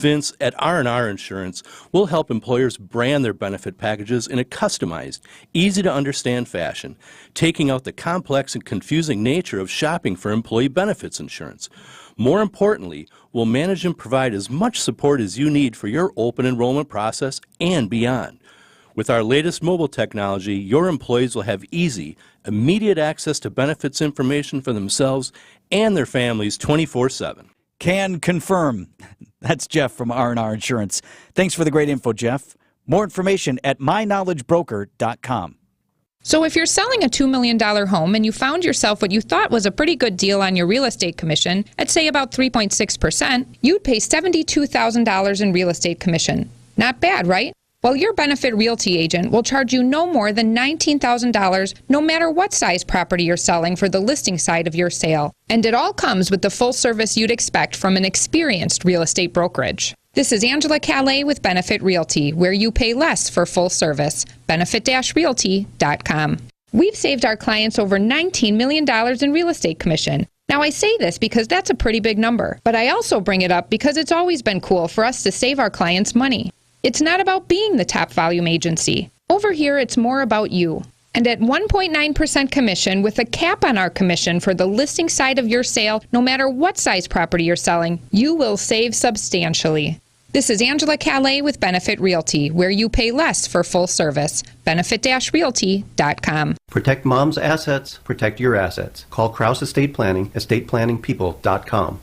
Vince at R&R Insurance will help employers brand their benefit packages in a customized, easy-to-understand fashion, taking out the complex and confusing nature of shopping for employee benefits insurance. More importantly, we'll manage and provide as much support as you need for your open enrollment process and beyond. With our latest mobile technology, your employees will have easy, immediate access to benefits information for themselves and their families 24/7. Can confirm. That's Jeff from R&R Insurance. Thanks for the great info, Jeff. More information at myknowledgebroker.com. So if you're selling a $2 million home and you found yourself what you thought was a pretty good deal on your real estate commission at, say, about 3.6%, you'd pay $72,000 in real estate commission. Not bad, right? Well, your Benefit Realty agent will charge you no more than $19,000 no matter what size property you're selling for the listing side of your sale. And it all comes with the full service you'd expect from an experienced real estate brokerage. This is Angela Calais with Benefit Realty, where you pay less for full service. Benefit-realty.com. We've saved our clients over $19 million in real estate commission. Now, I say this because that's a pretty big number, but I also bring it up because it's always been cool for us to save our clients money. It's not about being the top volume agency. Over here, it's more about you. And at 1.9% commission with a cap on our commission for the listing side of your sale, no matter what size property you're selling, you will save substantially. This is Angela Calais with Benefit Realty, where you pay less for full service. Benefit-realty.com. Protect mom's assets, protect your assets. Call Kraus Estate Planning, estateplanningpeople.com.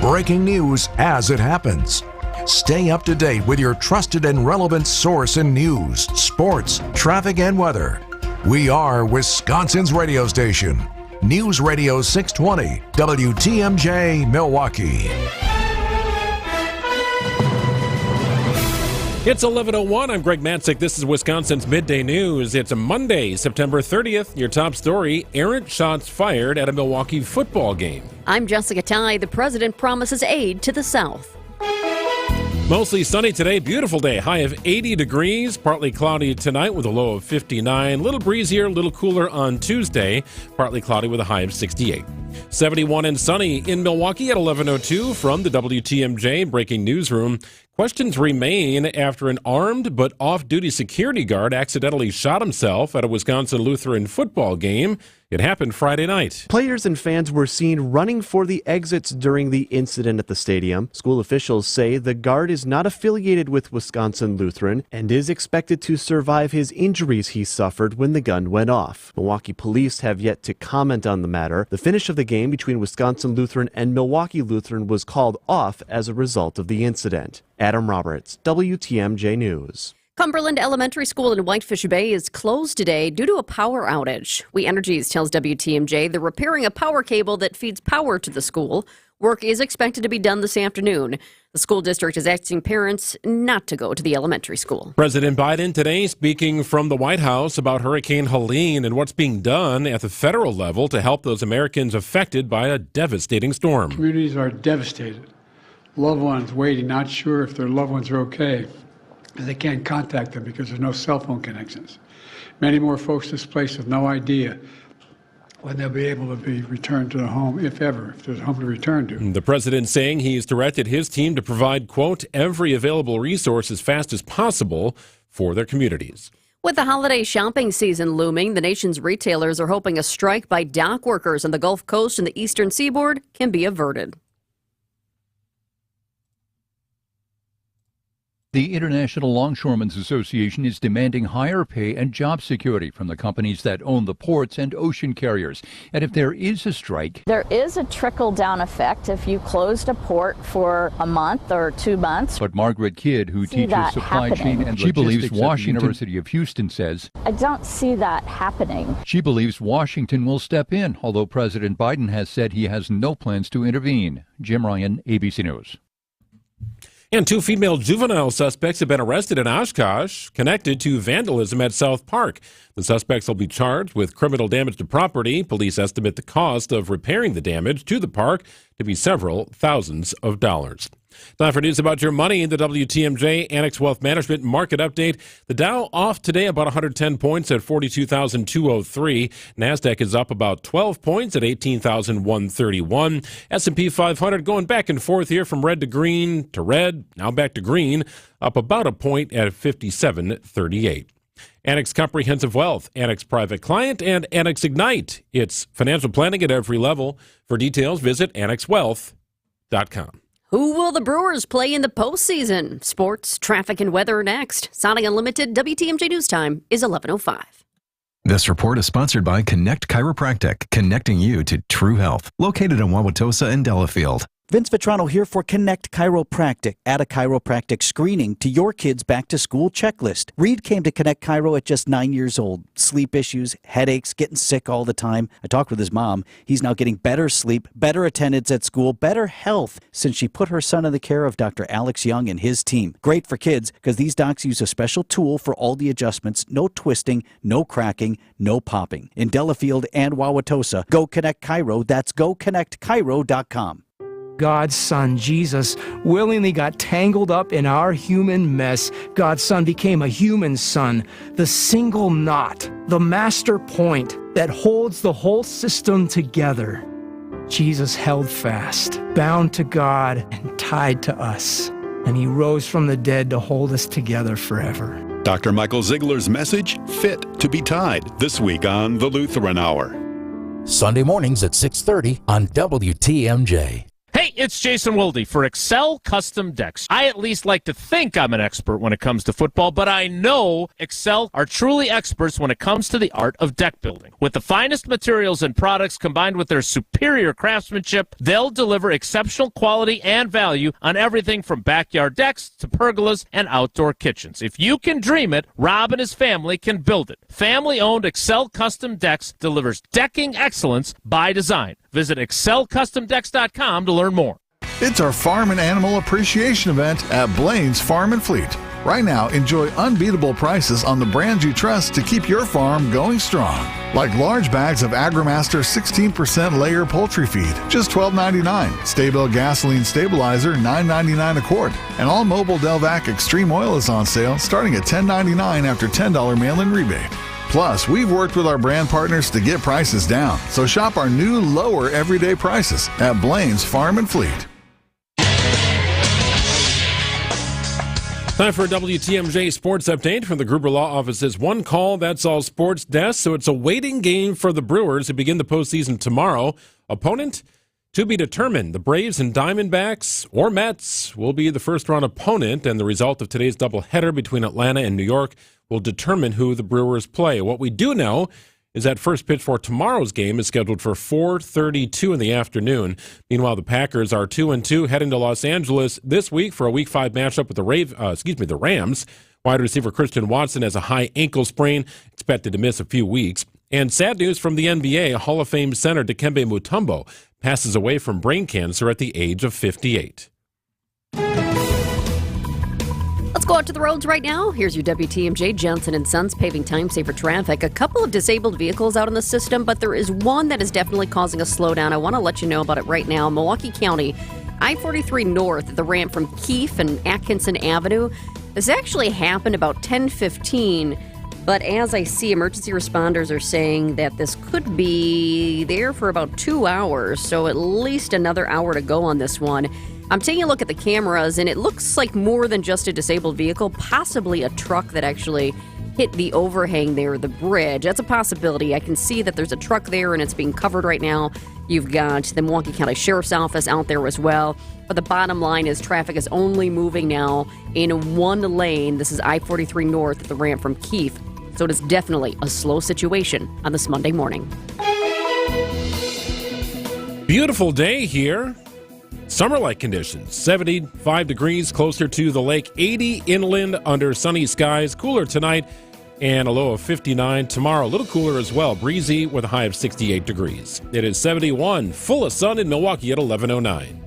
Breaking news as it happens. Stay up to date with your trusted and relevant source in news, sports, traffic, and weather. We are Wisconsin's radio station. News Radio 620, WTMJ, Milwaukee. It's 11:01. I'm Greg Matzik. This is Wisconsin's Midday News. It's a Monday, September 30th. Your top story, errant shots fired at a Milwaukee football game. I'm Jessica Ty. The president promises aid to the South. Mostly sunny today. Beautiful day. High of 80 degrees. Partly cloudy tonight with a low of 59. Little breezier, little cooler on Tuesday. Partly cloudy with a high of 68. 71 and sunny in Milwaukee at 11:02 from the WTMJ Breaking Newsroom. Questions remain after an armed but off-duty security guard accidentally shot himself at a Wisconsin Lutheran football game. It happened Friday night. Players and fans were seen running for the exits during the incident at the stadium. School officials say the guard is not affiliated with Wisconsin Lutheran and is expected to survive his injuries he suffered when the gun went off. Milwaukee police have yet to comment on the matter. The finish of the game between Wisconsin Lutheran and Milwaukee Lutheran was called off as a result of the incident. Adam Roberts, WTMJ News. Cumberland Elementary School in Whitefish Bay is closed today due to a power outage. We Energies tells WTMJ they're repairing a power cable that feeds power to the school. Work is expected to be done this afternoon. The school district is asking parents not to go to the elementary school. President Biden today speaking from the White House about Hurricane Helene and what's being done at the federal level to help those Americans affected by a devastating storm. Communities are devastated. Loved ones waiting, not sure if their loved ones are okay. They can't contact them because there's no cell phone connections. Many more folks displaced with no idea when they'll be able to be returned to their home, if ever, if there's a home to return to. The president saying he's directed his team to provide, quote, every available resource as fast as possible for their communities. With the holiday shopping season looming, the nation's retailers are hoping a strike by dock workers on the Gulf Coast and the Eastern Seaboard can be averted. The International Longshoremen's Association is demanding higher pay and job security from the companies that own the ports and ocean carriers. And if there is a strike, there is a trickle-down effect if you closed a port for a month or 2 months. But Margaret Kidd, who teaches supply chain and logistics at the University of Houston, says, I don't see that happening. She believes Washington will step in, although President Biden has said he has no plans to intervene. Jim Ryan, ABC News. And 2 female juvenile suspects have been arrested in Oshkosh, connected to vandalism at South Park. The suspects will be charged with criminal damage to property. Police estimate the cost of repairing the damage to the park to be several thousands of dollars. Time for news about your money. The WTMJ Annex Wealth Management Market Update. The Dow off today about 110 points at 42,203. NASDAQ is up about 12 points at 18,131. S&P 500 going back and forth here from red to green to red, now back to green, up about a point at 57.38. Annex Comprehensive Wealth, Annex Private Client, and Annex Ignite. It's financial planning at every level. For details, visit annexwealth.com. Who will the Brewers play in the postseason? Sports, traffic, and weather next. Sounding Unlimited, WTMJ News Time is 11:05. This report is sponsored by Connect Chiropractic, connecting you to true health. Located in Wauwatosa and Delafield. Vince Vitrano here for Connect Chiropractic. Add a chiropractic screening to your kid's back-to-school checklist. Reed came to Connect Chiro at just 9 years old. Sleep issues, headaches, getting sick all the time. I talked with his mom. He's now getting better sleep, better attendance at school, better health since she put her son in the care of Dr. Alex Young and his team. Great for kids because these docs use a special tool for all the adjustments. No twisting, no cracking, no popping. In Delafield and Wauwatosa, go Connect Chiro. That's goconnectchiro.com. God's Son, Jesus, willingly got tangled up in our human mess. God's Son became a human son, the single knot, the master point that holds the whole system together. Jesus held fast, bound to God and tied to us, and he rose from the dead to hold us together forever. Dr. Michael Ziegler's message, Fit to be Tied, this week on The Lutheran Hour. Sunday mornings at 6:30 on WTMJ. Hey, it's Jason Wilde for Excel Custom Decks. I at least like to think I'm an expert when it comes to football, but I know Excel are truly experts when it comes to the art of deck building. With the finest materials and products combined with their superior craftsmanship, they'll deliver exceptional quality and value on everything from backyard decks to pergolas and outdoor kitchens. If you can dream it, Rob and his family can build it. Family-owned Excel Custom Decks delivers decking excellence by design. Visit excelcustomdecks.com to learn more. It's our Farm and Animal Appreciation event at Blaine's Farm and Fleet. Right now, enjoy unbeatable prices on the brands you trust to keep your farm going strong. Like large bags of AgriMaster 16% layer poultry feed, just $12.99. Stabil gasoline stabilizer, $9.99 a quart. And all Mobile Delvac Extreme Oil is on sale, starting at $10.99 after $10 mail-in rebate. Plus, we've worked with our brand partners to get prices down, so shop our new lower everyday prices at Blaine's Farm and Fleet. Time for a WTMJ Sports Update from the Gruber Law Office's One Call, That's All Sports Desk. So it's a waiting game for the Brewers who begin the postseason tomorrow. Opponent to be determined. The Braves and Diamondbacks or Mets will be the first-round opponent, and the result of today's doubleheader between Atlanta and New York will determine who the Brewers play. What we do know is that first pitch for tomorrow's game is scheduled for 4:32 in the afternoon. Meanwhile, the Packers are 2-2 heading to Los Angeles this week for a Week 5 matchup with the Rams. Wide receiver Christian Watson has a high ankle sprain, expected to miss a few weeks. And sad news from the NBA, Hall of Fame center Dikembe Mutombo passes away from brain cancer at the age of 58. Let's go out to the roads right now. Here's your WTMJ Johnson & Sons paving time-saver traffic. A couple of disabled vehicles out in the system, but there is one that is definitely causing a slowdown. I want to let you know about it right now. Milwaukee County, I-43 North at the ramp from Keefe and Atkinson Avenue. This actually happened about 10:15, but as I see, emergency responders are saying that this could be there for about 2 hours, so at least another hour to go on this one. I'm taking a look at the cameras, and it looks like more than just a disabled vehicle, possibly a truck that actually hit the overhang there, the bridge. That's a possibility. I can see that there's a truck there, and it's being covered right now. You've got the Milwaukee County Sheriff's Office out there as well. But the bottom line is traffic is only moving now in one lane. This is I-43 North at the ramp from Keefe. So it is definitely a slow situation on this Monday morning. Beautiful day here. Summer-like conditions, 75 degrees closer to the lake, 80 inland under sunny skies, cooler tonight, and a low of 59 tomorrow. A little cooler as well, breezy with a high of 68 degrees. It is 71, full of sun in Milwaukee at 11:09.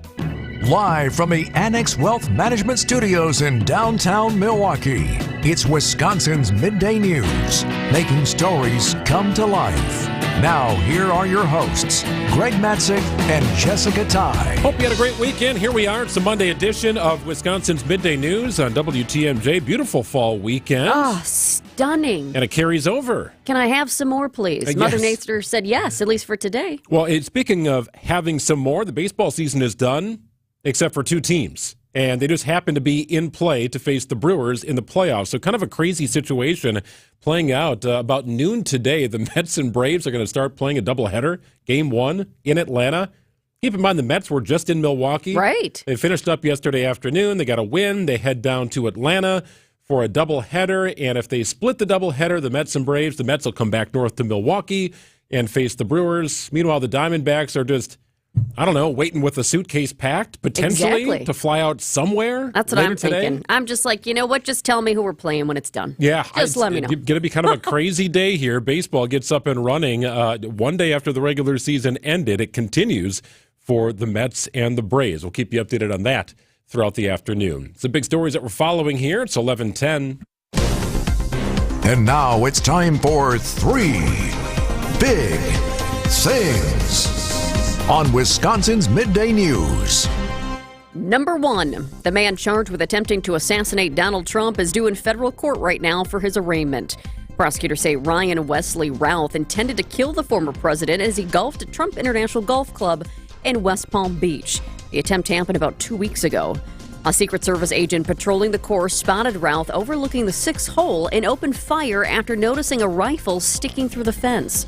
Live from the Annex Wealth Management Studios in downtown Milwaukee, it's Wisconsin's Midday News, making stories come to life. Now, here are your hosts, Greg Matzik and Jessica Ty. Hope you had a great weekend. Here we are. It's the Monday edition of Wisconsin's Midday News on WTMJ. Beautiful fall weekend. Oh, stunning. And it carries over. Can I have some more, please? Yes. Mother Nature said yes, at least for today. Well, speaking of having some more, the baseball season is done, except for two teams. And they just happen to be in play to face the Brewers in the playoffs. So kind of a crazy situation playing out. About noon today, the Mets and Braves are going to start playing a doubleheader, Game 1 in Atlanta. Keep in mind, the Mets were just in Milwaukee. Right. They finished up yesterday afternoon. They got a win. They head down to Atlanta for a doubleheader. And if they split the doubleheader, the Mets and Braves, the Mets will come back north to Milwaukee and face the Brewers. Meanwhile, the Diamondbacks are just, I don't know, waiting with a suitcase packed, potentially, to fly out somewhere. That's what I'm today. thinking. I'm just like, you know what? Just tell me who we're playing when it's done. Yeah. Just let me know. It's going to be kind of a crazy day here. Baseball gets up and running one day after the regular season ended. It continues for the Mets and the Braves. We'll keep you updated on that throughout the afternoon. It's the big stories that we're following here. It's 11:10. And now it's time for 3 Big Things on Wisconsin's Midday News. Number 1, the man charged with attempting to assassinate Donald Trump is due in federal court right now for his arraignment. Prosecutors say Ryan Wesley Routh intended to kill the former president as he golfed at Trump International Golf Club in West Palm Beach. The attempt happened about 2 weeks ago. A Secret Service agent patrolling the course spotted Routh overlooking the 6th hole and opened fire after noticing a rifle sticking through the fence.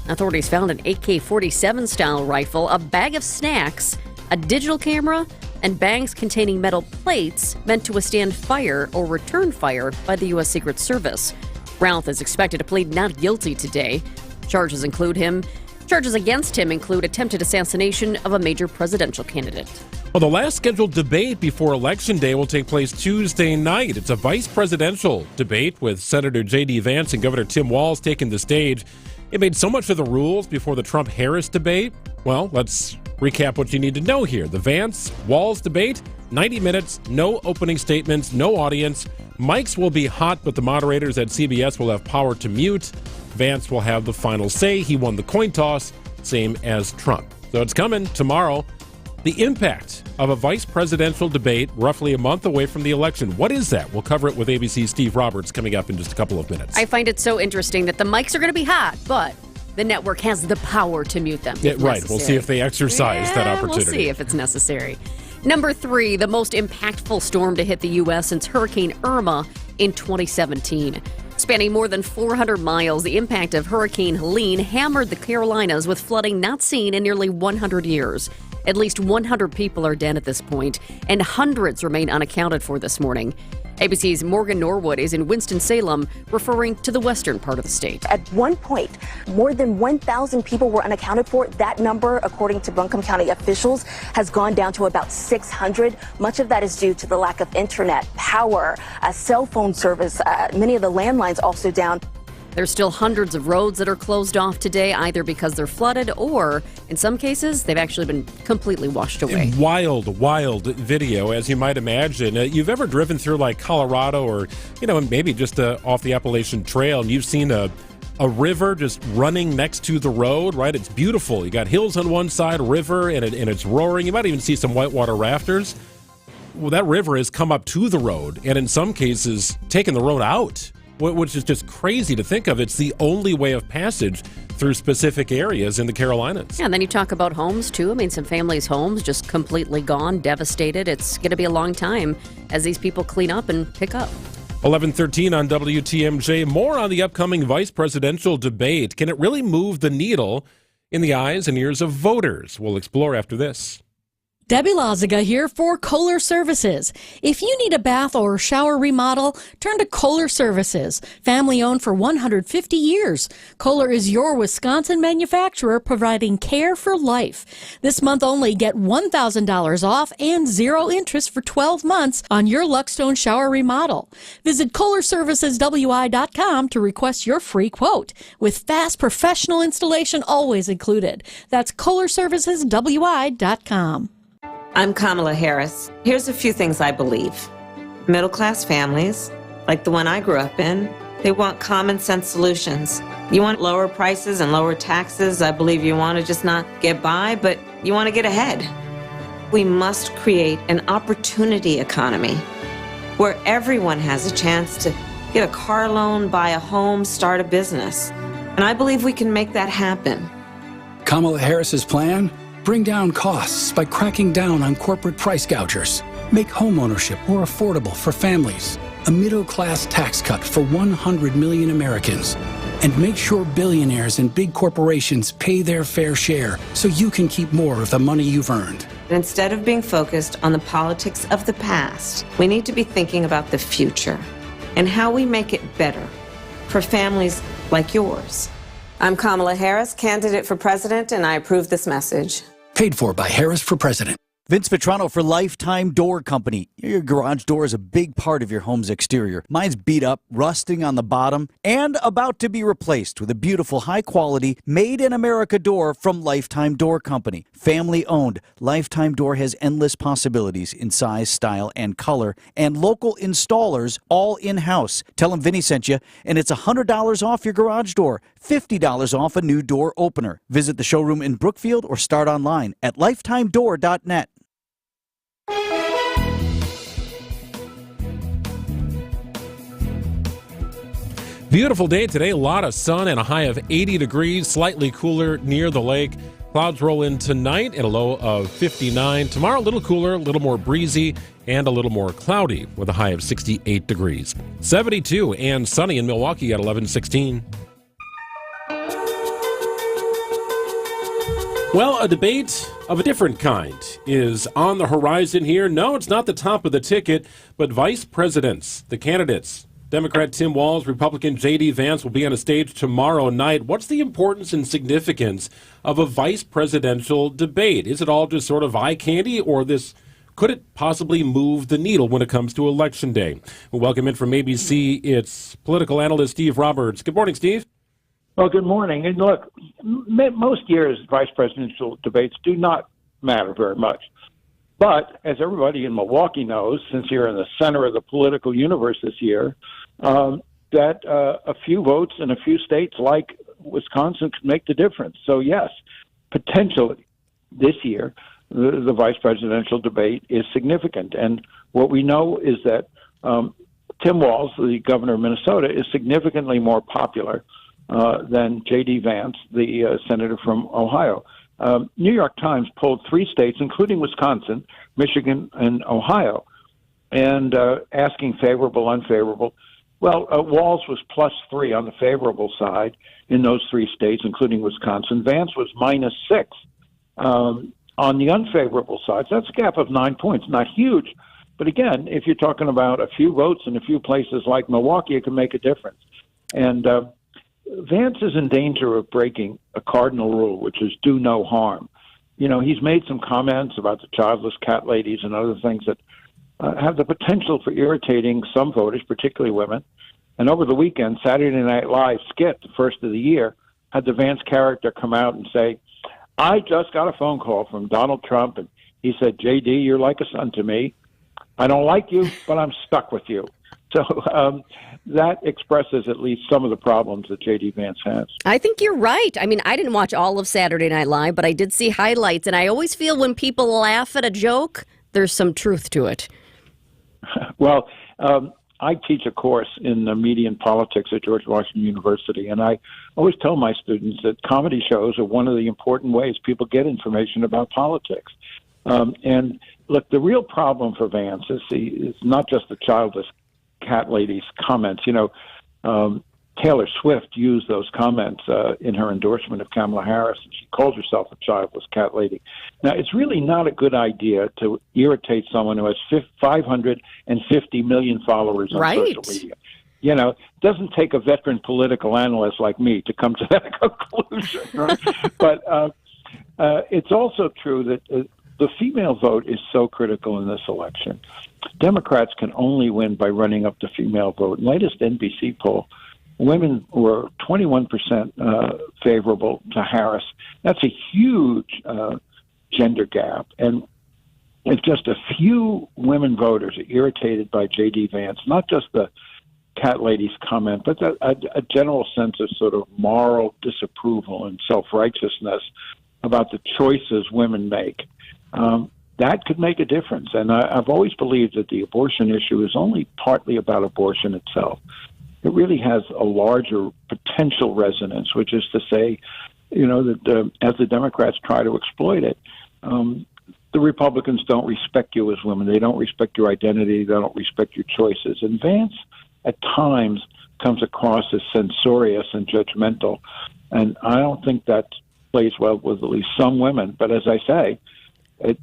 Authorities found an AK-47 style rifle, a bag of snacks, a digital camera, and bags containing metal plates meant to withstand fire or return fire by the U.S. Secret Service. Routh is expected to plead not guilty today. Charges against him include attempted assassination of a major presidential candidate. Well, the last scheduled debate before Election Day will take place Tuesday night. It's a vice presidential debate with Senator J.D. Vance and Governor Tim Walz taking the stage. It made so much of the rules before the Trump-Harris debate. Well, let's recap what you need to know here. The Vance-Walz debate, 90 minutes, no opening statements, no audience. Mics will be hot, but the moderators at CBS will have power to mute. Vance will have the final say. He won the coin toss, same as Trump. So it's coming tomorrow. The impact of a vice presidential debate roughly a month away from the election. What is that? We'll cover it with ABC's Steve Roberts coming up in just a couple of minutes. I find it so interesting that the mics are going to be hot, but the network has the power to mute them. Yeah, right. Necessary. We'll see if they exercise that opportunity. We'll see if it's necessary. Number 3, the most impactful storm to hit the U.S. since Hurricane Irma in 2017. Spanning more than 400 miles, the impact of Hurricane Helene hammered the Carolinas with flooding not seen in nearly 100 years. At least 100 people are dead at this point, and hundreds remain unaccounted for this morning. ABC's Morgan Norwood is in Winston-Salem, referring to the western part of the state. At one point, more than 1,000 people were unaccounted for. That number, according to Buncombe County officials, has gone down to about 600. Much of that is due to the lack of internet, power, cell phone service. Many of the landlines also down. There's still hundreds of roads that are closed off today, either because they're flooded or, in some cases, they've actually been completely washed away. Wild video, as you might imagine. You've ever driven through like Colorado or, maybe just off the Appalachian Trail, and you've seen a river just running next to the road, right? It's beautiful. You got hills on one side, river, and it's roaring. You might even see some whitewater rafters. Well, that river has come up to the road, and in some cases, taken the road out, which is just crazy to think of. It's the only way of passage through specific areas in the Carolinas. Yeah, and then you talk about homes, too. I mean, some families' homes just completely gone, devastated. It's going to be a long time as these people clean up and pick up. 11:13 on WTMJ. More on the upcoming vice presidential debate. Can it really move the needle in the eyes and ears of voters? We'll explore after this. Debbie Lazaga here for Kohler Services. If you need a bath or shower remodel, turn to Kohler Services. Family owned for 150 years. Kohler is your Wisconsin manufacturer providing care for life. This month only, get $1,000 off and 0 interest for 12 months on your Luckstone shower remodel. Visit KohlerServicesWI.com to request your free quote, with fast professional installation always included. That's KohlerServicesWI.com. I'm Kamala Harris. Here's a few things I believe. Middle-class families, like the one I grew up in, they want common sense solutions. You want lower prices and lower taxes. I believe you want to just not get by, but you want to get ahead. We must create an opportunity economy where everyone has a chance to get a car loan, buy a home, start a business. And I believe we can make that happen. Kamala Harris's plan? Bring down costs by cracking down on corporate price gougers. Make homeownership more affordable for families. A middle-class tax cut for 100 million Americans. And make sure billionaires and big corporations pay their fair share so you can keep more of the money you've earned. Instead of being focused on the politics of the past, we need to be thinking about the future and how we make it better for families like yours. I'm Kamala Harris, candidate for president, and I approve this message. Paid for by Harris for President. Vince Vitrano for Lifetime Door Company. Your garage door is a big part of your home's exterior. Mine's beat up, rusting on the bottom, and about to be replaced with a beautiful, high-quality, made-in-America door from Lifetime Door Company. Family-owned, Lifetime Door has endless possibilities in size, style, and color, and local installers all in-house. Tell them Vinny sent you, and it's $100 off your garage door, $50 off a new door opener. Visit the showroom in Brookfield or start online at lifetimedoor.net. Beautiful day today, a lot of sun and a high of 80 degrees, slightly cooler near the lake. Clouds roll in tonight at a low of 59. Tomorrow, a little cooler, a little more breezy, and a little more cloudy with a high of 68 degrees. 72 and sunny in Milwaukee at 11:16. Well, a debate of a different kind is on the horizon here. No, it's not the top of the ticket, but vice presidents, the candidates. Democrat Tim Walz, Republican J.D. Vance will be on a stage tomorrow night. What's the importance and significance of a vice presidential debate? Is it all just sort of eye candy, or could it possibly move the needle when it comes to Election Day? We'll welcome in from ABC, it's political analyst Steve Roberts. Good morning, Steve. Well, good morning. And look, most years vice presidential debates do not matter very much. But as everybody in Milwaukee knows, since you're in the center of the political universe this year, that a few votes in a few states like Wisconsin could make the difference. So, yes, potentially this year, the vice presidential debate is significant. And what we know is that Tim Walz, the governor of Minnesota, is significantly more popular than J.D. Vance, the senator from Ohio. New York Times polled 3 states, including Wisconsin, Michigan, and Ohio, and asking favorable, unfavorable. Well, Walz was +3 on the favorable side in those 3 states, including Wisconsin. Vance was -6 on the unfavorable side. So that's a gap of 9 points. Not huge, but again, if you're talking about a few votes in a few places like Milwaukee, it can make a difference. And Vance is in danger of breaking a cardinal rule, which is do no harm. You know, he's made some comments about the childless cat ladies and other things that have the potential for irritating some voters, particularly women. And over the weekend, Saturday Night Live skit, the first of the year, had the Vance character come out and say, I just got a phone call from Donald Trump, and he said, J.D., you're like a son to me. I don't like you, but I'm stuck with you. So that expresses at least some of the problems that J.D. Vance has. I think you're right. I mean, I didn't watch all of Saturday Night Live, but I did see highlights, and I always feel when people laugh at a joke, there's some truth to it. Well, I teach a course in media and politics at George Washington University, and I always tell my students that comedy shows are one of the important ways people get information about politics. And look, the real problem for Vance is not just the childless cat lady's comments. You know, Taylor Swift used those comments in her endorsement of Kamala Harris, and she calls herself a childless cat lady. Now, it's really not a good idea to irritate someone who has 550 million followers on social media. You know, it doesn't take a veteran political analyst like me to come to that conclusion. Right? But it's also true that the female vote is so critical in this election. Democrats can only win by running up the female vote. Latest NBC poll, women were 21% favorable to Harris. That's a huge gender gap. And if just a few women voters are irritated by J.D. Vance, not just the cat lady's comment, but a general sense of sort of moral disapproval and self-righteousness about the choices women make, that could make a difference. And I've always believed that the abortion issue is only partly about abortion itself. It really has a larger potential resonance, which is to say, that as the Democrats try to exploit it, the Republicans don't respect you as women. They don't respect your identity. They don't respect your choices. And Vance, at times, comes across as censorious and judgmental. And I don't think that plays well with at least some women. But as I say, it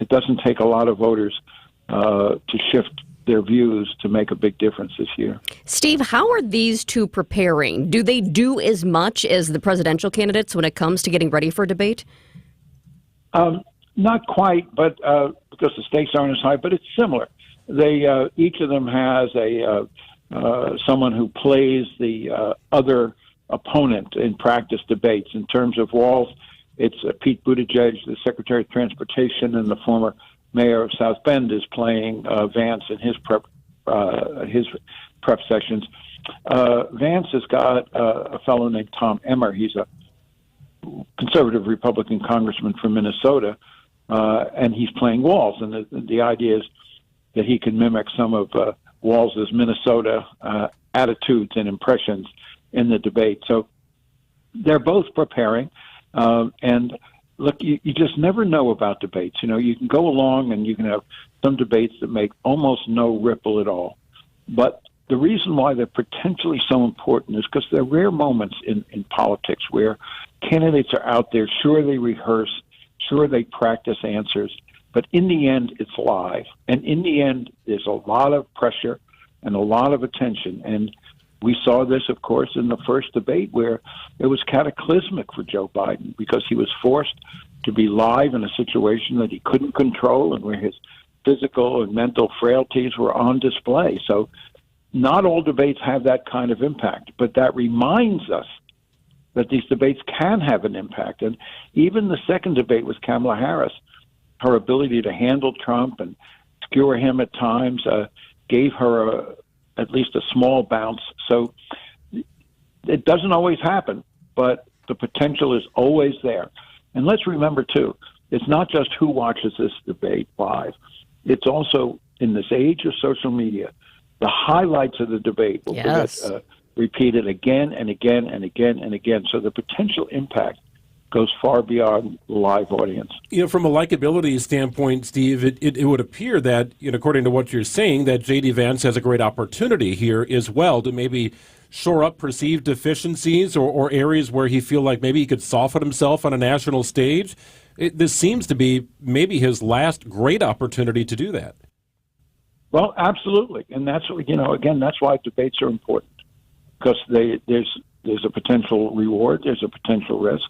doesn't take a lot of voters to shift their views to make a big difference this year. Steve, how are these two preparing? Do they do as much as the presidential candidates when it comes to getting ready for a debate? Not quite, but because the stakes aren't as high, but it's similar. They each of them has someone who plays the other opponent in practice debates. In terms of Walz, it's Pete Buttigieg, the Secretary of Transportation and the former mayor of South Bend, is playing Vance in his prep sessions. Vance has got a fellow named Tom Emmer. He's a conservative Republican congressman from Minnesota, and he's playing Walz. And the idea is that he can mimic some of Walz's Minnesota attitudes and impressions in the debate. So they're both preparing. And look, you just never know about debates. You can go along and you can have some debates that make almost no ripple at all. But the reason why they're potentially so important is because they're rare moments in politics where candidates are out there. Sure, they rehearse. Sure, they practice answers. But in the end, it's live. And in the end, there's a lot of pressure and a lot of attention. And we saw this, of course, in the first debate where it was cataclysmic for Joe Biden because he was forced to be live in a situation that he couldn't control and where his physical and mental frailties were on display. So not all debates have that kind of impact, but that reminds us that these debates can have an impact. And even the second debate with Kamala Harris, her ability to handle Trump and skewer him at times gave her at least a small bounce. So it doesn't always happen, but the potential is always there. And let's remember, too, it's not just who watches this debate live. It's also, in this age of social media, the highlights of the debate will get repeated again and again and again and again. So the potential impact goes far beyond the live audience. From a likability standpoint, Steve, it would appear that, according to what you're saying, that J.D. Vance has a great opportunity here as well to maybe shore up perceived deficiencies or areas where he feel like maybe he could soften himself on a national stage. This seems to be maybe his last great opportunity to do that. Well, absolutely. And that's, again, that's why debates are important, because there's a potential reward, there's a potential risk.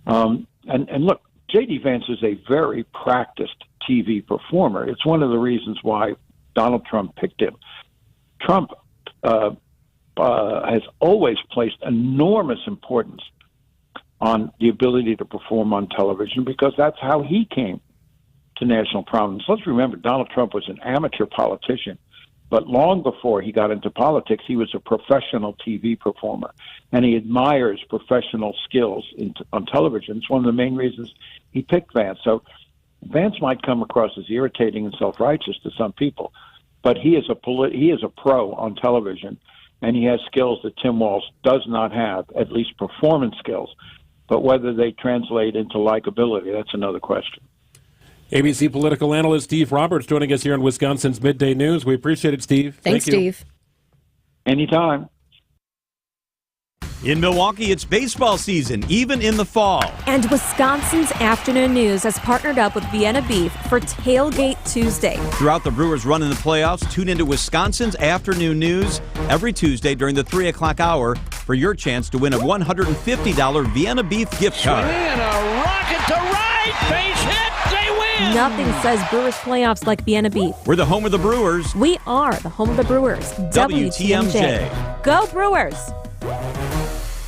And look, J.D. Vance is a very practiced TV performer. It's one of the reasons why Donald Trump picked him. Trump has always placed enormous importance on the ability to perform on television because that's how he came to national prominence. Let's remember, Donald Trump was an amateur politician. But long before he got into politics, he was a professional TV performer, and he admires professional skills on television. It's one of the main reasons he picked Vance. So Vance might come across as irritating and self-righteous to some people, but he is a pro on television, and he has skills that Tim Walz does not have, at least performance skills. But whether they translate into likability, that's another question. ABC political analyst Steve Roberts joining us here on Wisconsin's Midday News. We appreciate it, Steve. Thanks, Thank you. Steve. Anytime. In Milwaukee, it's baseball season, even in the fall. And Wisconsin's Afternoon News has partnered up with Vienna Beef for Tailgate Tuesday. Throughout the Brewers' run in the playoffs, tune into Wisconsin's Afternoon News every Tuesday during the 3 o'clock hour for your chance to win a $150 Vienna Beef gift card. And a rocket to right, base hit, they win! Nothing says Brewers playoffs like Vienna Beef. We're the home of the Brewers. We are the home of the Brewers. WTMJ. Go Brewers!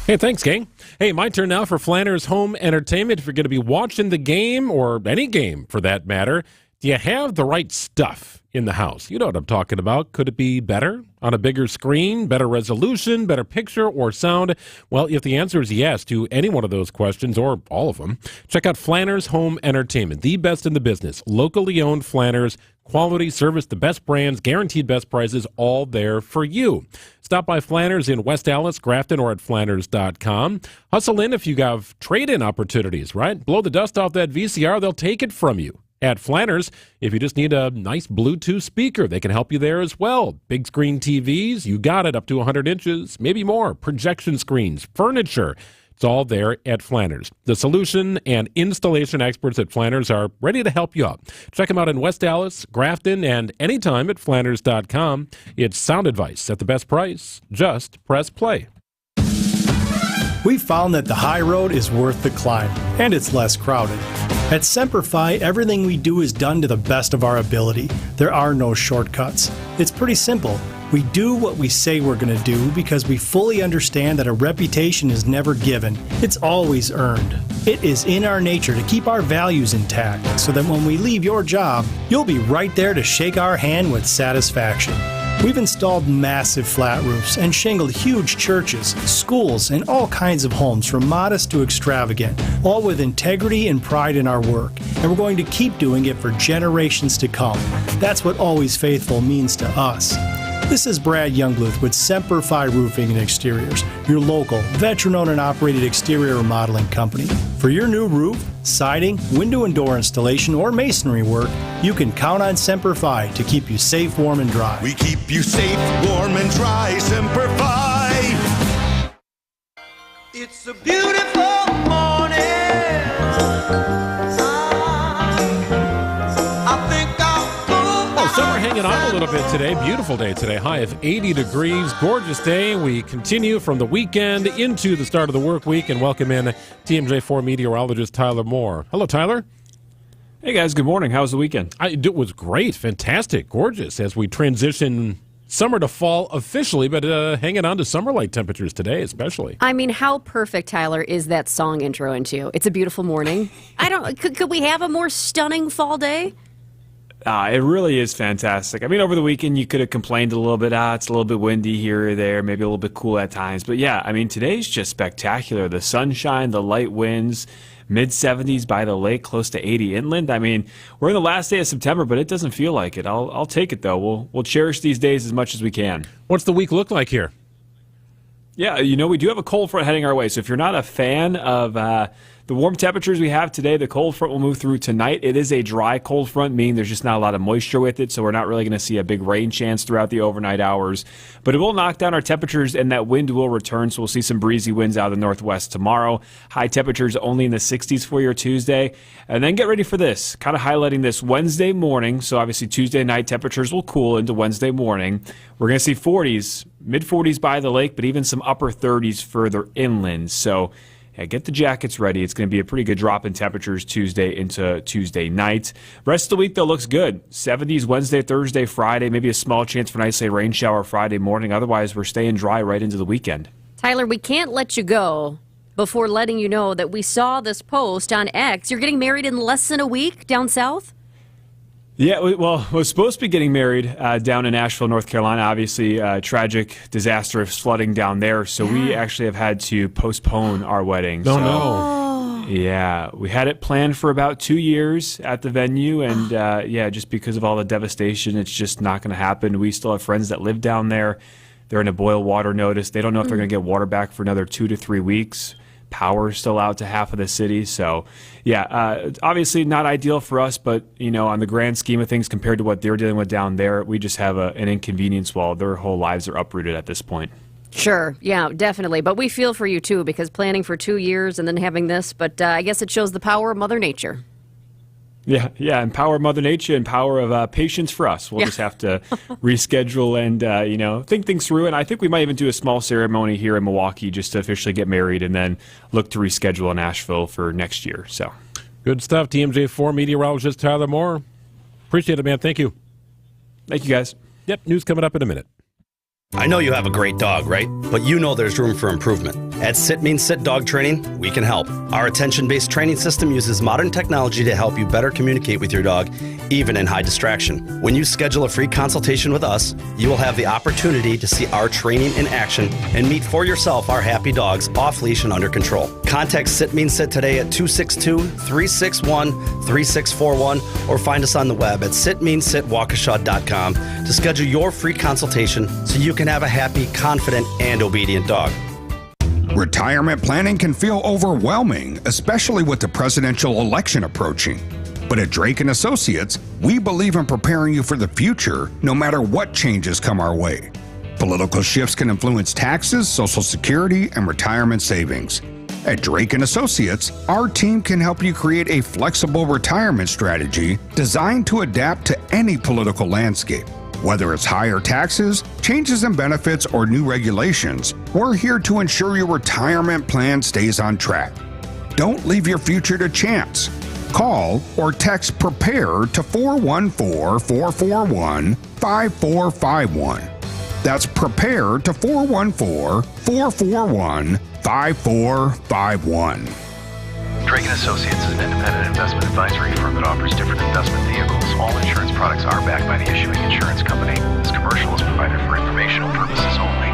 Hey, thanks, gang. Hey, my turn now for Flanner's Home Entertainment. If you're going to be watching the game, or any game for that matter, Do you have the right stuff in the house? You know what I'm talking about. Could it be better? On a bigger screen, better resolution, better picture, or sound? Well, if the answer is yes to any one of those questions, or all of them, check out Flanners Home Entertainment, the best in the business. Locally owned Flanners, quality service, the best brands, guaranteed best prices, all there for you. Stop by Flanners in West Allis, Grafton, or at flanners.com. Hustle in if you have trade-in opportunities, right? Blow the dust off that VCR, they'll take it from you. At Flanners, if you just need a nice Bluetooth speaker, they can help you there as well. Big screen TVs, you got it, up to 100 inches, maybe more. Projection screens, furniture, it's all there at Flanners. The solution and installation experts at Flanners are ready to help you out. Check them out in West Allis, Grafton, and anytime at flanners.com. It's sound advice at the best price. Just press play. We've found that the high road is worth the climb, and it's less crowded. At Semperfi, everything we do is done to the best of our ability. There are no shortcuts. It's pretty simple. We do what we say we're going to do because we fully understand that a reputation is never given. It's always earned. It is in our nature to keep our values intact so that when we leave your job, you'll be right there to shake our hand with satisfaction. We've installed massive flat roofs and shingled huge churches, schools, and all kinds of homes from modest to extravagant, all with integrity and pride in our work. And we're going to keep doing it for generations to come. That's what Always Faithful means to us. This is Brad Youngbluth with Semperfi Roofing and Exteriors, your local, veteran-owned and operated exterior remodeling company. For your new roof, siding, window and door installation, or masonry work, you can count on Semperfi to keep you safe, warm, and dry. We keep you safe, warm, and dry, Semperfi. It's a beautiful morning. Summer hanging on a little bit today. Beautiful day today. High of 80 degrees. Gorgeous day. We continue from the weekend into the start of the work week and welcome in TMJ4 meteorologist Tyler Moore. Hello, Tyler. Hey, guys. Good morning. How was the weekend? It was great. Fantastic. Gorgeous as we transition summer to fall officially, but hanging on to summer-like temperatures today especially. I mean, how perfect, Tyler, is that song intro into? It's a beautiful morning. Could we have a more stunning fall day? It really is fantastic. I mean, over the weekend, you could have complained a little bit. It's a little bit windy here or there, maybe a little bit cool at times. But yeah, I mean, today's just spectacular. The sunshine, the light winds, mid-70s by the lake, close to 80 inland. I mean, we're in the last day of September, but it doesn't feel like it. I'll take it, though. We'll cherish these days as much as we can. What's the week look like here? Yeah, we do have a cold front heading our way. So if you're not a fan of the warm temperatures we have today, the cold front will move through tonight. It is a dry cold front, meaning there's just not a lot of moisture with it, so we're not really going to see a big rain chance throughout the overnight hours. But it will knock down our temperatures, and that wind will return, so we'll see some breezy winds out of the northwest tomorrow. High temperatures only in the 60s for your Tuesday. And then get ready for this, kind of highlighting this Wednesday morning. So obviously Tuesday night temperatures will cool into Wednesday morning. We're going to see 40s, mid-40s by the lake, but even some upper 30s further inland. So get the jackets ready. It's going to be a pretty good drop in temperatures Tuesday into Tuesday night. Rest of the week, though, looks good. 70s Wednesday, Thursday, Friday. Maybe a small chance for an isolated rain shower Friday morning. Otherwise, we're staying dry right into the weekend. Tyler, we can't let you go before letting you know that we saw this post on X. You're getting married in less than a week down south? Yeah, well, I was supposed to be getting married down in Asheville, North Carolina. Obviously, tragic, disastrous flooding down there. So we actually have had to postpone our wedding. No. Yeah, we had it planned for about 2 years at the venue. And just because of all the devastation, it's just not going to happen. We still have friends that live down there. They're in a boil water notice. They don't know if they're going to get water back for another 2 to 3 weeks. Power's still out to half of the city. So, obviously not ideal for us, but, on the grand scheme of things compared to what they're dealing with down there, we just have an inconvenience while their whole lives are uprooted at this point. Sure. Yeah, definitely. But we feel for you, too, because planning for 2 years and then having this, but I guess it shows the power of Mother Nature. Yeah, and power of Mother Nature and power of patience for us. We'll just have to reschedule and, think things through. And I think we might even do a small ceremony here in Milwaukee just to officially get married and then look to reschedule in Asheville for next year. So, good stuff. TMJ4 meteorologist Tyler Moore. Appreciate it, man. Thank you. Thank you, guys. Yep, news coming up in a minute. I know you have a great dog, right? But you know there's room for improvement. At Sit Means Sit Dog Training, we can help. Our attention-based training system uses modern technology to help you better communicate with your dog, even in high distraction. When you schedule a free consultation with us, you will have the opportunity to see our training in action and meet for yourself our happy dogs off leash and under control. Contact Sit Means Sit today at 262-361-3641 or find us on the web at sitmeansitwaukesha.com to schedule your free consultation so you can have a happy, confident, and obedient dog. Retirement planning can feel overwhelming, especially with the presidential election approaching. But at Drake & Associates, we believe in preparing you for the future, no matter what changes come our way. Political shifts can influence taxes, Social Security, and retirement savings. At Drake & Associates, our team can help you create a flexible retirement strategy designed to adapt to any political landscape. Whether it's higher taxes, changes in benefits, or new regulations, we're here to ensure your retirement plan stays on track. Don't leave your future to chance. Call or text PREPARE to 414-441-5451. That's PREPARE to 414-441-5451. Drake & Associates is an independent investment advisory firm that offers different investment vehicles. All insurance products are backed by the issuing insurance company. This commercial is provided for informational purposes only.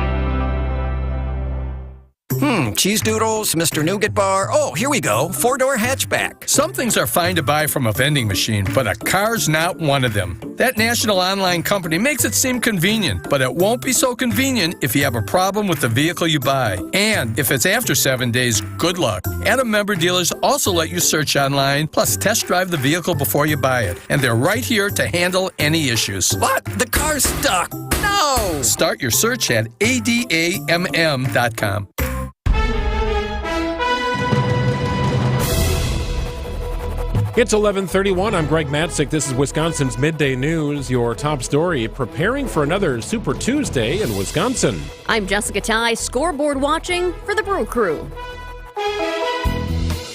Cheese doodles, Mr. Nougat Bar. Oh, here we go. 4-door hatchback. Some things are fine to buy from a vending machine, but a car's not one of them. That national online company makes it seem convenient, but it won't be so convenient if you have a problem with the vehicle you buy. And if it's after 7 days, good luck. Adam member dealers also let you search online, plus test drive the vehicle before you buy it. And they're right here to handle any issues. What? The car's stuck. No! Start your search at adamm.com. It's 11:31. I'm Greg Matzik. This is Wisconsin's Midday News. Your top story, preparing for another Super Tuesday in Wisconsin. I'm Jessica Ty, scoreboard watching for the Brew Crew.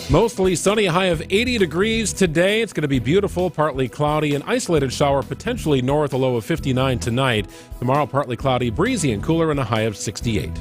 Mostly sunny, high of 80 degrees today. It's going to be beautiful, partly cloudy, an isolated shower potentially north, a low of 59 tonight. Tomorrow, partly cloudy, breezy and cooler, and a high of 68.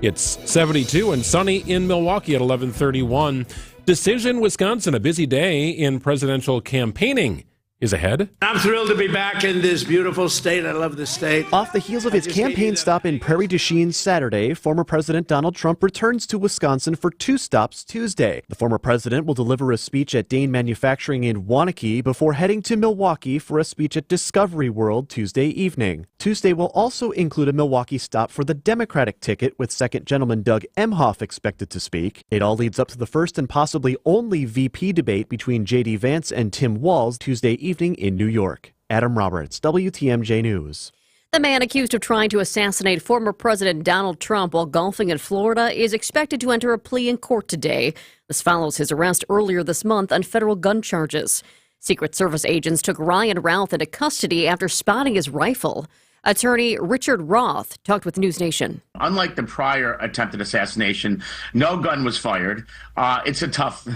It's 72 and sunny in Milwaukee at 11:31. Decision, Wisconsin, a busy day in presidential campaigning is ahead. I'm thrilled to be back in this beautiful state. I love this state. Off the heels of his campaign stop in Prairie du Chien Saturday, former President Donald Trump returns to Wisconsin for 2 stops Tuesday. The former president will deliver a speech at Dane Manufacturing in Waunakee before heading to Milwaukee for a speech at Discovery World Tuesday evening. Tuesday will also include a Milwaukee stop for the Democratic ticket, with Second Gentleman Doug Emhoff expected to speak. It all leads up to the first and possibly only VP debate between J.D. Vance and Tim Walz Tuesday evening in New York. Adam Roberts, WTMJ News. The man accused of trying to assassinate former President Donald Trump while golfing in Florida is expected to enter a plea in court today. This follows his arrest earlier this month on federal gun charges. Secret Service agents took Ryan Routh into custody after spotting his rifle. Attorney Richard Roth talked with News Nation. Unlike the prior attempted assassination, no gun was fired. It's a tough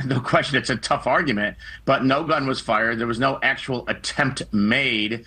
argument, but no gun was fired. There was no actual attempt made.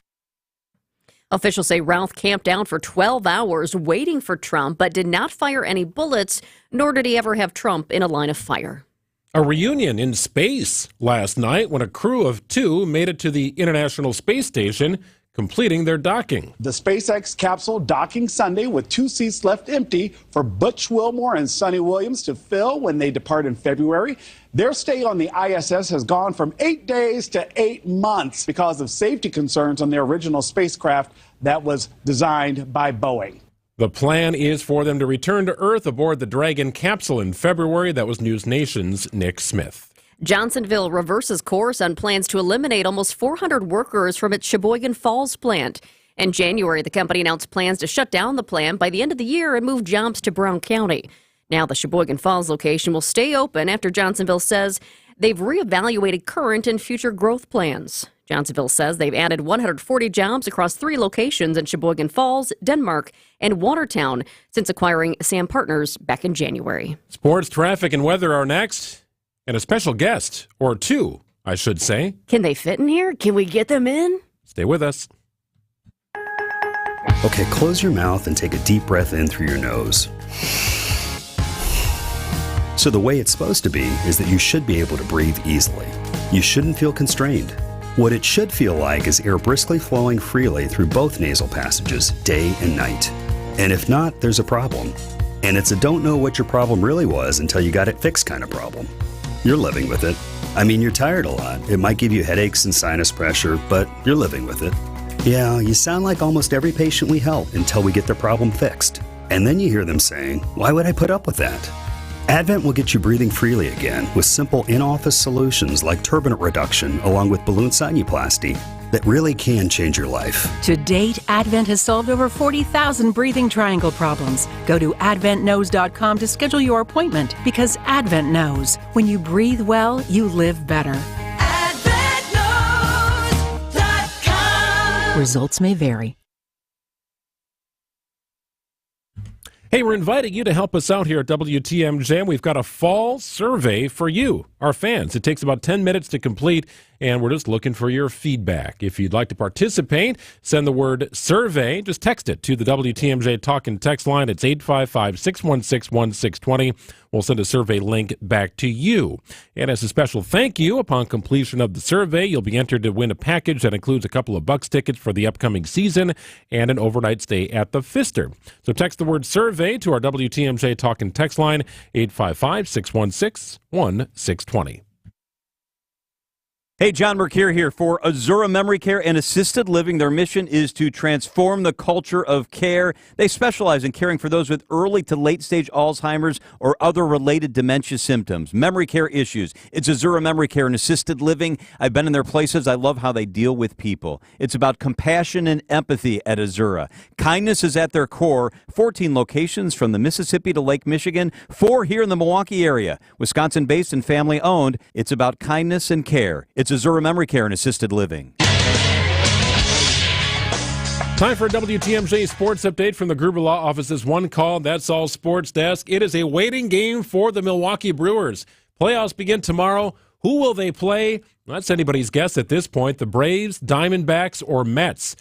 Officials say Routh camped out for 12 hours waiting for Trump, but did not fire any bullets, nor did he ever have Trump in a line of fire. A reunion in space last night when a crew of 2 made it to the International Space Station, completing their docking. The SpaceX capsule docking Sunday with 2 seats left empty for Butch Wilmore and Sonny Williams to fill when they depart in February. Their stay on the ISS has gone from 8 days to 8 months because of safety concerns on their original spacecraft that was designed by Boeing. The plan is for them to return to Earth aboard the Dragon capsule in February. That was News Nation's Nick Smith. Johnsonville reverses course on plans to eliminate almost 400 workers from its Sheboygan Falls plant. In January, the company announced plans to shut down the plant by the end of the year and move jobs to Brown County. Now the Sheboygan Falls location will stay open after Johnsonville says they've reevaluated current and future growth plans. Johnsonville says they've added 140 jobs across 3 locations in Sheboygan Falls, Denmark, and Watertown since acquiring Sam Partners back in January. Sports, traffic, and weather are next. And a special guest, or 2, I should say. Can they fit in here? Can we get them in? Stay with us. Okay, close your mouth and take a deep breath in through your nose. So the way it's supposed to be is that you should be able to breathe easily. You shouldn't feel constrained. What it should feel like is air briskly flowing freely through both nasal passages, day and night. And if not, there's a problem. And it's a don't know what your problem really was until you got it fixed kind of problem. You're living with it. I mean, you're tired a lot. It might give you headaches and sinus pressure, but you're living with it. Yeah, you sound like almost every patient we help until we get their problem fixed. And then you hear them saying, why would I put up with that? Advent will get you breathing freely again with simple in-office solutions like turbinate reduction along with balloon sinuplasty that really can change your life. To date, Advent has solved over 40,000 breathing triangle problems. Go to adventknows.com to schedule your appointment because Advent knows when you breathe well, you live better. AdventKnows.com. Results may vary. Hey, we're inviting you to help us out here at WTMJ. We've got a fall survey for you, our fans. It takes about 10 minutes to complete, and we're just looking for your feedback. If you'd like to participate, send the word survey. Just text it to the WTMJ talk and text line. It's 855-616-1620. We'll send a survey link back to you. And as a special thank you, upon completion of the survey, you'll be entered to win a package that includes a couple of Bucks tickets for the upcoming season and an overnight stay at the Pfister. So text the word survey to our WTMJ talk and text line, 855-616-1620. Hey, John Mercure here for Azura Memory Care and Assisted Living. Their mission is to transform the culture of care. They specialize in caring for those with early to late stage Alzheimer's or other related dementia symptoms, memory care issues. It's Azura Memory Care and Assisted Living. I've been in their places. I love how they deal with people. It's about compassion and empathy at Azura. Kindness is at their core. 14 locations from the Mississippi to Lake Michigan, 4 here in the Milwaukee area. Wisconsin-based and family-owned. It's about kindness and care. It's Azura Memory Care and Assisted Living. Time for a WTMJ sports update from the Gruber Law Office's One Call, That's All Sports Desk. It is a waiting game for the Milwaukee Brewers. Playoffs begin tomorrow. Who will they play? That's anybody's guess at this point. The Braves, Diamondbacks, or Mets.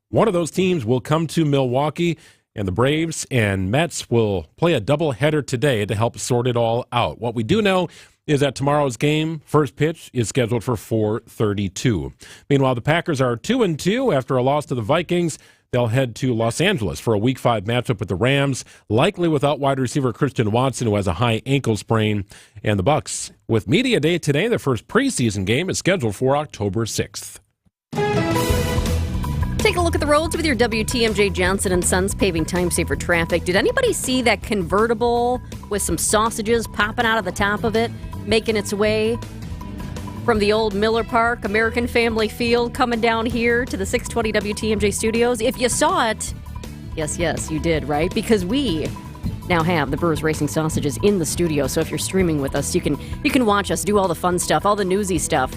One of those teams will come to Milwaukee, and the Braves and Mets will play a doubleheader today to help sort it all out. What we do know is that tomorrow's game, first pitch, is scheduled for 4:32. Meanwhile, the Packers are 2-2 after a loss to the Vikings. They'll head to Los Angeles for a Week 5 matchup with the Rams, likely without wide receiver Christian Watson, who has a high ankle sprain. And the Bucks, with Media Day today, their first preseason game is scheduled for October 6th. Take a look at the roads with your WTMJ Johnson & Sons paving time saver traffic. Did anybody see that convertible with some sausages popping out of the top of it, making its way from the old Miller Park American Family Field coming down here to the 620 WTMJ studios? If you saw it, yes, you did, right? Because we now have the Brewers Racing Sausages in the studio. So if you're streaming with us, you can watch us do all the fun stuff, all the newsy stuff,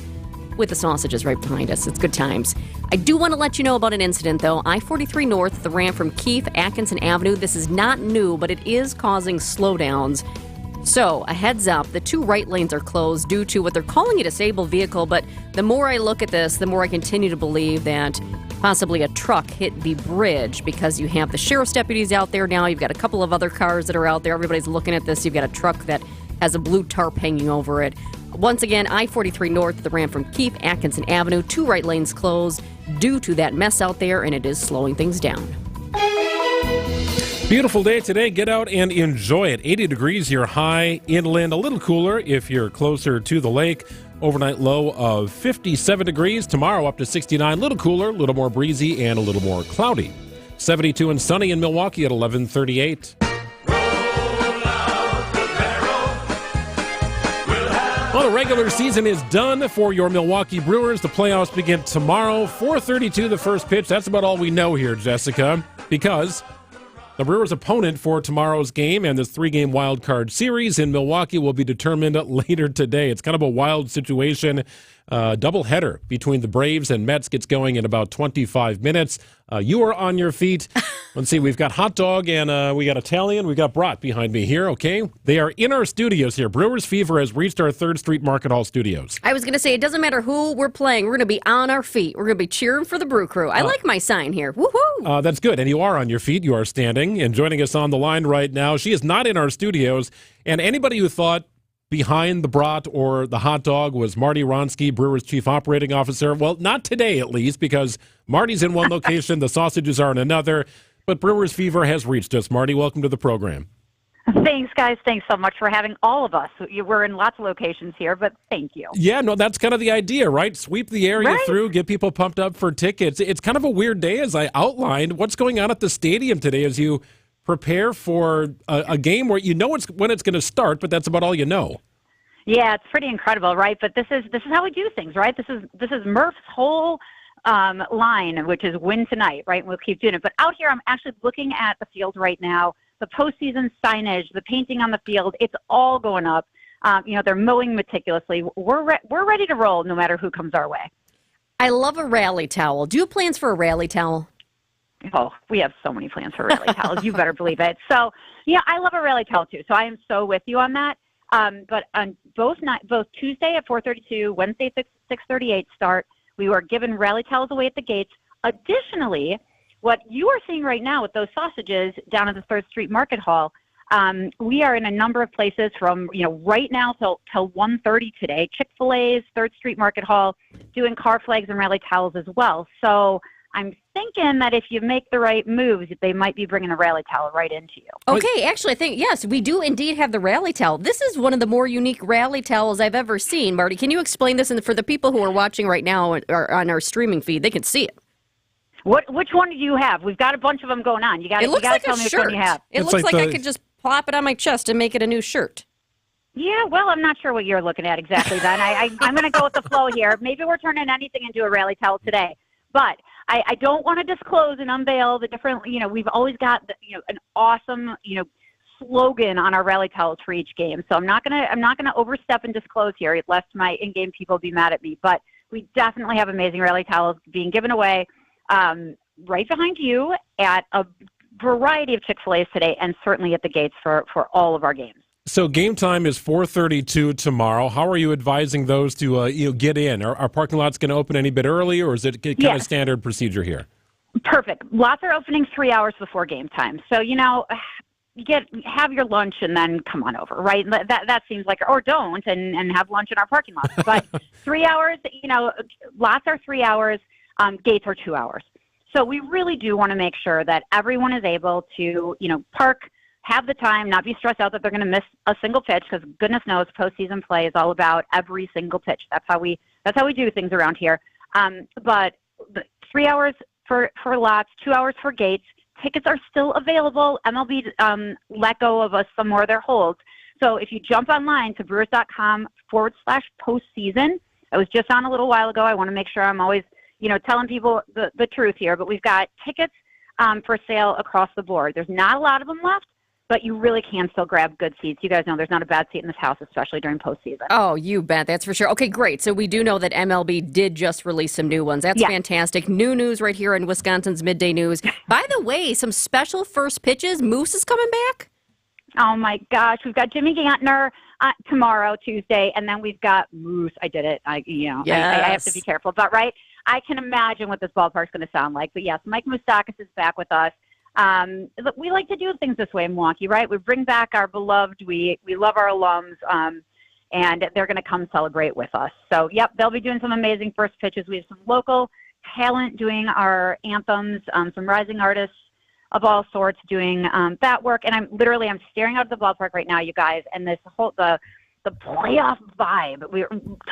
with the sausages right behind us. It's good times. I do want to let you know about an incident, though. I-43 North, the ramp from Keefe, Atkinson Avenue. This is not new, but it is causing slowdowns. So, a heads up, the 2 right lanes are closed due to what they're calling a disabled vehicle, but the more I look at this, the more I continue to believe that possibly a truck hit the bridge, because you have the sheriff's deputies out there now. You've got a couple of other cars that are out there. Everybody's looking at this. You've got a truck that has a blue tarp hanging over it. Once again, I-43 North, the ramp from Keefe, Atkinson Avenue, 2 right lanes closed due to that mess out there, and it is slowing things down. Beautiful day today. Get out and enjoy it. 80 degrees here high, inland, a little cooler if you're closer to the lake. Overnight low of 57 degrees. Tomorrow up to 69, a little cooler, a little more breezy, and a little more cloudy. 72 and sunny in Milwaukee at 11:38. Well, the regular season is done for your Milwaukee Brewers. The playoffs begin tomorrow. 4:32 the first pitch. That's about all we know here, Jessica, because the Brewers' opponent for tomorrow's game and this 3-game wild card series in Milwaukee will be determined later today. It's kind of a wild situation. Doubleheader between the Braves and Mets gets going in about 25 minutes. You are on your feet. Let's see, we've got hot dog and we got Italian. We got brat behind me here, okay? They are in our studios here. Brewers Fever has reached our 3rd Street Market Hall studios. I was going to say, it doesn't matter who we're playing. We're going to be on our feet. We're going to be cheering for the Brew Crew. I like my sign here. Woohoo! That's good. And you are on your feet. You are standing. And joining us on the line right now, she is not in our studios. And anybody who thought behind the brat or the hot dog was Marty Ronsky, Brewers Chief Operating Officer. Well, not today, at least, because Marty's in one location, the sausages are in another. But Brewers Fever has reached us. Marty, welcome to the program. Thanks, guys. Thanks so much for having all of us. We're in lots of locations here, but thank you. Yeah, no, that's kind of the idea, right? Sweep the area through, get people pumped up for tickets. It's kind of a weird day, as I outlined. What's going on at the stadium today as you prepare for a game where you know when it's going to start, but that's about all you know? Yeah, it's pretty incredible, right? But this is how we do things, right? This is Murph's whole line, which is win tonight, right? We'll keep doing it. But out here, I'm actually looking at the field right now. The postseason signage, the painting on the field, it's all going up. They're mowing meticulously. We're ready to roll no matter who comes our way. I love a rally towel. Do you have plans for a rally towel? Oh, we have so many plans for rally towels. You better believe it. So, yeah, I love a rally towel too. So I am so with you on that. But on both Tuesday at 4:32, Wednesday 6:38 start, we were given rally towels away at the gates. Additionally, what you are seeing right now with those sausages down at the 3rd Street Market Hall, we are in a number of places from, right now till 1:30 today. Chick-fil-A's, 3rd Street Market Hall, doing car flags and rally towels as well. So I'm thinking that if you make the right moves, they might be bringing a rally towel right into you. Okay, actually, I think, yes, we do indeed have the rally towel. This is one of the more unique rally towels I've ever seen. Marty, can you explain this? And for the people who are watching right now or on our streaming feed, they can see it. Which one do you have? We've got a bunch of them going on. You got to tell me which one you have. It looks like I could just plop it on my chest and make it a new shirt. Yeah, well, I'm not sure what you're looking at exactly then. I'm going to go with the flow here. Maybe we're turning anything into a rally towel today. But I don't want to disclose and unveil the different, we've always got, an awesome, slogan on our rally towels for each game. So I'm not going to overstep and disclose here, lest my in-game people be mad at me. But we definitely have amazing rally towels being given away right behind you at a variety of Chick-fil-A's today, and certainly at the gates for all of our games. So game time is 4:32 tomorrow. How are you advising those to get in? Are parking lots going to open any bit early, or is it kind of standard procedure here? Perfect. Lots are opening 3 hours before game time. So, have your lunch and then come on over, right? That seems like, or don't, and have lunch in our parking lot. But 3 hours, lots are 3 hours, gates are 2 hours. So we really do want to make sure that everyone is able to, park, have the time, not be stressed out that they're going to miss a single pitch, because goodness knows postseason play is all about every single pitch. That's how we do things around here. But 3 hours for lots, 2 hours for gates. Tickets are still available. MLB let go of some more of their holds. So if you jump online to brewers.com/postseason, I was just on a little while ago. I want to make sure I'm always, telling people the truth here. But we've got tickets for sale across the board. There's not a lot of them left, but you really can still grab good seats. You guys know there's not a bad seat in this house, especially during postseason. Oh, you bet. That's for sure. Okay, great. So we do know that MLB did just release some new ones. That's fantastic. New news right here in Wisconsin's Midday News. By the way, some special first pitches. Moose is coming back? Oh, my gosh. We've got Jimmy Gantner tomorrow, Tuesday, and then we've got Moose. I did it. I have to be careful. But, right, I can imagine what this ballpark's going to sound like. But, yes, Mike Moustakas is back with us. Look, we like to do things this way in Milwaukee, right? We bring back our beloved. We love our alums, and they're going to come celebrate with us. So, yep, they'll be doing some amazing first pitches. We have some local talent doing our anthems, some rising artists of all sorts doing that work. And I'm staring out of the ballpark right now, you guys, and this whole the playoff vibe.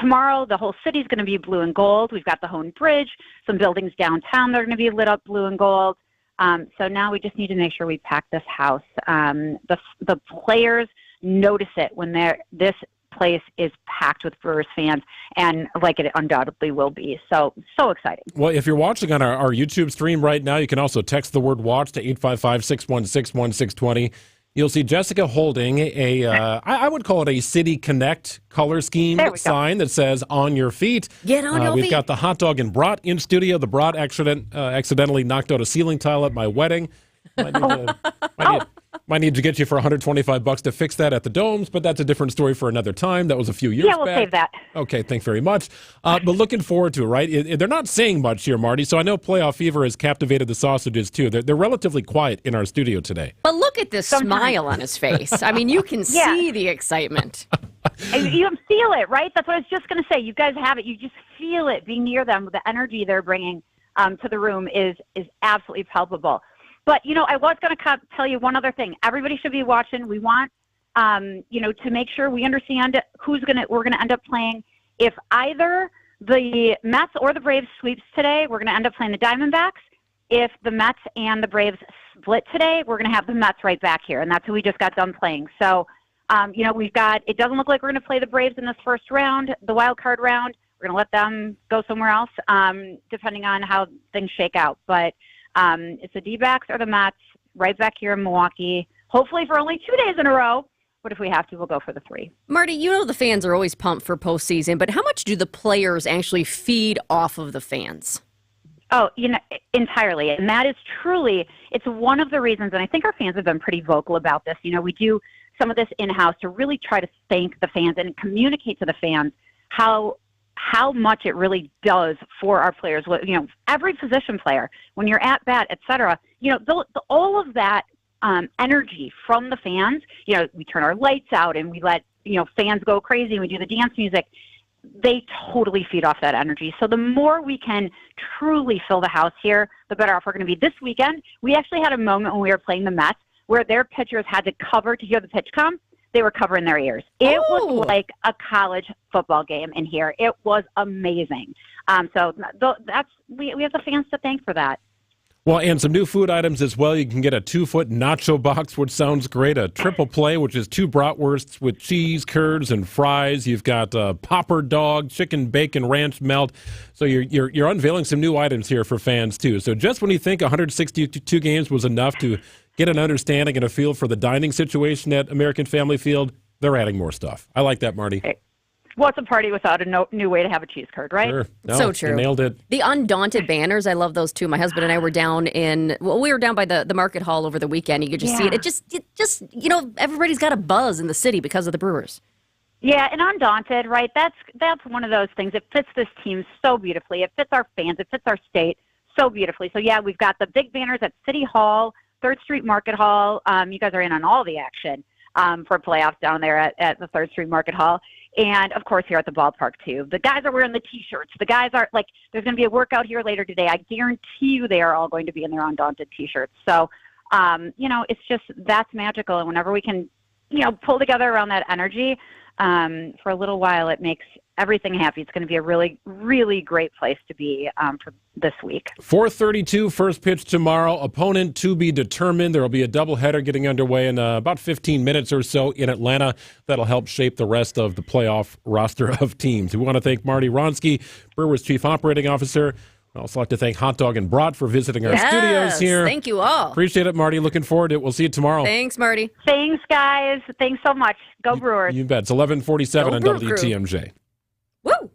Tomorrow, the whole city's going to be blue and gold. We've got the Hone Bridge, some buildings downtown that are going to be lit up blue and gold. So now we just need to make sure we pack this house. The players notice it when this place is packed with Brewers fans, and like it undoubtedly will be. So exciting. Well, if you're watching on our YouTube stream right now, you can also text the word WATCH to 855-616-1620. You'll see Jessica holding I would call it a City Connect color scheme sign that says "On Your Feet." Get on your feet. We've got the hot dog and brat in studio. The brat accidentally knocked out a ceiling tile at my wedding. Might need to get you for $125 to fix that at the Domes, but that's a different story for another time. That was a few years back. Yeah, we'll save that. Okay, thanks very much. But looking forward to it, right? They're not saying much here, Marty, so I know Playoff Fever has captivated the sausages, too. They're relatively quiet in our studio today. But look at this smile on his face. I mean, you can see the excitement. You feel it, right? That's what I was just going to say. You guys have it. You just feel it being near them. The energy they're bringing to the room is absolutely palpable. But, I was going to tell you one other thing. Everybody should be watching. We want, to make sure we understand we're going to end up playing. If either the Mets or the Braves sweeps today, we're going to end up playing the Diamondbacks. If the Mets and the Braves split today, we're going to have the Mets right back here, and that's who we just got done playing. So, it doesn't look like we're going to play the Braves in this first round, the wild card round. We're going to let them go somewhere else, depending on how things shake out. But it's the D-backs or the Mets right back here in Milwaukee, hopefully for only 2 days in a row. But if we have to, we'll go for the 3. Marty, the fans are always pumped for postseason, but how much do the players actually feed off of the fans? Oh, entirely. And that is truly, it's one of the reasons, and I think our fans have been pretty vocal about this. We do some of this in-house to really try to thank the fans and communicate to the fans how much it really does for our players. Every position player, when you're at bat, et cetera, all of that energy from the fans, we turn our lights out and we let, fans go crazy and we do the dance music. They totally feed off that energy. So the more we can truly fill the house here, the better off we're going to be. This weekend, we actually had a moment when we were playing the Mets where their pitchers had to cover to hear the pitch come. They were covering their ears. It was like a college football game in here. It was amazing. So we have the fans to thank for that. Well, and some new food items as well. You can get a 2-foot nacho box, which sounds great. A triple play, which is 2 bratwursts with cheese, curds, and fries. You've got a popper dog, chicken, bacon, ranch melt. So you're unveiling some new items here for fans, too. So just when you think 162 games was enough to get an understanding and a feel for the dining situation at American Family Field, they're adding more stuff. I like that, Marty. What's a party without a new way to have a cheese curd, right? Sure. No, so true. You nailed it. The Undaunted banners, I love those too. My husband and I were down we were down by the market hall over the weekend. You could just see it. It just everybody's got a buzz in the city because of the Brewers. Yeah, and Undaunted, right? That's one of those things. It fits this team so beautifully. It fits our fans. It fits our state so beautifully. So yeah, we've got the big banners at City Hall, 3rd Street Market Hall. You guys are in on all the action for playoffs down there at the 3rd Street Market Hall. And, of course, here at the ballpark, too. The guys are wearing the T-shirts. The guys are, there's going to be a workout here later today. I guarantee you they are all going to be in their Undaunted T-shirts. So, it's just, that's magical. And whenever we can, pull together around that energy for a little while, it makes everything happy. It's going to be a really, really great place to be for this week. 4:32, first pitch tomorrow. Opponent to be determined. There will be a doubleheader getting underway in about 15 minutes or so in Atlanta. That'll help shape the rest of the playoff roster of teams. We want to thank Marty Wronski, Brewers Chief Operating Officer. I'd also like to thank Hot Dog and Brat for visiting our studios here. Thank you all. Appreciate it, Marty. Looking forward to it. We'll see you tomorrow. Thanks, Marty. Thanks, guys. Thanks so much. Go Brewers. You bet. It's 11:47 on WTMJ.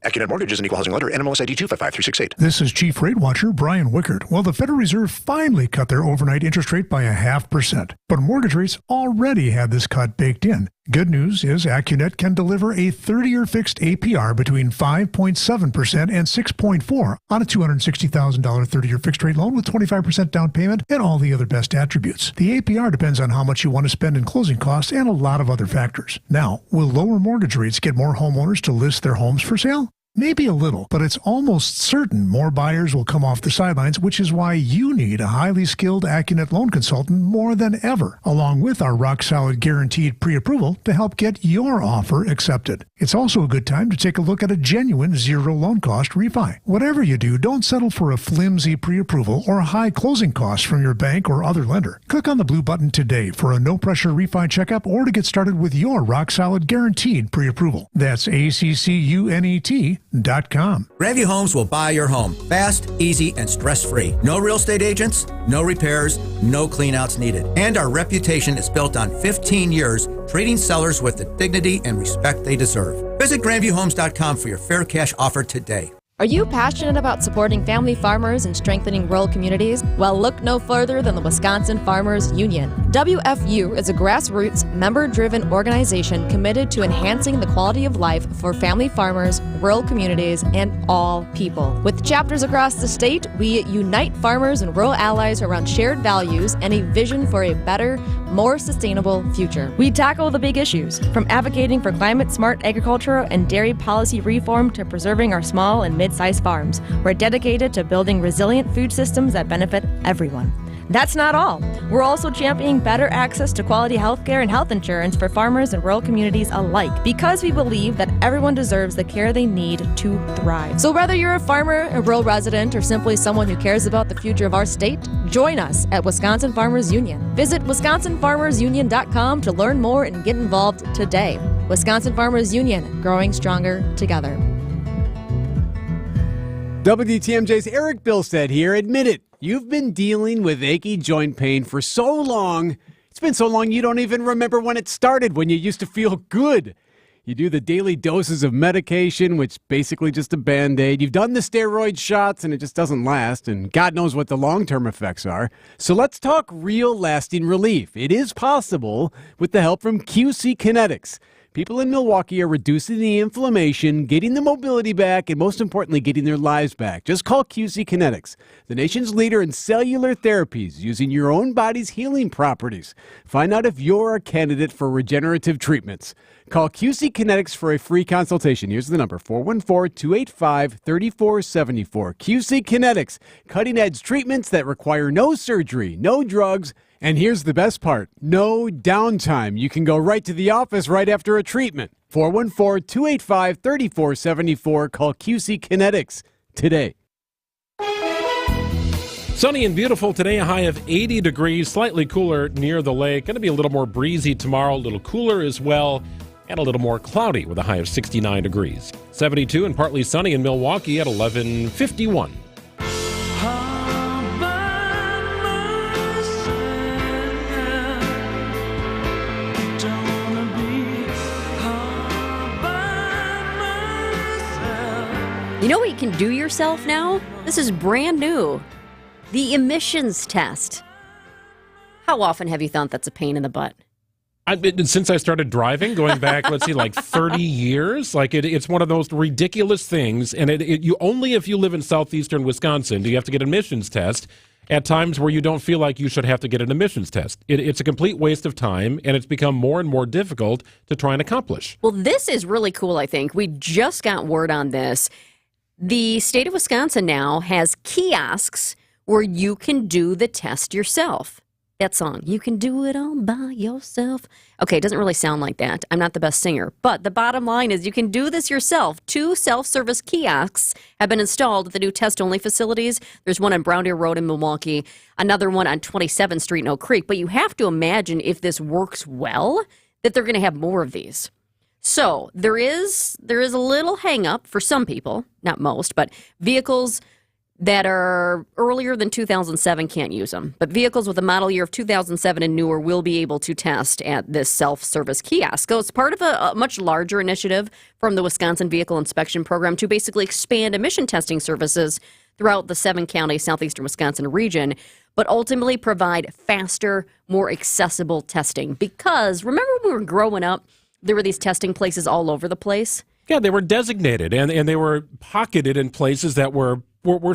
AccuNet Mortgage is an equal housing lender. NMLS ID 255368. This is Chief Rate Watcher Brian Wickert. Well, the Federal Reserve finally cut their overnight interest rate by 0.5%. But mortgage rates already had this cut baked in. Good news is AccuNet can deliver a 30-year fixed APR between 5.7% and 6.4% on a $260,000 30-year fixed rate loan with 25% down payment and all the other best attributes. The APR depends on how much you want to spend in closing costs and a lot of other factors. Now, will lower mortgage rates get more homeowners to list their homes for sale? Maybe a little, but it's almost certain more buyers will come off the sidelines, which is why you need a highly skilled AccuNet loan consultant more than ever, along with our rock-solid guaranteed pre-approval to help get your offer accepted. It's also a good time to take a look at a genuine zero loan cost refi. Whatever you do, don't settle for a flimsy pre-approval or high closing costs from your bank or other lender. Click on the blue button today for a no-pressure refi checkup or to get started with your rock-solid guaranteed pre-approval. That's ACCUNET.com. Grandview Homes will buy your home fast, easy, and stress-free. No real estate agents, no repairs, no cleanouts needed. And our reputation is built on 15 years treating sellers with the dignity and respect they deserve. Visit GrandviewHomes.com for your fair cash offer today. Are you passionate about supporting family farmers and strengthening rural communities? Well, look no further than the Wisconsin Farmers Union. WFU is a grassroots, member-driven organization committed to enhancing the quality of life for family farmers, rural communities, and all people. With chapters across the state, we unite farmers and rural allies around shared values and a vision for a better, more sustainable future. We tackle the big issues, from advocating for climate-smart agriculture and dairy policy reform to preserving our small and mid-sized farms. We're dedicated to building resilient food systems that benefit everyone. That's not all. We're also championing better access to quality health care and health insurance for farmers and rural communities alike, because we believe that everyone deserves the care they need to thrive. So whether you're a farmer, a rural resident, or simply someone who cares about the future of our state, join us at Wisconsin Farmers Union. Visit wisconsinfarmersunion.com to learn more and get involved today. Wisconsin Farmers Union, growing stronger together. WTMJ's Eric Bilstead here. Admit it, you've been dealing with achy joint pain for so long. It's been so long you don't even remember when it started, when you used to feel good. You do the daily doses of medication, which basically just a Band-Aid. You've done the steroid shots, and it just doesn't last, and God knows what the long-term effects are. So let's talk real lasting relief. It is possible with the help from QC Kinetics. People in Milwaukee are reducing the inflammation, getting the mobility back, and most importantly, getting their lives back. Just call QC Kinetics, the nation's leader in cellular therapies, using your own body's healing properties. Find out if you're a candidate for regenerative treatments. Call QC Kinetics for a free consultation. Here's the number, 414-285-3474. QC Kinetics, cutting-edge treatments that require no surgery, no drugs, and here's the best part, no downtime. You can go right to the office right after a treatment. 414-285-3474. Call QC Kinetics today. Sunny and beautiful today, a high of 80 degrees, slightly cooler near the lake. Going to be a little more breezy tomorrow, a little cooler as well, and a little more cloudy with a high of 69 degrees. 72 and partly sunny in Milwaukee at 11:51. You know what you can do yourself now? This is brand new. The emissions test. How often have you thought that's a pain in the butt? Since I started driving, going back, let's see, like 30 years, like it's one of those ridiculous things. And you only if you live in southeastern Wisconsin do you have to get an emissions test at times where you don't feel like you should have to get an emissions test. It's a complete waste of time, and it's become more and more difficult to try and accomplish. Well, this is really cool, I think. We just got word on this. The state of Wisconsin now has kiosks where you can do the test yourself. That song, you can do it all by yourself. Okay, it doesn't really sound like that. I'm not the best singer. But the bottom line is you can do this yourself. 2 self-service kiosks have been installed at the new test-only facilities. There's one on Brown Deer Road in Milwaukee, another one on 27th Street in Oak Creek. But you have to imagine if this works well, that they're going to have more of these. So there is a little hang-up for some people, not most, but vehicles that are earlier than 2007 can't use them. But vehicles with a model year of 2007 and newer will be able to test at this self-service kiosk. So it's part of a much larger initiative from the Wisconsin Vehicle Inspection Program to basically expand emission testing services throughout the 7-county southeastern Wisconsin region, but ultimately provide faster, more accessible testing. Because remember when we were growing up, there were these testing places all over the place? Yeah, they were designated, and they were pocketed in places that were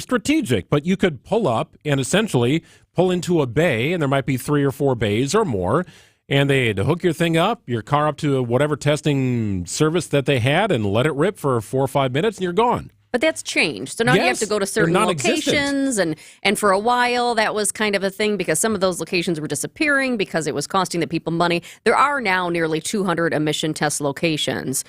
strategic. But you could pull up and essentially pull into a bay, and there might be 3 or 4 bays or more, and they'd hook your thing up, your car up to whatever testing service that they had, and let it rip for 4 or 5 minutes, and you're gone. But that's changed. So now you have to go to certain locations, and for a while that was kind of a thing because some of those locations were disappearing because it was costing the people money. There are now nearly 200 emission test locations.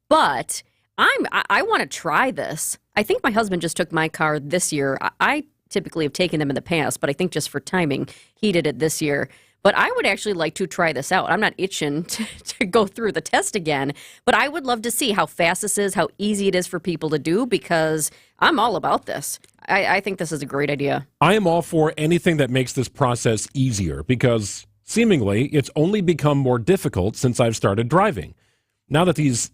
But I want to try this. I think my husband just took my car this year. I typically have taken them in the past, but I think just for timing, he did it this year. But I would actually like to try this out. I'm not itching to go through the test again, but I would love to see how fast this is, how easy it is for people to do, because I'm all about this. I think this is a great idea. I am all for anything that makes this process easier, because seemingly it's only become more difficult since I've started driving. Now that these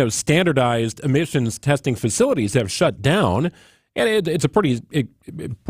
standardized emissions testing facilities have shut down, and it's a pretty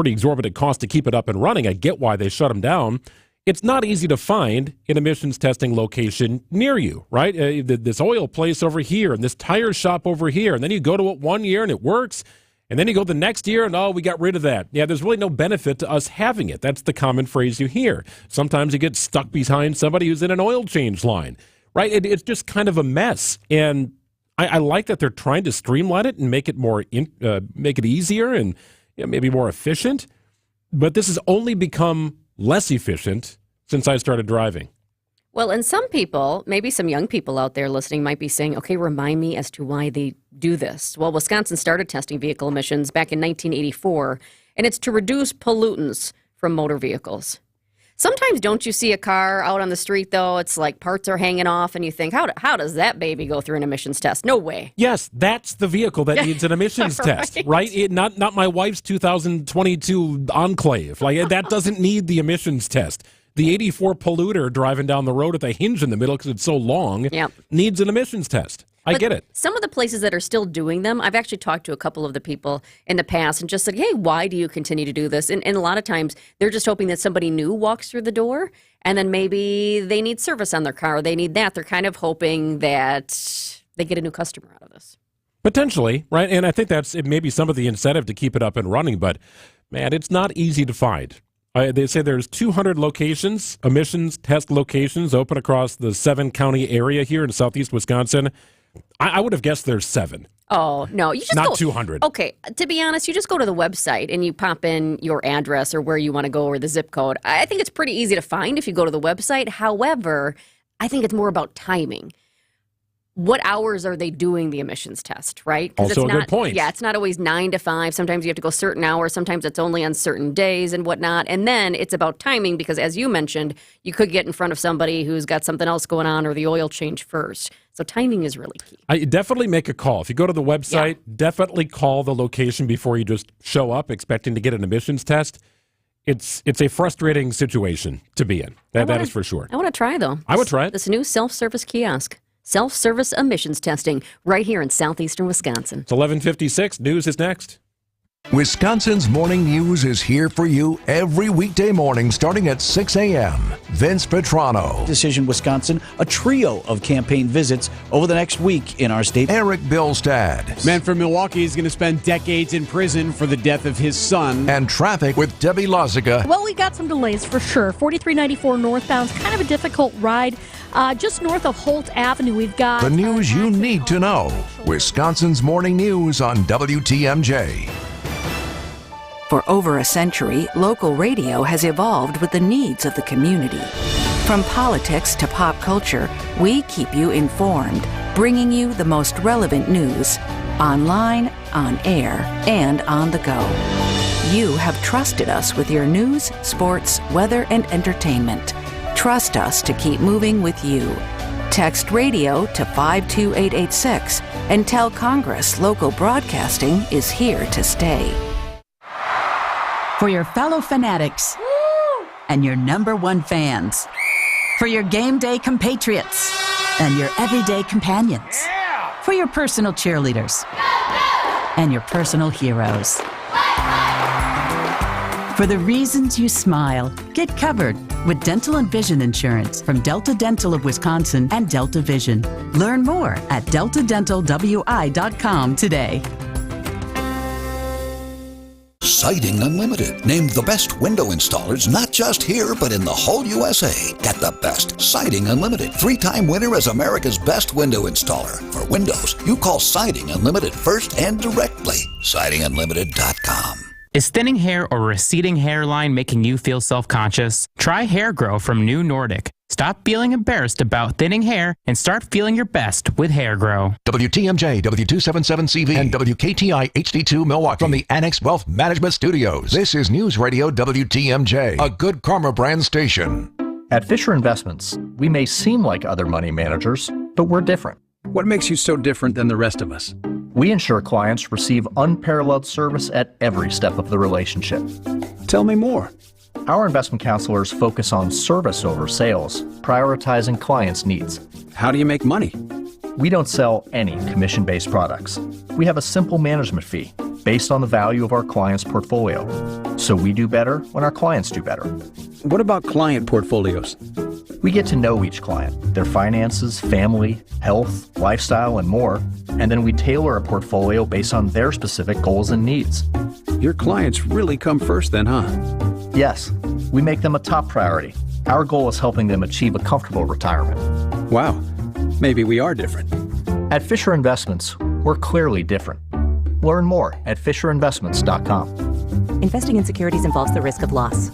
exorbitant cost to keep it up and running. I get why they shut them down. It's not easy to find an emissions testing location near you, right? This oil place over here and this tire shop over here, and then you go to it 1 year and it works, and then you go the next year and, we got rid of that. Yeah, there's really no benefit to us having it. That's the common phrase you hear. Sometimes you get stuck behind somebody who's in an oil change line, right? It's just kind of a mess, and I like that they're trying to streamline it and make it make it easier and maybe more efficient, but this has only become less efficient since I started driving. Well, and some people, maybe some young people out there listening might be saying, okay, remind me as to why they do this. Well, Wisconsin started testing vehicle emissions back in 1984, and it's to reduce pollutants from motor vehicles. Sometimes don't you see a car out on the street, though? It's like parts are hanging off, and you think, how does that baby go through an emissions test? No way. Yes, that's the vehicle that needs an emissions test, right? Not my wife's 2022 Enclave. Like, that doesn't need the emissions test. The 84 polluter driving down the road with a hinge in the middle because it's so long needs an emissions test. I get it. Some of the places that are still doing them, I've actually talked to a couple of the people in the past and just said, hey, why do you continue to do this? And a lot of times they're just hoping that somebody new walks through the door, and then maybe they need service on their car, or they need that. They're kind of hoping that they get a new customer out of this. Potentially, right? And I think that's maybe some of the incentive to keep it up and running, but man, it's not easy to find. They say there's 200 locations, emissions test locations open across the 7-county area here in southeast Wisconsin. I would have guessed there's 7. Oh, no. You just Not 200. Okay, to be honest, you just go to the website and you pop in your address or where you want to go or the zip code. I think it's pretty easy to find if you go to the website. However, I think it's more about timing. What hours are they doing the emissions test, right? Also a good point. Yeah, it's not always 9 to 5. Sometimes you have to go certain hours. Sometimes it's only on certain days and whatnot. And then it's about timing because, as you mentioned, you could get in front of somebody who's got something else going on or the oil change first. So timing is really key. I definitely make a call. If you go to the website, definitely call the location before you just show up expecting to get an emissions test. It's a frustrating situation to be in. That is for sure. I want to try, though. I would try it. This new self-service kiosk. Self-service emissions testing right here in southeastern Wisconsin. It's 11:56. News is next. Wisconsin's Morning News is here for you every weekday morning starting at 6 a.m. Vince Petrano. Decision Wisconsin, a trio of campaign visits over the next week in our state. Eric Bilstad. Man from Milwaukee is going to spend decades in prison for the death of his son. And traffic with Debbie Lozica. Well, we got some delays for sure. 4394 northbound's kind of a difficult ride. Just north of Holt Avenue, we've got... The news you need to know. Wisconsin's Morning News on WTMJ. For over a century, local radio has evolved with the needs of the community. From politics to pop culture, we keep you informed, bringing you the most relevant news, online, on air, and on the go. You have trusted us with your news, sports, weather, and entertainment. Trust us to keep moving with you. Text radio to 52886 and tell Congress local broadcasting is here to stay. For your fellow fanatics and your number one fans. For your game day compatriots and your everyday companions. For your personal cheerleaders and your personal heroes. For the reasons you smile, get covered with dental and vision insurance from Delta Dental of Wisconsin and Delta Vision. Learn more at deltadentalwi.com today. Siding Unlimited, named the best window installers, not just here, but in the whole USA. Get the best. Siding Unlimited, 3-time winner as America's best window installer. For windows, you call Siding Unlimited first and directly. SidingUnlimited.com. Is thinning hair or receding hairline making you feel self-conscious? Try Hair Grow from New Nordic. Stop feeling embarrassed about thinning hair and start feeling your best with Hair Grow. WTMJ, W277CV, and WKTI HD2 Milwaukee from the Annex Wealth Management Studios. This is News Radio WTMJ, a Good Karma brand station. At Fisher Investments, we may seem like other money managers, but we're different. What makes you so different than the rest of us? We ensure clients receive unparalleled service at every step of the relationship. Tell me more. Our investment counselors focus on service over sales, prioritizing clients' needs. How do you make money? We don't sell any commission-based products. We have a simple management fee based on the value of our client's portfolio. So we do better when our clients do better. What about client portfolios? We get to know each client, their finances, family, health, lifestyle, and more, and then we tailor a portfolio based on their specific goals and needs. Your clients really come first then, huh? Yes, we make them a top priority. Our goal is helping them achieve a comfortable retirement. Wow, maybe we are different. At Fisher Investments, we're clearly different. Learn more at FisherInvestments.com. Investing in securities involves the risk of loss.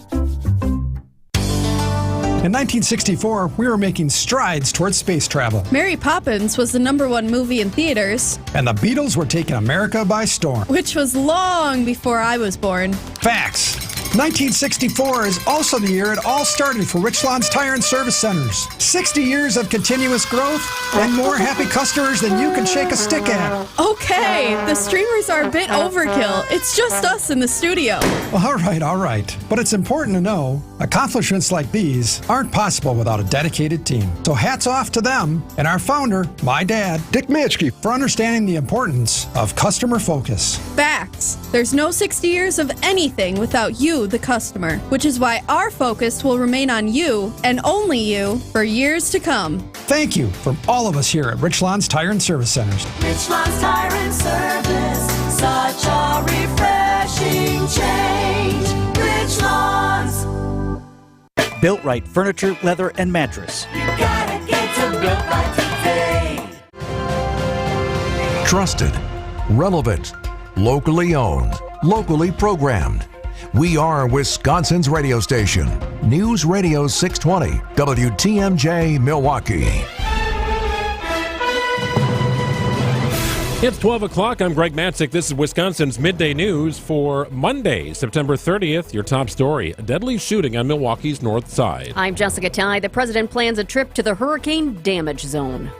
In 1964, we were making strides towards space travel. Mary Poppins was the #1 movie in theaters. And the Beatles were taking America by storm. Which was long before I was born. Facts. 1964 is also the year it all started for Richland's Tire and Service Centers. 60 years of continuous growth and more happy customers than you can shake a stick at. Okay, the streamers are a bit overkill. It's just us in the studio. Well, all right. But it's important to know accomplishments like these aren't possible without a dedicated team. So hats off to them and our founder, my dad, Dick Mitchke, for understanding the importance of customer focus. Facts. There's no 60 years of anything without you, the customer, which is why our focus will remain on you and only you for years to come. Thank you from all of us here at Richland's Tire and Service Centers. Richland's Tire and Service, such a refreshing change. Richland's. Built Right Furniture, Leather, and Mattress. You gotta get to Built Right today. Trusted, relevant, locally owned, locally programmed. We are Wisconsin's radio station. News Radio 620, WTMJ, Milwaukee. It's 12 o'clock. I'm Greg Matzik. This is Wisconsin's Midday News for Monday, September 30th. Your top story, a deadly shooting on Milwaukee's north side. I'm Jessica Ty. The president plans a trip to the hurricane damage zone.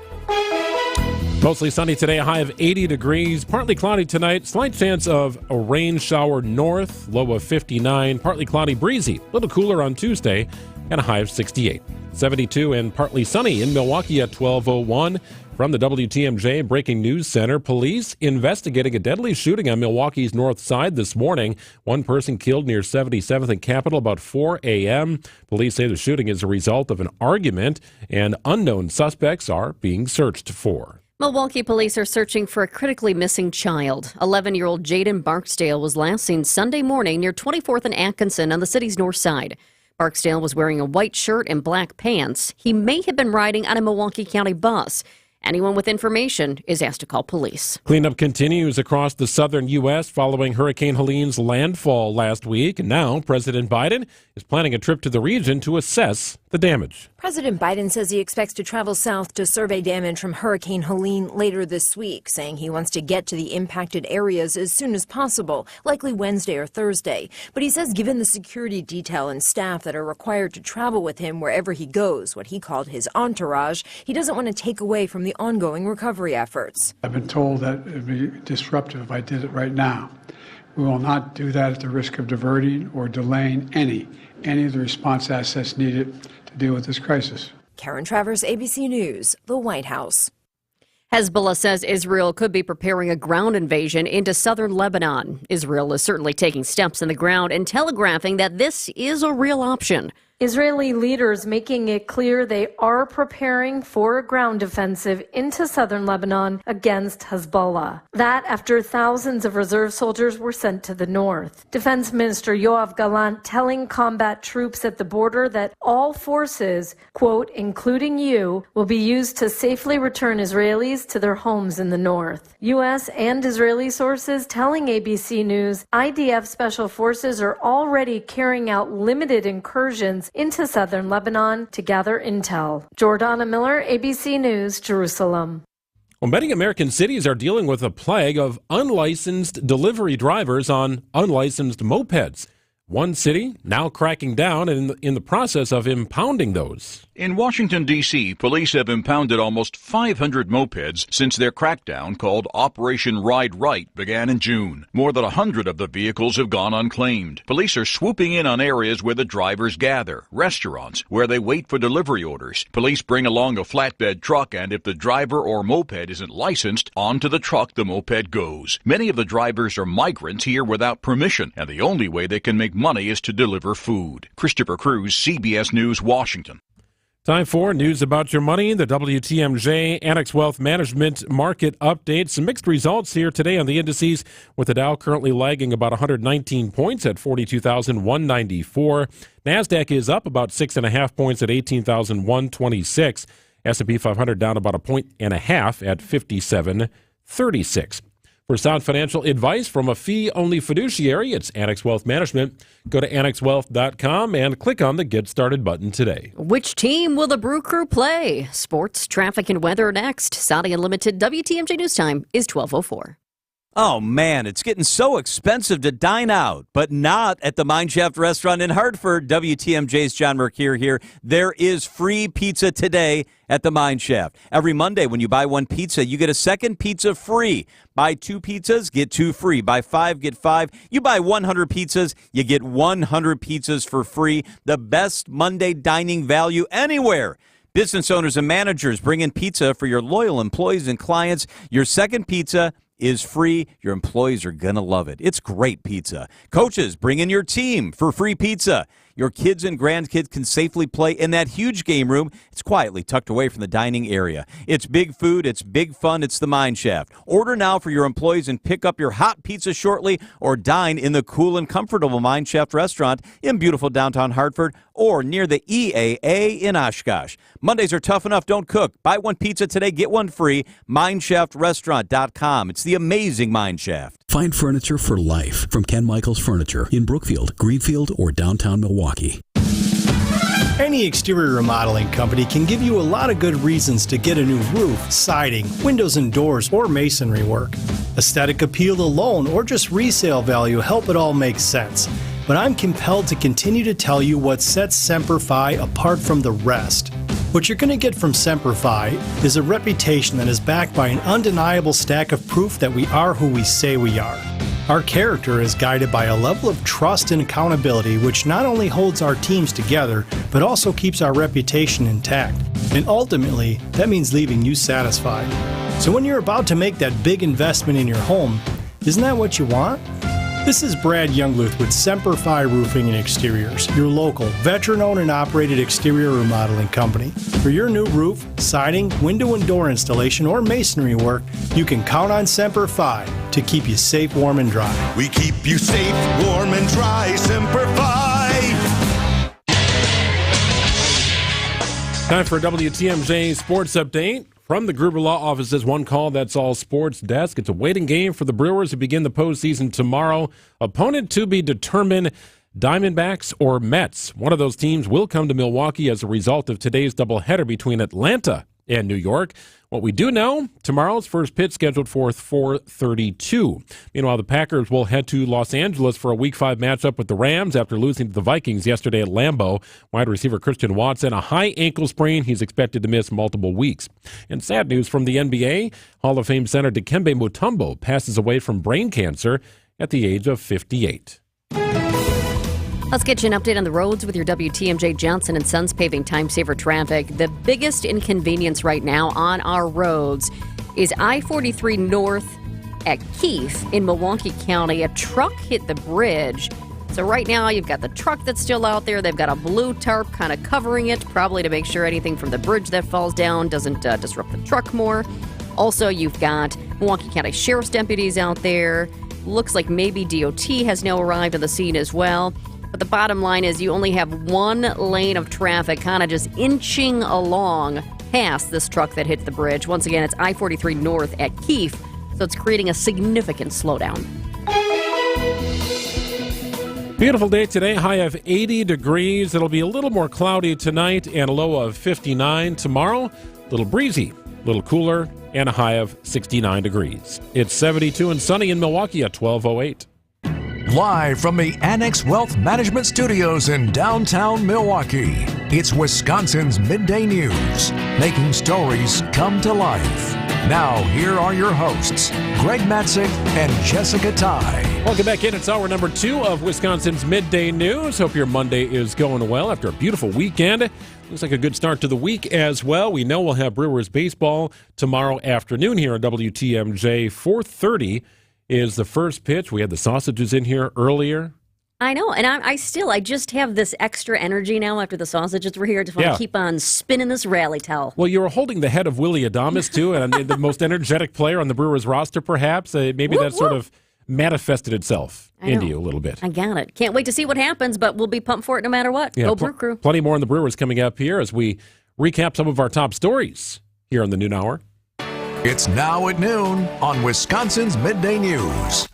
Mostly sunny today, a high of 80 degrees. Partly cloudy tonight, slight chance of a rain shower north, low of 59. Partly cloudy, breezy, a little cooler on Tuesday, and a high of 68. 72 and partly sunny in Milwaukee at 12:01. From the WTMJ Breaking News Center, police investigating a deadly shooting on Milwaukee's north side this morning. One person killed near 77th and Capitol about 4 a.m. Police say the shooting is a result of an argument, and unknown suspects are being searched for. Milwaukee police are searching for a critically missing child. 11-year-old Jaden Barksdale was last seen Sunday morning near 24th and Atkinson on the city's north side. Barksdale was wearing a white shirt and black pants. He may have been riding on a Milwaukee County bus. Anyone with information is asked to call police. Cleanup continues across the southern U.S. following Hurricane Helene's landfall last week. Now, President Biden is planning a trip to the region to assess the damage. President Biden says he expects to travel south to survey damage from Hurricane Helene later this week, saying he wants to get to the impacted areas as soon as possible, likely Wednesday or Thursday. But he says given the security detail and staff that are required to travel with him wherever he goes, what he called his entourage, he doesn't want to take away from the ongoing recovery efforts. I've been told that it would be disruptive if I did it right now. We will not do that at the risk of diverting or delaying any of the response assets needed to deal with this crisis. Karen Travers, ABC News, the White House. Hezbollah says Israel could be preparing a ground invasion into southern Lebanon. Israel is certainly taking steps in the ground and telegraphing that this is a real option. Israeli leaders making it clear they are preparing for a ground offensive into southern Lebanon against Hezbollah. That after thousands of reserve soldiers were sent to the north. Defense Minister Yoav Gallant telling combat troops at the border that all forces, quote, including you, will be used to safely return Israelis to their homes in the north. U.S. and Israeli sources telling ABC News IDF special forces are already carrying out limited incursions into southern Lebanon to gather intel. Jordana Miller, ABC News, Jerusalem. Well, many American cities are dealing with a plague of unlicensed delivery drivers on unlicensed mopeds. One city now cracking down and in the process of impounding those. In Washington, D.C., police have impounded almost 500 mopeds since their crackdown called Operation Ride Right began in June. More than 100 of the vehicles have gone unclaimed. Police are swooping in on areas where the drivers gather, restaurants, where they wait for delivery orders. Police bring along a flatbed truck, and if the driver or moped isn't licensed, onto the truck the moped goes. Many of the drivers are migrants here without permission, and the only way they can make money is to deliver food. Christopher Cruz, CBS News, Washington. Time for news about your money, the WTMJ Annex Wealth Management Market Update. Some mixed results here today on the indices, with the Dow currently lagging about 119 points at 42,194. NASDAQ is up about 6.5 points at 18,126. S&P 500 down about 1.5 at 5736. For sound financial advice from a fee-only fiduciary, it's Annex Wealth Management. Go to annexwealth.com and click on the Get Started button today. Which team will the Brew Crew play? Sports, traffic, and weather next. Saudi Unlimited WTMJ News Time is 12:04. Oh, man, it's getting so expensive to dine out, but not at the Mineshaft Restaurant in Hartford. WTMJ's John Mercure here. There is free pizza today at the Mineshaft. Every Monday when you buy one pizza, you get a second pizza free. Buy 2 pizzas, get 2 free. Buy 5, get 5. You buy 100 pizzas, you get 100 pizzas for free. The best Monday dining value anywhere. Business owners and managers, bring in pizza for your loyal employees and clients. Your second pizza is free. Your employees are going to love it. It's great pizza. Coaches, bring in your team for free pizza. Your kids and grandkids can safely play in that huge game room. It's quietly tucked away from the dining area. It's big food. It's big fun. It's the Mineshaft. Order now for your employees and pick up your hot pizza shortly, or dine in the cool and comfortable Mineshaft restaurant in beautiful downtown Hartford or near the EAA in Oshkosh. Mondays are tough enough. Don't cook. Buy one pizza today, get one free. MineShaftRestaurant.com. It's the amazing Mineshaft. Find furniture for life from Ken Michaels Furniture in Brookfield, Greenfield, or downtown Milwaukee. Any exterior remodeling company can give you a lot of good reasons to get a new roof, siding, windows and doors, or masonry work. Aesthetic appeal alone or just resale value help it all make sense. But I'm compelled to continue to tell you what sets Semper Fi apart from the rest. What you're going to get from Semper Fi is a reputation that is backed by an undeniable stack of proof that we are who we say we are. Our character is guided by a level of trust and accountability which not only holds our teams together, but also keeps our reputation intact. And ultimately, that means leaving you satisfied. So when you're about to make that big investment in your home, isn't that what you want? This is Brad Youngluth with Semper Fi Roofing and Exteriors, your local, veteran-owned and operated exterior remodeling company. For your new roof, siding, window and door installation, or masonry work, you can count on Semper Fi to keep you safe, warm, and dry. We keep you safe, warm, and dry. Semper Fi. Time for WTMJ Sports Update. From the Gruber Law Office's One Call That's All Sports desk, it's a waiting game for the Brewers who begin the postseason tomorrow. Opponent to be determined, Diamondbacks or Mets. One of those teams will come to Milwaukee as a result of today's doubleheader between Atlanta and New York. What we do know, tomorrow's first pitch scheduled for 4:32. Meanwhile, the Packers will head to Los Angeles for a Week 5 matchup with the Rams after losing to the Vikings yesterday at Lambeau. Wide receiver Christian Watson, a high ankle sprain. He's expected to miss multiple weeks. And sad news from the NBA, Hall of Fame center Dikembe Mutombo passes away from brain cancer at the age of 58. Let's get you an update on the roads with your WTMJ Johnson & Sons Paving Time Saver Traffic. The biggest inconvenience right now on our roads is I-43 North at Keefe in Milwaukee County. A truck hit the bridge. So right now you've got the truck that's still out there. They've got a blue tarp kind of covering it, probably to make sure anything from the bridge that falls down doesn't disrupt the truck more. Also, you've got Milwaukee County Sheriff's deputies out there. Looks like maybe DOT has now arrived on the scene as well. But the bottom line is you only have one lane of traffic kind of just inching along past this truck that hit the bridge. Once again, it's I-43 North at Keefe, so it's creating a significant slowdown. Beautiful day today, high of 80 degrees. It'll be a little more cloudy tonight and a low of 59 tomorrow. A little breezy, a little cooler, and a high of 69 degrees. It's 72 and sunny in Milwaukee at 12:08. Live from the Annex Wealth Management Studios in downtown Milwaukee, it's Wisconsin's Midday News, making stories come to life. Now, here are your hosts, Greg Matzik and Jessica Ty. Welcome back in. It's hour number 2 of Wisconsin's Midday News. Hope your Monday is going well after a beautiful weekend. Looks like a good start to the week as well. We know we'll have Brewers baseball tomorrow afternoon here on WTMJ. 4:30 is the first pitch. We had the sausages in here earlier. I know, and I just have this extra energy now after the sausages were here. I just want to keep on spinning this rally towel. Well, you were holding the head of Willie Adames, too, and the most energetic player on the Brewers roster, perhaps. Maybe that sort of manifested itself into you a little bit. I got it. Can't wait to see what happens, but we'll be pumped for it no matter what. Yeah, Go Brew Crew. Plenty more on the Brewers coming up here as we recap some of our top stories here on the noon hour. It's now at noon on Wisconsin's Midday News.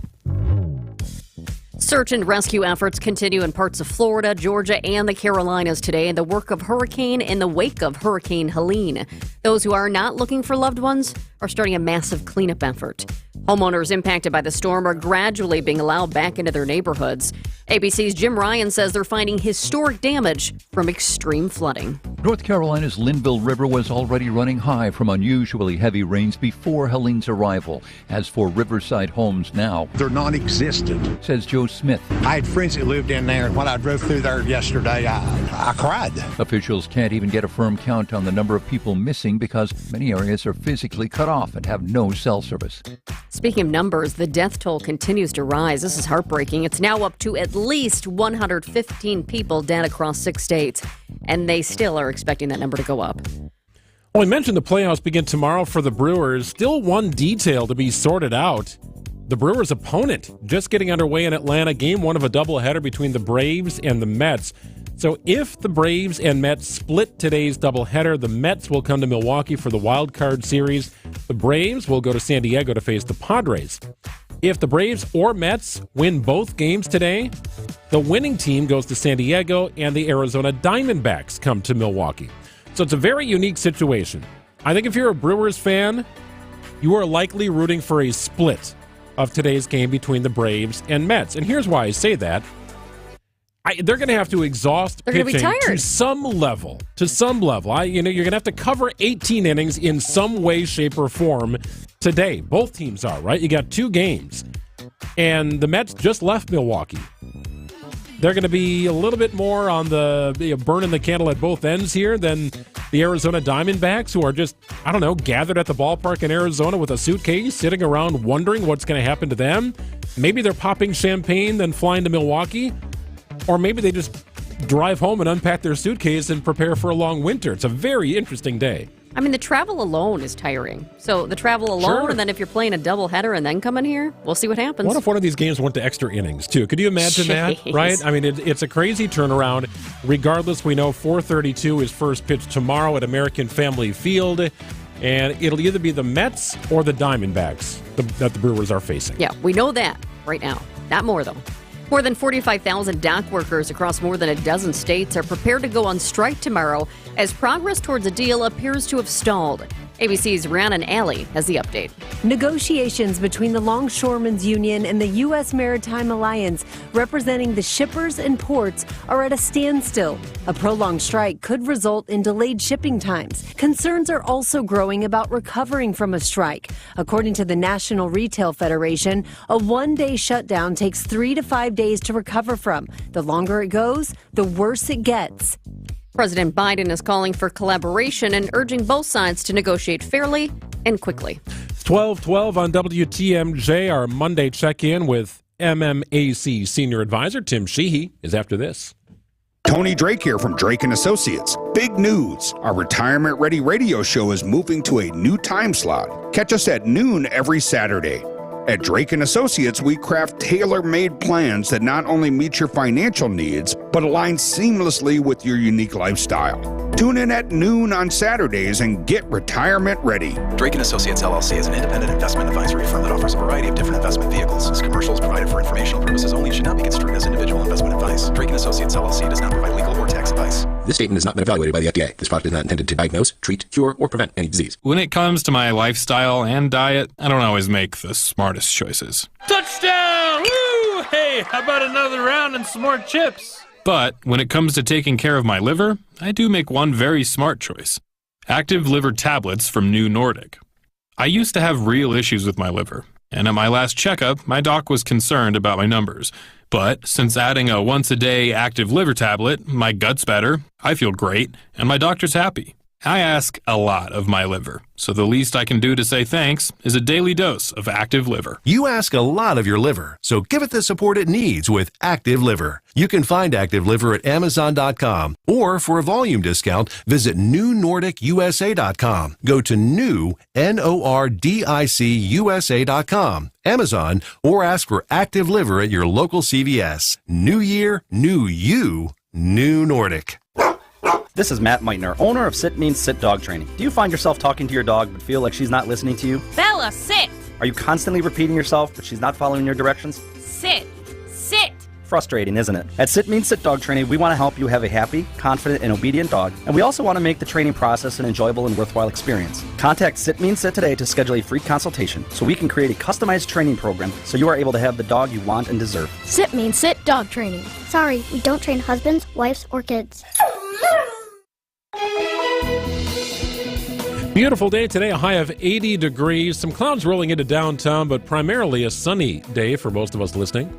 Search and rescue efforts continue in parts of Florida, Georgia, and the Carolinas today in the wake of Hurricane Helene. Those who are not looking for loved ones are starting a massive cleanup effort. Homeowners impacted by the storm are gradually being allowed back into their neighborhoods. ABC's Jim Ryan says they're finding historic damage from extreme flooding. North Carolina's Linville River was already running high from unusually heavy rains before Helene's arrival. As for riverside homes now, they're non-existent, says Joe Smith. I had friends that lived in there, and when I drove through there yesterday, I cried. Officials can't even get a firm count on the number of people missing because many areas are physically cut off and have no cell service. Speaking of numbers, the death toll continues to rise. This is heartbreaking. It's now up to at least 115 people dead across 6 states, and they still are expecting that number to go up. Well, we mentioned the playoffs begin tomorrow for the Brewers. Still one detail to be sorted out. The Brewers' opponent just getting underway in Atlanta. Game 1 of a doubleheader between the Braves and the Mets. So if the Braves and Mets split today's doubleheader, the Mets will come to Milwaukee for the wild card series. The Braves will go to San Diego to face the Padres. If the Braves or Mets win both games today, the winning team goes to San Diego and the Arizona Diamondbacks come to Milwaukee. So it's a very unique situation. I think if you're a Brewers fan, you are likely rooting for a split of today's game between the Braves and Mets. And here's why I say that. They're going to have to exhaust pitching to some level. You're going to have to cover 18 innings in some way, shape, or form today. Both teams are, right? You got 2 games. And the Mets just left Milwaukee. They're going to be a little bit more on the burning the candle at both ends here than the Arizona Diamondbacks, who are just, gathered at the ballpark in Arizona with a suitcase, sitting around wondering what's going to happen to them. Maybe they're popping champagne, then flying to Milwaukee. Or maybe they just drive home and unpack their suitcase and prepare for a long winter. It's a very interesting day. I mean, the travel alone is tiring. So the travel alone, and then if you're playing a doubleheader and then coming here, we'll see what happens. What if one of these games went to extra innings, too? Could you imagine that, right? I mean, it's a crazy turnaround. Regardless, we know 4:32 is first pitch tomorrow at American Family Field, and it'll either be the Mets or the Diamondbacks that the Brewers are facing. Yeah, we know that right now. Not more, though. More than 45,000 dock workers across more than a dozen states are prepared to go on strike tomorrow as progress towards a deal appears to have stalled. ABC's Rhiannon Alley has the update. Negotiations between the Longshoremen's Union and the U.S. Maritime Alliance, representing the shippers and ports, are at a standstill. A prolonged strike could result in delayed shipping times. Concerns are also growing about recovering from a strike. According to the National Retail Federation, a one-day shutdown takes 3 to 5 days to recover from. The longer it goes, the worse it gets. President Biden is calling for collaboration and urging both sides to negotiate fairly and quickly. It's 12:12 on WTMJ. Our Monday check-in with MMAC Senior Advisor Tim Sheehy is after this. Tony Drake here from Drake & Associates. Big news. Our Retirement Ready radio show is moving to a new time slot. Catch us at noon every Saturday. At Drake & Associates, we craft tailor-made plans that not only meet your financial needs, but align seamlessly with your unique lifestyle. Tune in at noon on Saturdays and get retirement ready. Drake & Associates, LLC is an independent investment advisory firm that offers a variety of different investment vehicles. This commercial is provided for informational purposes only and should not be construed as individual investment advice. Drake & Associates, LLC does not provide legal or tax advice. This statement has not been evaluated by the FDA. This product is not intended to diagnose, treat, cure, or prevent any disease. When it comes to my lifestyle and diet, I don't always make the smartest choices. Touchdown! Woo! Hey, how about another round and some more chips? But when it comes to taking care of my liver, I do make one very smart choice. Active Liver Tablets from New Nordic. I used to have real issues with my liver, and at my last checkup, my doc was concerned about my numbers. But since adding a once-a-day Active Liver tablet, my gut's better, I feel great, and my doctor's happy. I ask a lot of my liver, so the least I can do to say thanks is a daily dose of Active Liver. You ask a lot of your liver, so give it the support it needs with Active Liver. You can find Active Liver at Amazon.com, or for a volume discount, visit NewNordicUSA.com. Go to new, NORDICUSA.com, Amazon, or ask for Active Liver at your local CVS. New year, new you, New Nordic. This is Matt Meitner, owner of Sit Means Sit Dog Training. Do you find yourself talking to your dog but feel like she's not listening to you? Bella, sit! Are you constantly repeating yourself but she's not following your directions? Sit! Sit! Frustrating, isn't it? At Sit Means Sit Dog Training, we want to help you have a happy, confident, and obedient dog, and we also want to make the training process an enjoyable and worthwhile experience. Contact Sit Means Sit today to schedule a free consultation so we can create a customized training program so you are able to have the dog you want and deserve. Sit Means Sit Dog Training. Sorry, we don't train husbands, wives, or kids. Beautiful day today, a high of 80 degrees. Some clouds rolling into downtown, but primarily a sunny day for most of us listening.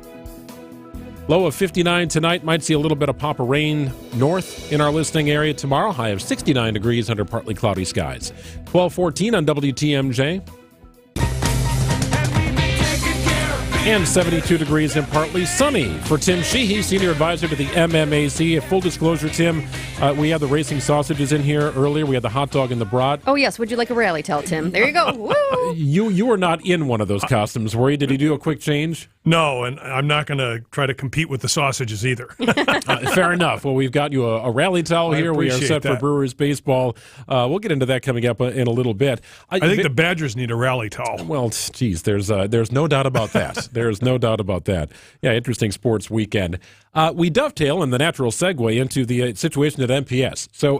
Low of 59 tonight. Might see a little bit of pop of rain north in our listening area tomorrow. High of 69 degrees under partly cloudy skies. 12:14 on WTMJ. And 72 degrees and partly sunny for Tim Sheehy, Senior Advisor to the MMAC. Full disclosure, Tim, we had the racing sausages in here earlier. We had the hot dog and the brat. Oh, yes. Would you like a rally towel, Tim? There you go. Woo! You were not in one of those costumes, were you? Did he do a quick change? No, and I'm not going to try to compete with the sausages either. Fair enough. Well, we've got you a rally towel here. We are set for Brewers baseball. We'll get into that coming up in a little bit. I think the Badgers need a rally towel. Well, geez, there's no doubt about that. There's no doubt about that. Yeah, interesting sports weekend. We dovetail in the natural segue into the situation at MPS. So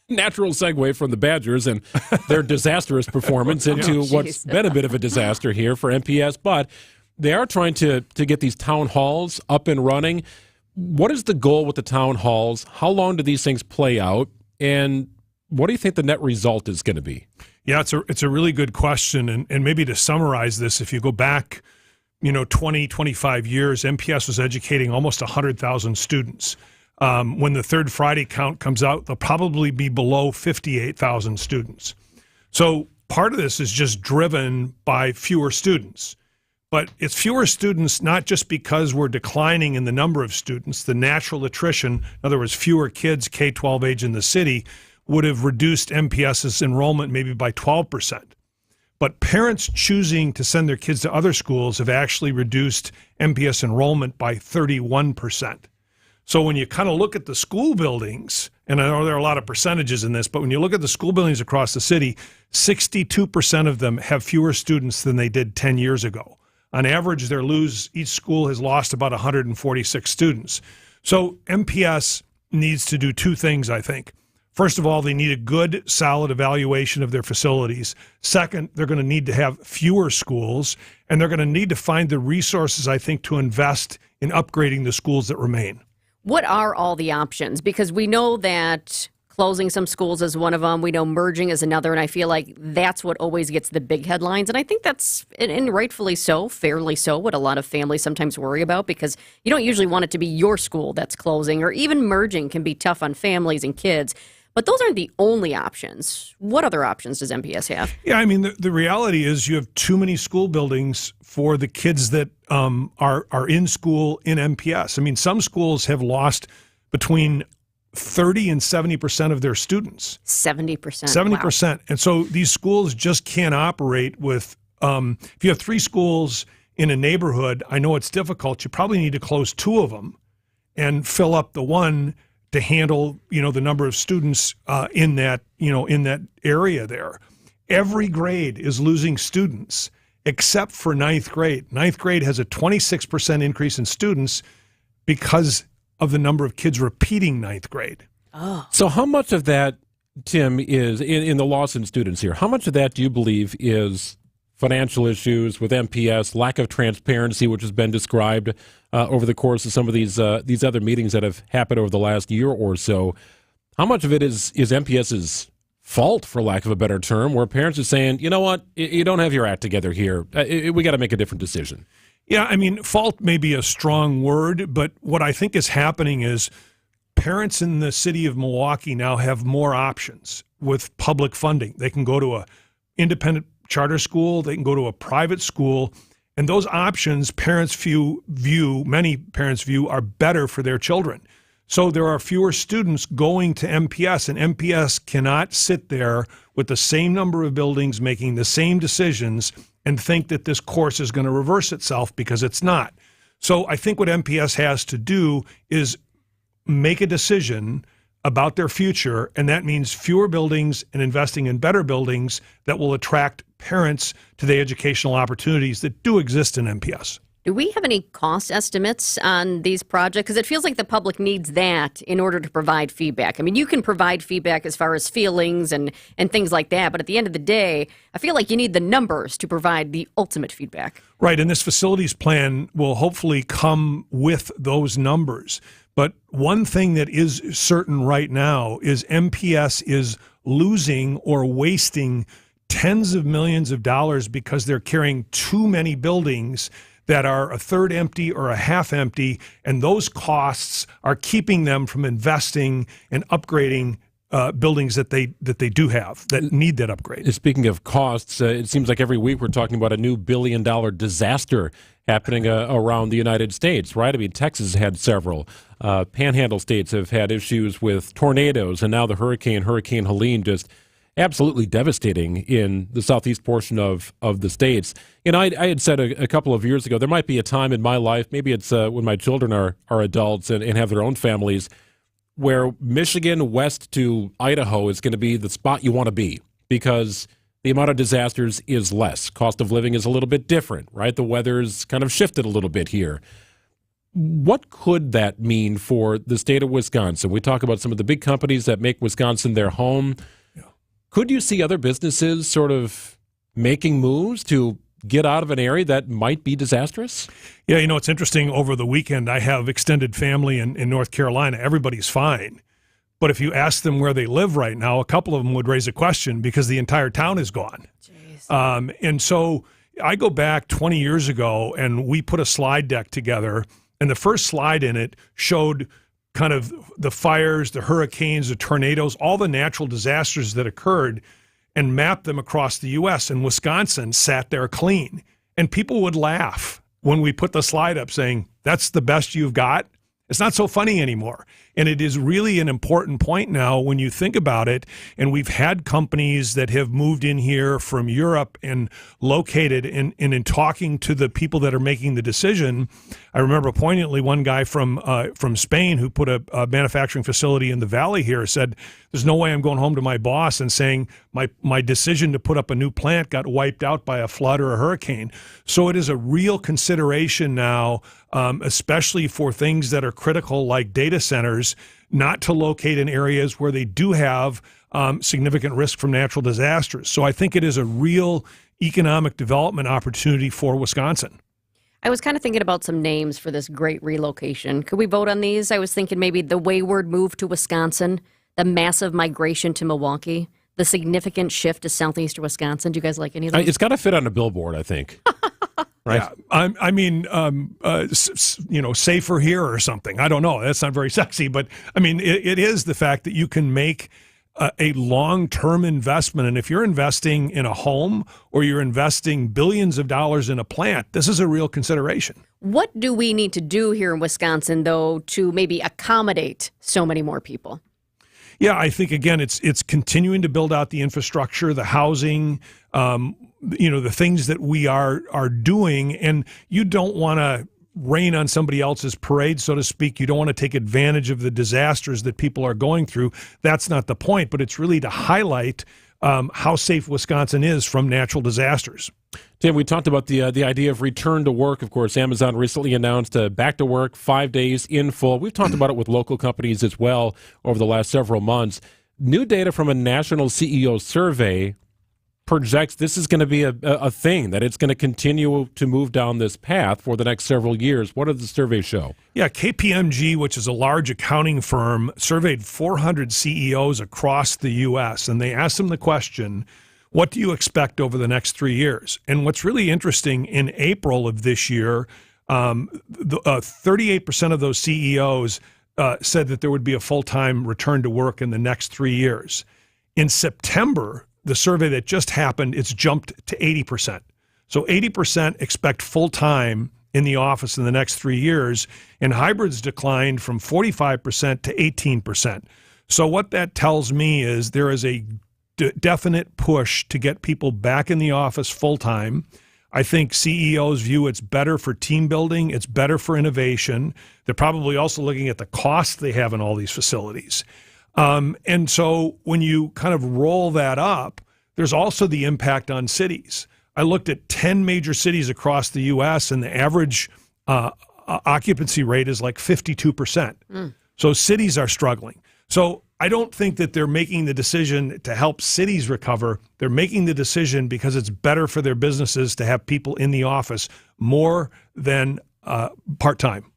natural segue from the Badgers and their disastrous performance into what's been a bit of a disaster here for MPS, but they are trying to get these town halls up and running. What is the goal with the town halls? How long do these things play out? And what do you think the net result is going to be? Yeah, it's a really good question. And maybe to summarize this, if you go back, 20, 25 years, MPS was educating almost 100,000 students. When the third Friday count comes out, they'll probably be below 58,000 students. So part of this is just driven by fewer students. But it's fewer students not just because we're declining in the number of students. The natural attrition, in other words, fewer kids K-12 age in the city, would have reduced MPS's enrollment maybe by 12%. But parents choosing to send their kids to other schools have actually reduced MPS enrollment by 31%. So when you kind of look at the school buildings, and I know there are a lot of percentages in this, but when you look at the school buildings across the city, 62% of them have fewer students than they did 10 years ago. On average, each school has lost about 146 students. So MPS needs to do two things, I think. First of all, they need a good, solid evaluation of their facilities. Second, they're going to need to have fewer schools, and they're going to need to find the resources, I think, to invest in upgrading the schools that remain. What are all the options? Because we know that closing some schools is one of them. We know merging is another, and I feel like that's what always gets the big headlines. And I think that's, and rightfully so, fairly so, what a lot of families sometimes worry about, because you don't usually want it to be your school that's closing, or even merging can be tough on families and kids. But those aren't the only options. What other options does MPS have? Yeah, I mean, the reality is you have too many school buildings for the kids that are in school in MPS. I mean, some schools have lost between 30 and 70% of their students. 70%. 70%. Wow. And so these schools just can't operate with, if you have 3 schools in a neighborhood, I know it's difficult. You probably need to close 2 of them and fill up the one to handle, the number of students in that area there. Every grade is losing students except for 9th grade. 9th grade has a 26% increase in students because of the number of kids repeating 9th grade. Oh. So how much of that, Tim, is in the loss in students here? How much of that do you believe is financial issues with MPS, lack of transparency, which has been described over the course of some of these other meetings that have happened over the last year or so. How much of it is MPS's fault, for lack of a better term, where parents are saying, you know what, you don't have your act together here. We got to make a different decision. Yeah, I mean, fault may be a strong word, but what I think is happening is parents in the city of Milwaukee now have more options with public funding. They can go to an independent charter school, they can go to a private school, and those options many parents view are better for their children. So there are fewer students going to MPS, and MPS cannot sit there with the same number of buildings making the same decisions and think that this course is going to reverse itself, because it's not. So I think what MPS has to do is make a decision about their future, and that means fewer buildings and investing in better buildings that will attract parents to the educational opportunities that do exist in MPS. Do we have any cost estimates on these projects? Because it feels like the public needs that in order to provide feedback. I mean, you can provide feedback as far as feelings and things like that, but at the end of the day, I feel like you need the numbers to provide the ultimate feedback. Right, and this facilities plan will hopefully come with those numbers. But one thing that is certain right now is MPS is losing or wasting tens of millions of dollars because they're carrying too many buildings that are a third empty or a half empty, and those costs are keeping them from investing and upgrading buildings that they do have that need that upgrade. Speaking of costs, it seems like every week we're talking about a new billion-dollar disaster happening around the United States, right? I mean, Texas had several. Panhandle states have had issues with tornadoes, and now the Hurricane Helene, just absolutely devastating in the southeast portion of the states. And I had said a couple of years ago, there might be a time in my life, maybe it's when my children are adults and have their own families, where Michigan west to Idaho is going to be the spot you want to be, because the amount of disasters is less. Cost of living is a little bit different, right? The weather's kind of shifted a little bit here. What could that mean for the state of Wisconsin? We talk about some of the big companies that make Wisconsin their home. Could you see other businesses sort of making moves to get out of an area that might be disastrous? Yeah, you know, it's interesting. Over the weekend, I have extended family in North Carolina. Everybody's fine. But if you ask them where they live right now, a couple of them would raise a question because the entire town is gone. And so I go back 20 years ago, and we put a slide deck together, and the first slide in it showed kind of the fires, the hurricanes, the tornadoes, all the natural disasters that occurred, and mapped them across the U.S. And Wisconsin sat there clean. And people would laugh when we put the slide up saying, that's the best you've got. It's not so funny anymore. And it is really an important point now when you think about it. And we've had companies that have moved in here from Europe and located, and in talking to the people that are making the decision, I remember poignantly one guy from Spain who put a manufacturing facility in the valley here said, there's no way I'm going home to my boss and saying my decision to put up a new plant got wiped out by a flood or a hurricane. So it is a real consideration now, especially for things that are critical like data centers, not to locate in areas where they do have significant risk from natural disasters. So I think it is a real economic development opportunity for Wisconsin. I was kind of thinking about some names for this great relocation. Could we vote on these? I was thinking maybe the wayward move to Wisconsin, the massive migration to Milwaukee, the significant shift to southeastern Wisconsin. Do you guys like any of those? It's got to fit on a billboard, I think. Right? Yeah, I mean, safer here or something. I don't know. That's not very sexy, but I mean, it is the fact that you can make a long-term investment. And if you're investing in a home or you're investing billions of dollars in a plant, this is a real consideration. What do we need to do here in Wisconsin, though, to maybe accommodate so many more people? Yeah, I think, again, it's continuing to build out the infrastructure, the housing, the things that we are doing. And you don't want to rain on somebody else's parade, so to speak. You don't want to take advantage of the disasters that people are going through. That's not the point, but it's really to highlight how safe Wisconsin is from natural disasters. Tim, we talked about the idea of return to work. Of course, Amazon recently announced back to work 5 days in full. We've talked about it with local companies as well over the last several months. New data from a national CEO survey projects this is going to be a thing, that it's going to continue to move down this path for the next several years. What does the survey show? Yeah, KPMG, which is a large accounting firm, surveyed 400 CEOs across the U.S., and they asked them the question, what do you expect over the next 3 years? And what's really interesting, in April of this year, 38% of those CEOs said that there would be a full-time return to work in the next 3 years. In September, the survey that just happened, it's jumped to 80%. So 80% expect full-time in the office in the next 3 years, and hybrids declined from 45% to 18%. So what that tells me is there is a definite push to get people back in the office full-time. I think CEOs view it's better for team building, it's better for innovation. They're probably also looking at the costs they have in all these facilities. And so when you kind of roll that up, there's also the impact on cities. I looked at 10 major cities across the U.S., and the average occupancy rate is like 52%. So cities are struggling. So I don't think that they're making the decision to help cities recover. They're making the decision because it's better for their businesses to have people in the office more than part-time.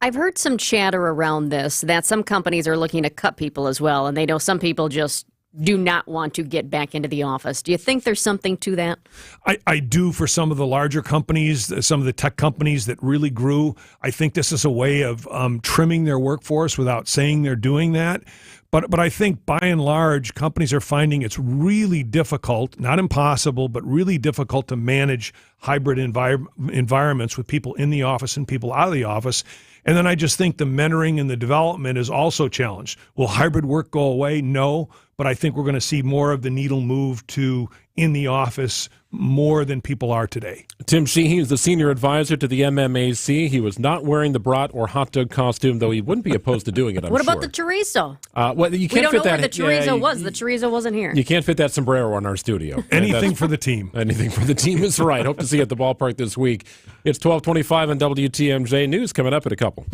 I've heard some chatter around this, that some companies are looking to cut people as well, and they know some people just do not want to get back into the office. Do you think there's something to that? I do for some of the larger companies, some of the tech companies that really grew. I think this is a way of trimming their workforce without saying they're doing that. But I think by and large, companies are finding it's really difficult, not impossible, but really difficult to manage hybrid environments with people in the office and people out of the office. And then I just think the mentoring and the development is also challenged. Will hybrid work go away? No, but I think we're going to see more of the needle move to in the office more than people are today. Tim Sheehy is the senior advisor to the MMAC. He was not wearing the brat or hot dog costume, though he wouldn't be opposed to doing it, I'm What sure. about the chorizo? Well, you can't we don't fit know that, where the chorizo was. The chorizo wasn't here. You can't fit that sombrero in our studio. Anything for the team. Anything for the team is right. Hope to see you at the ballpark this week. It's 12:25 on WTMJ. News coming up in a couple.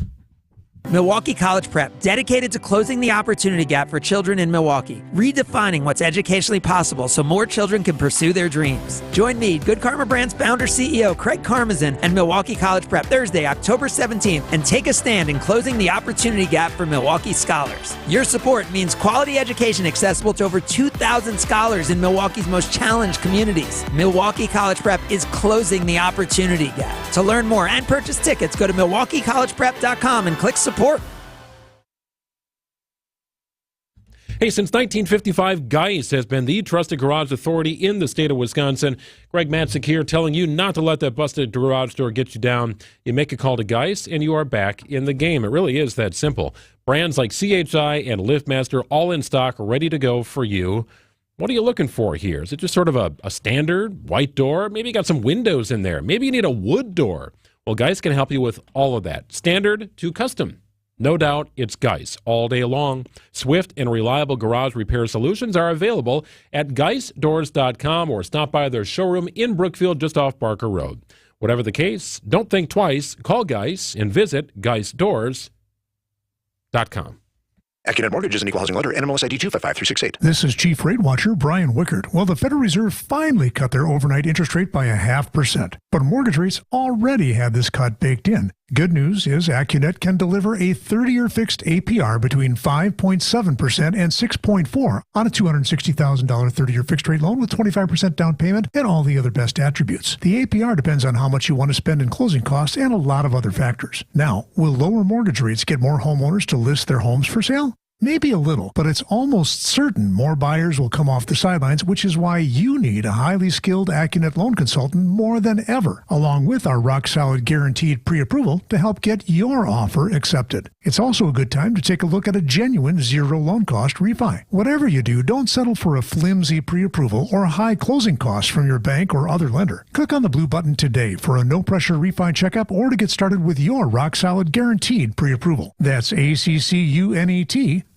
Milwaukee College Prep, dedicated to closing the opportunity gap for children in Milwaukee, redefining what's educationally possible so more children can pursue their dreams. Join me, Good Karma Brand's founder CEO Craig Karmazin, and Milwaukee College Prep Thursday, October 17th, and take a stand in closing the opportunity gap for Milwaukee scholars. Your support means quality education accessible to over 2,000 scholars in Milwaukee's most challenged communities. Milwaukee College Prep is closing the opportunity gap. To learn more and purchase tickets, go to MilwaukeeCollegePrep.com and click support. Hey, since 1955, Geis has been the trusted garage authority in the state of Wisconsin. Greg Matzik here telling you not to let that busted garage door get you down. You make a call to Geis and you are back in the game. It really is that simple. Brands like CHI and LiftMaster all in stock, ready to go for you. What are you looking for here? Is it just sort of a standard white door? Maybe you got some windows in there. Maybe you need a wood door. Well, Geis can help you with all of that, standard to custom. No doubt, it's Geis all day long. Swift and reliable garage repair solutions are available at GeisDoors.com or stop by their showroom in Brookfield just off Barker Road. Whatever the case, don't think twice. Call Geis and visit GeisDoors.com. AccuNet Mortgage is an equal housing lender. NMLS ID 255368. This is Chief Rate Watcher Brian Wickert. Well, the Federal Reserve finally cut their overnight interest rate by 0.5%. But mortgage rates already had this cut baked in. Good news is AccuNet can deliver a 30-year fixed APR between 5.7% and 6.4% on a $260,000 30-year fixed rate loan with 25% down payment and all the other best attributes. The APR depends on how much you want to spend in closing costs and a lot of other factors. Now, will lower mortgage rates get more homeowners to list their homes for sale? Maybe a little, but it's almost certain more buyers will come off the sidelines, which is why you need a highly skilled AccuNet loan consultant more than ever, along with our rock-solid guaranteed pre-approval to help get your offer accepted. It's also a good time to take a look at a genuine zero loan cost refi. Whatever you do, don't settle for a flimsy pre-approval or high closing costs from your bank or other lender. Click on the blue button today for a no-pressure refi checkup or to get started with your rock-solid guaranteed pre-approval. That's ACCUNET.com.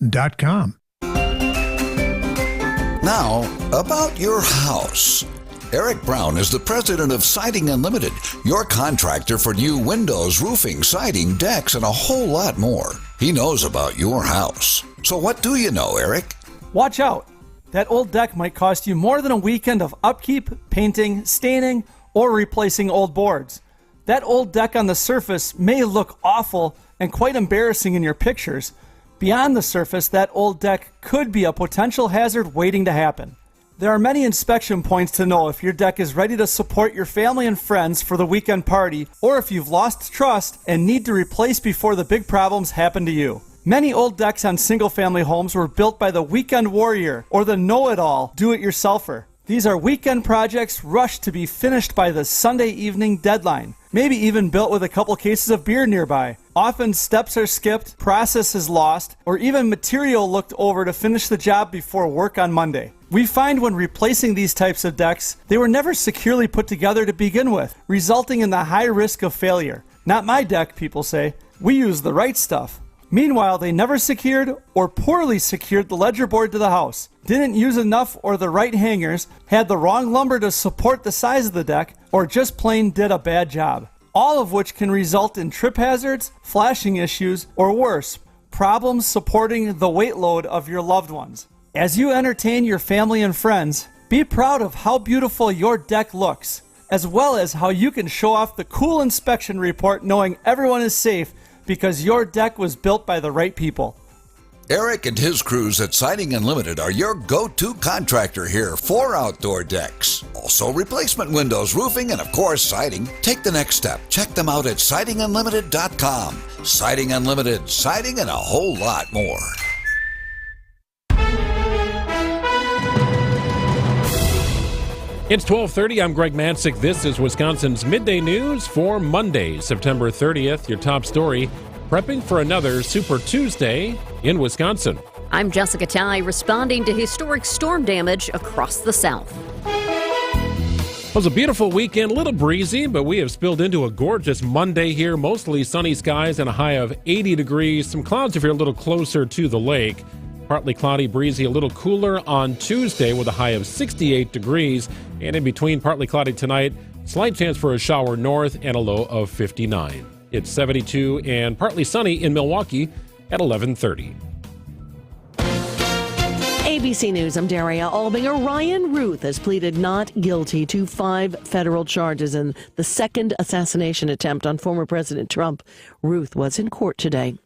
Now, about your house. Eric Brown is the president of Siding Unlimited, your contractor for new windows, roofing, siding, decks, and a whole lot more. He knows about your house. So what do you know, Eric? Watch out. That old deck might cost you more than a weekend of upkeep, painting, staining, or replacing old boards. That old deck on the surface may look awful and quite embarrassing in your pictures. Beyond the surface, that old deck could be a potential hazard waiting to happen. There are many inspection points to know if your deck is ready to support your family and friends for the weekend party, or if you've lost trust and need to replace before the big problems happen to you. Many old decks on single-family homes were built by the weekend warrior or the know-it-all do-it-yourselfer. These are weekend projects rushed to be finished by the Sunday evening deadline, maybe even built with a couple cases of beer nearby. Often steps are skipped, process is lost, or even material looked over to finish the job before work on Monday. We find when replacing these types of decks, they were never securely put together to begin with, resulting in the high risk of failure. Not my deck, people say. We use the right stuff. Meanwhile, they never secured or poorly secured the ledger board to the house, didn't use enough or the right hangers, had the wrong lumber to support the size of the deck, or just plain did a bad job. All of which can result in trip hazards, flashing issues, or worse, problems supporting the weight load of your loved ones. As you entertain your family and friends, be proud of how beautiful your deck looks, as well as how you can show off the cool inspection report knowing everyone is safe because your deck was built by the right people. Eric and his crews at Siding Unlimited are your go-to contractor here for outdoor decks. Also replacement windows, roofing, and of course siding. Take the next step. Check them out at sidingunlimited.com. Siding Unlimited, siding and a whole lot more. It's 12:30. I'm Greg Mansick. This is Wisconsin's Midday News for Monday, September 30th. Your top story, prepping for another Super Tuesday in Wisconsin. I'm Jessica Ty, responding to historic storm damage across the South. It was a beautiful weekend, a little breezy, but we have spilled into a gorgeous Monday here. Mostly sunny skies and a high of 80 degrees. Some clouds if you're a little closer to the lake. Partly cloudy, breezy, a little cooler on Tuesday with a high of 68 degrees. And in between, partly cloudy tonight, slight chance for a shower north and a low of 59. It's 72 and partly sunny in Milwaukee at 11:30. ABC News, I'm Daria Albinger. Ryan Ruth has pleaded not guilty to 5 federal charges in the second assassination attempt on former President Trump. Ruth was in court today.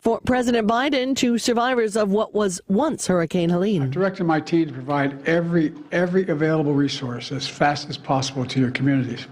For President Biden to survivors of what was once Hurricane Helene. I directed my team to provide every available resource as fast as possible to your communities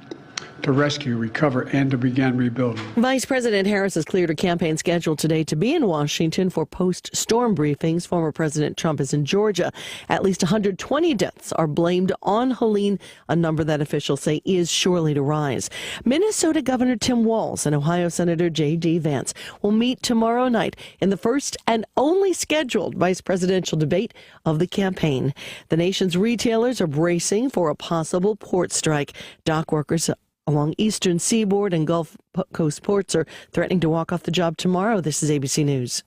to rescue, recover, and to begin rebuilding. Vice President Harris has cleared a campaign schedule today to be in Washington for post-storm briefings. Former President Trump is in Georgia. At least 120 deaths are blamed on Helene, a number that officials say is surely to rise. Minnesota Governor Tim Walz and Ohio Senator J.D. Vance will meet tomorrow night in the first and only scheduled vice presidential debate of the campaign. The nation's retailers are bracing for a possible port strike. Dock workers along eastern seaboard and Gulf Coast ports are threatening to walk off the job tomorrow. This is ABC News.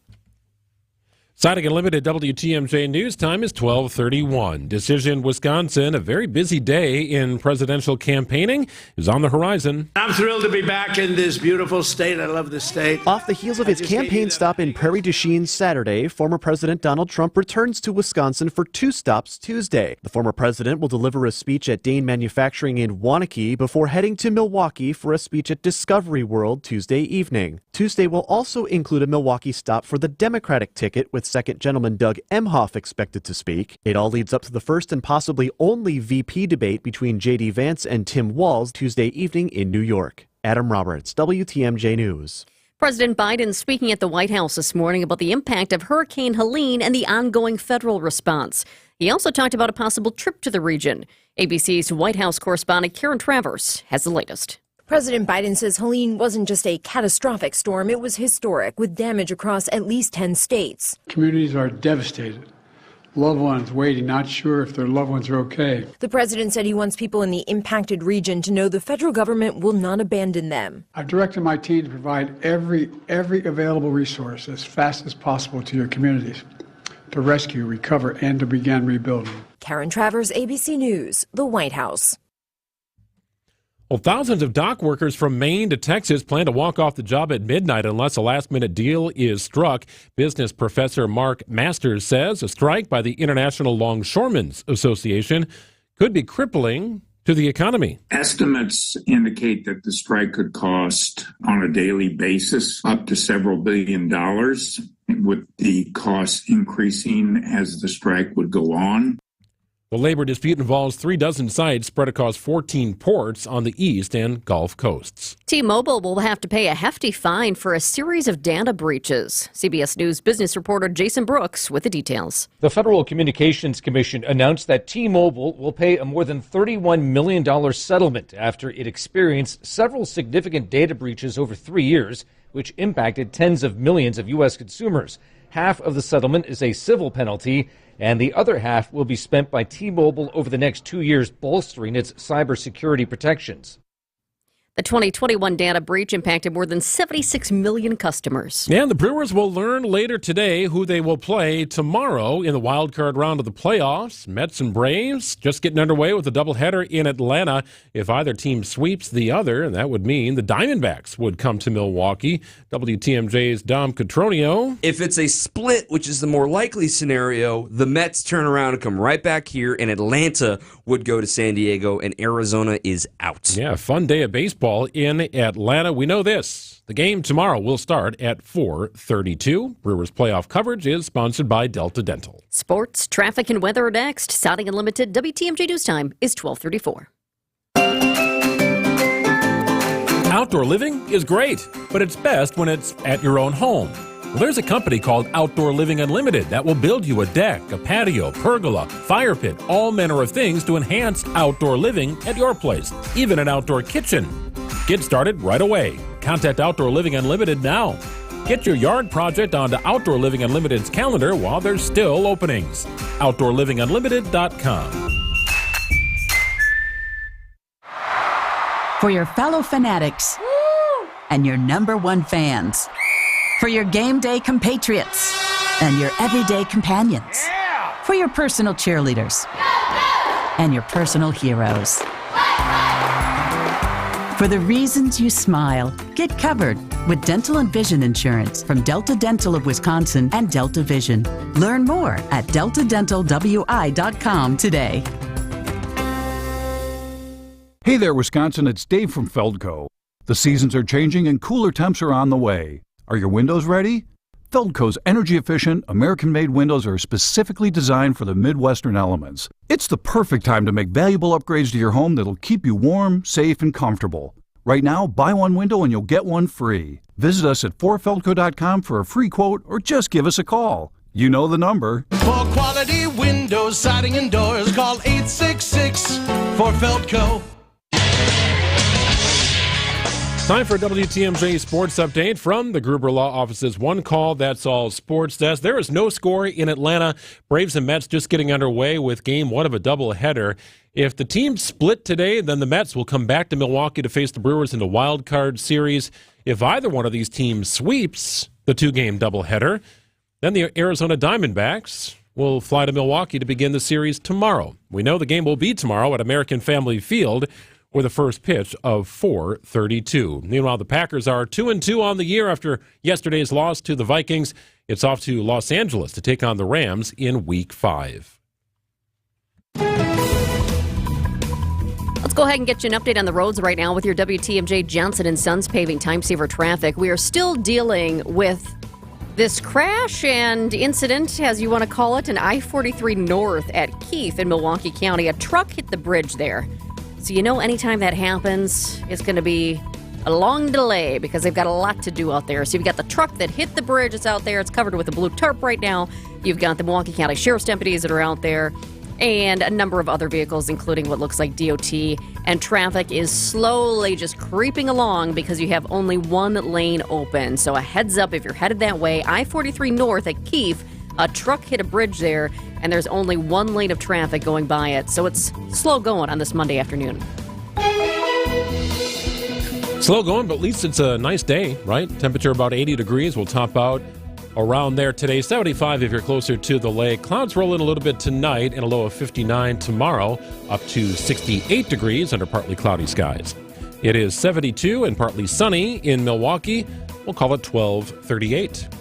Siding Unlimited WTMJ News time is 12:31. Decision, Wisconsin, a very busy day in presidential campaigning is on the horizon. I'm thrilled to be back in this beautiful state. I love this state. Off the heels of his campaign stop in Prairie du Chien Saturday, former President Donald Trump returns to Wisconsin for 2 stops Tuesday. The former president will deliver a speech at Dane Manufacturing in Waunakee before heading to Milwaukee for a speech at Discovery World Tuesday evening. Tuesday will also include a Milwaukee stop for the Democratic ticket with Second Gentleman Doug Emhoff expected to speak. It all leads up to the first and possibly only VP debate between J.D. Vance and Tim Walz Tuesday evening in New York. Adam Roberts, WTMJ News. President Biden speaking at the White House this morning about the impact of Hurricane Helene and the ongoing federal response. He also talked about a possible trip to the region. ABC's White House correspondent Karen Travers has the latest. President Biden says Helene wasn't just a catastrophic storm, it was historic, with damage across at least 10 states. Communities are devastated. Loved ones waiting, not sure if their loved ones are okay. The president said he wants people in the impacted region to know the federal government will not abandon them. I've directed my team to provide every available resource as fast as possible to your communities to rescue, recover, and to begin rebuilding. Karen Travers, ABC News, the White House. Well, thousands of dock workers from Maine to Texas plan to walk off the job at midnight unless a last-minute deal is struck. Business professor Mark Masters says a strike by the International Longshoremen's Association could be crippling to the economy. Estimates indicate that the strike could cost, on a daily basis, up to several $billions, with the costs increasing as the strike would go on. The labor dispute involves 36 sites spread across 14 ports on the east and Gulf coasts. T-Mobile will have to pay a hefty fine for a series of data breaches. CBS News business reporter Jason Brooks with the details. The Federal Communications Commission announced that T-Mobile will pay a more than $31 million settlement after it experienced several significant data breaches over 3 years, which impacted tens of millions of U.S. consumers. Half of the settlement is a civil penalty, and the other half will be spent by T-Mobile over the next 2 years, bolstering its cybersecurity protections. The 2021 data breach impacted more than 76 million customers. And the Brewers will learn later today who they will play tomorrow in the wild card round of the playoffs. Mets and Braves just getting underway with a doubleheader in Atlanta. If either team sweeps the other, that would mean the Diamondbacks would come to Milwaukee. WTMJ's Dom Cotroneo. If it's a split, which is the more likely scenario, the Mets turn around and come right back here, and Atlanta would go to San Diego, and Arizona is out. Yeah, fun day of baseball in Atlanta. We know this. The game tomorrow will start at 4:32. Brewers playoff coverage is sponsored by Delta Dental. Sports, traffic, and weather are next. Siding Unlimited WTMJ News Time is 12:34. Outdoor living is great, but it's best when it's at your own home. Well, there's a company called Outdoor Living Unlimited that will build you a deck, a patio, pergola, fire pit, all manner of things to enhance outdoor living at your place, even an outdoor kitchen. Get started right away. Contact Outdoor Living Unlimited now. Get your yard project onto Outdoor Living Unlimited's calendar while there's still openings. OutdoorLivingUnlimited.com. For your fellow fanatics and your number one fans. For your game day compatriots and your everyday companions. For your personal cheerleaders and your personal heroes. For the reasons you smile, get covered with dental and vision insurance from Delta Dental of Wisconsin and Delta Vision. Learn more at deltadentalwi.com today. Hey there, Wisconsin. It's Dave from Feldco. The seasons are changing and cooler temps are on the way. Are your windows ready? Feldco's energy-efficient, American-made windows are specifically designed for the Midwestern elements. It's the perfect time to make valuable upgrades to your home that'll keep you warm, safe, and comfortable. Right now, buy one window and you'll get one free. Visit us at 4feldco.com for a free quote or just give us a call. You know the number. For quality windows, siding, and doors, call 866-4Feldco. Time for a WTMJ Sports Update from the Gruber Law Office's One Call, That's All Sports Desk. There is no score in Atlanta. Braves and Mets just getting underway with Game 1 of a doubleheader. If the teams split today, then the Mets will come back to Milwaukee to face the Brewers in the wild card series. If either one of these teams sweeps the two-game doubleheader, then the Arizona Diamondbacks will fly to Milwaukee to begin the series tomorrow. We know the game will be tomorrow at American Family Field, with a first pitch of 4:32. Meanwhile, the Packers are 2-2 on the year after yesterday's loss to the Vikings. It's off to Los Angeles to take on the Rams in Week 5. Let's go ahead and get you an update on the roads right now with your WTMJ Johnson & Sons paving time saver traffic. We are still dealing with this crash and incident, as you want to call it, in I-43 North at Keefe in Milwaukee County. A truck hit the bridge there. So you know anytime that happens, it's going to be a long delay because they've got a lot to do out there. So you've got the truck that hit the bridge. It's out there. It's covered with a blue tarp right now. You've got the Milwaukee County Sheriff's deputies that are out there and a number of other vehicles, including what looks like DOT. And traffic is slowly just creeping along because you have only one lane open. So a heads up if you're headed that way. I-43 North at Keefe, a truck hit a bridge there, and there's only one lane of traffic going by it. So it's slow going on this Monday afternoon. Slow going, but at least it's a nice day, right? Temperature about 80 degrees. We'll top out around there today. 75 if you're closer to the lake. Clouds roll in a little bit tonight and a low of 59 tomorrow, up to 68 degrees under partly cloudy skies. It is 72 and partly sunny in Milwaukee. We'll call it 12:38.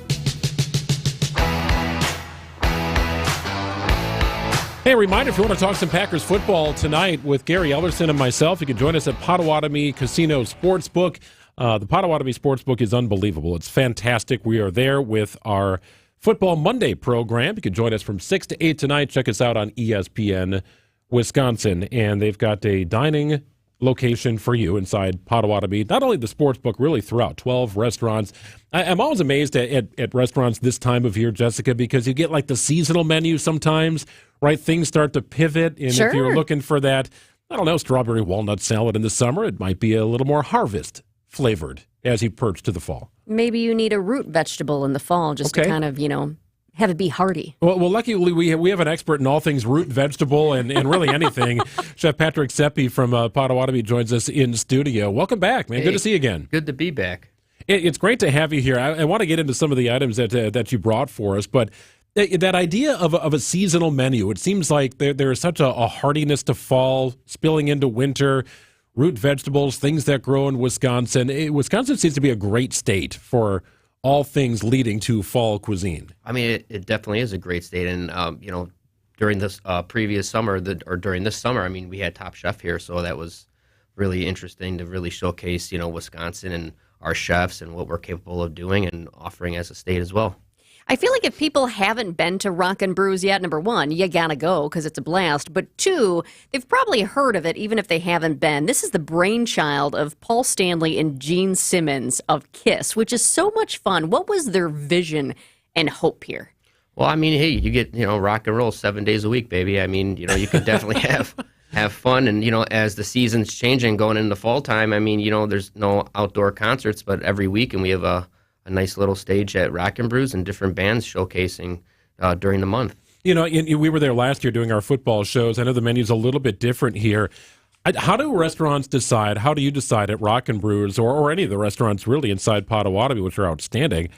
Hey, a reminder, if you want to talk some Packers football tonight with Gary Ellerson and myself, you can join us at Potawatomi Casino Sportsbook. The Potawatomi Sportsbook is unbelievable. It's fantastic. We are there with our Football Monday program. You can join us from 6 to 8 tonight. Check us out on ESPN Wisconsin. And they've got a dining location for you inside Potawatomi. Not only the sportsbook, really throughout 12 restaurants. I'm always amazed at restaurants this time of year, Jessica, because you get like the seasonal menu sometimes, right? Things start to pivot. And Sure. if you're looking for that, I don't know, strawberry walnut salad in the summer, it might be a little more harvest flavored as you perch to the fall. Maybe you need a root vegetable in the fall just to kind of, have it be hearty. Well, luckily we have an expert in all things root vegetable and really anything. Chef Patrick Seppi from Potawatomi joins us in studio. Welcome back, man. Hey, good to see you again. Good to be back. It's great to have you here. I want to get into some of the items that you brought for us, but that idea of a seasonal menu, it seems like there is such a hardiness to fall, spilling into winter, root vegetables, things that grow in Wisconsin. Wisconsin seems to be a great state for all things leading to fall cuisine. I mean, it definitely is a great state. And, during this previous summer, during this summer, I mean, we had Top Chef here. So that was really interesting to really showcase, Wisconsin and our chefs and what we're capable of doing and offering as a state as well. I feel like if people haven't been to Rock and Brews yet, number one, you gotta go because it's a blast. But two, they've probably heard of it even if they haven't been. This is the brainchild of Paul Stanley and Gene Simmons of KISS, which is so much fun. What was their vision and hope here? Well, I mean, hey, you get, rock and roll 7 days a week, baby. I mean, you can definitely have fun. And, as the season's changing going into fall time, I mean, there's no outdoor concerts, but every week, and we have a nice little stage at Rock and Brews and different bands showcasing during the month. We were there last year doing our football shows. I know the menu's a little bit different here. How do restaurants decide, how do you decide at Rock and Brews or any of the restaurants really inside Potawatomi, which are outstanding,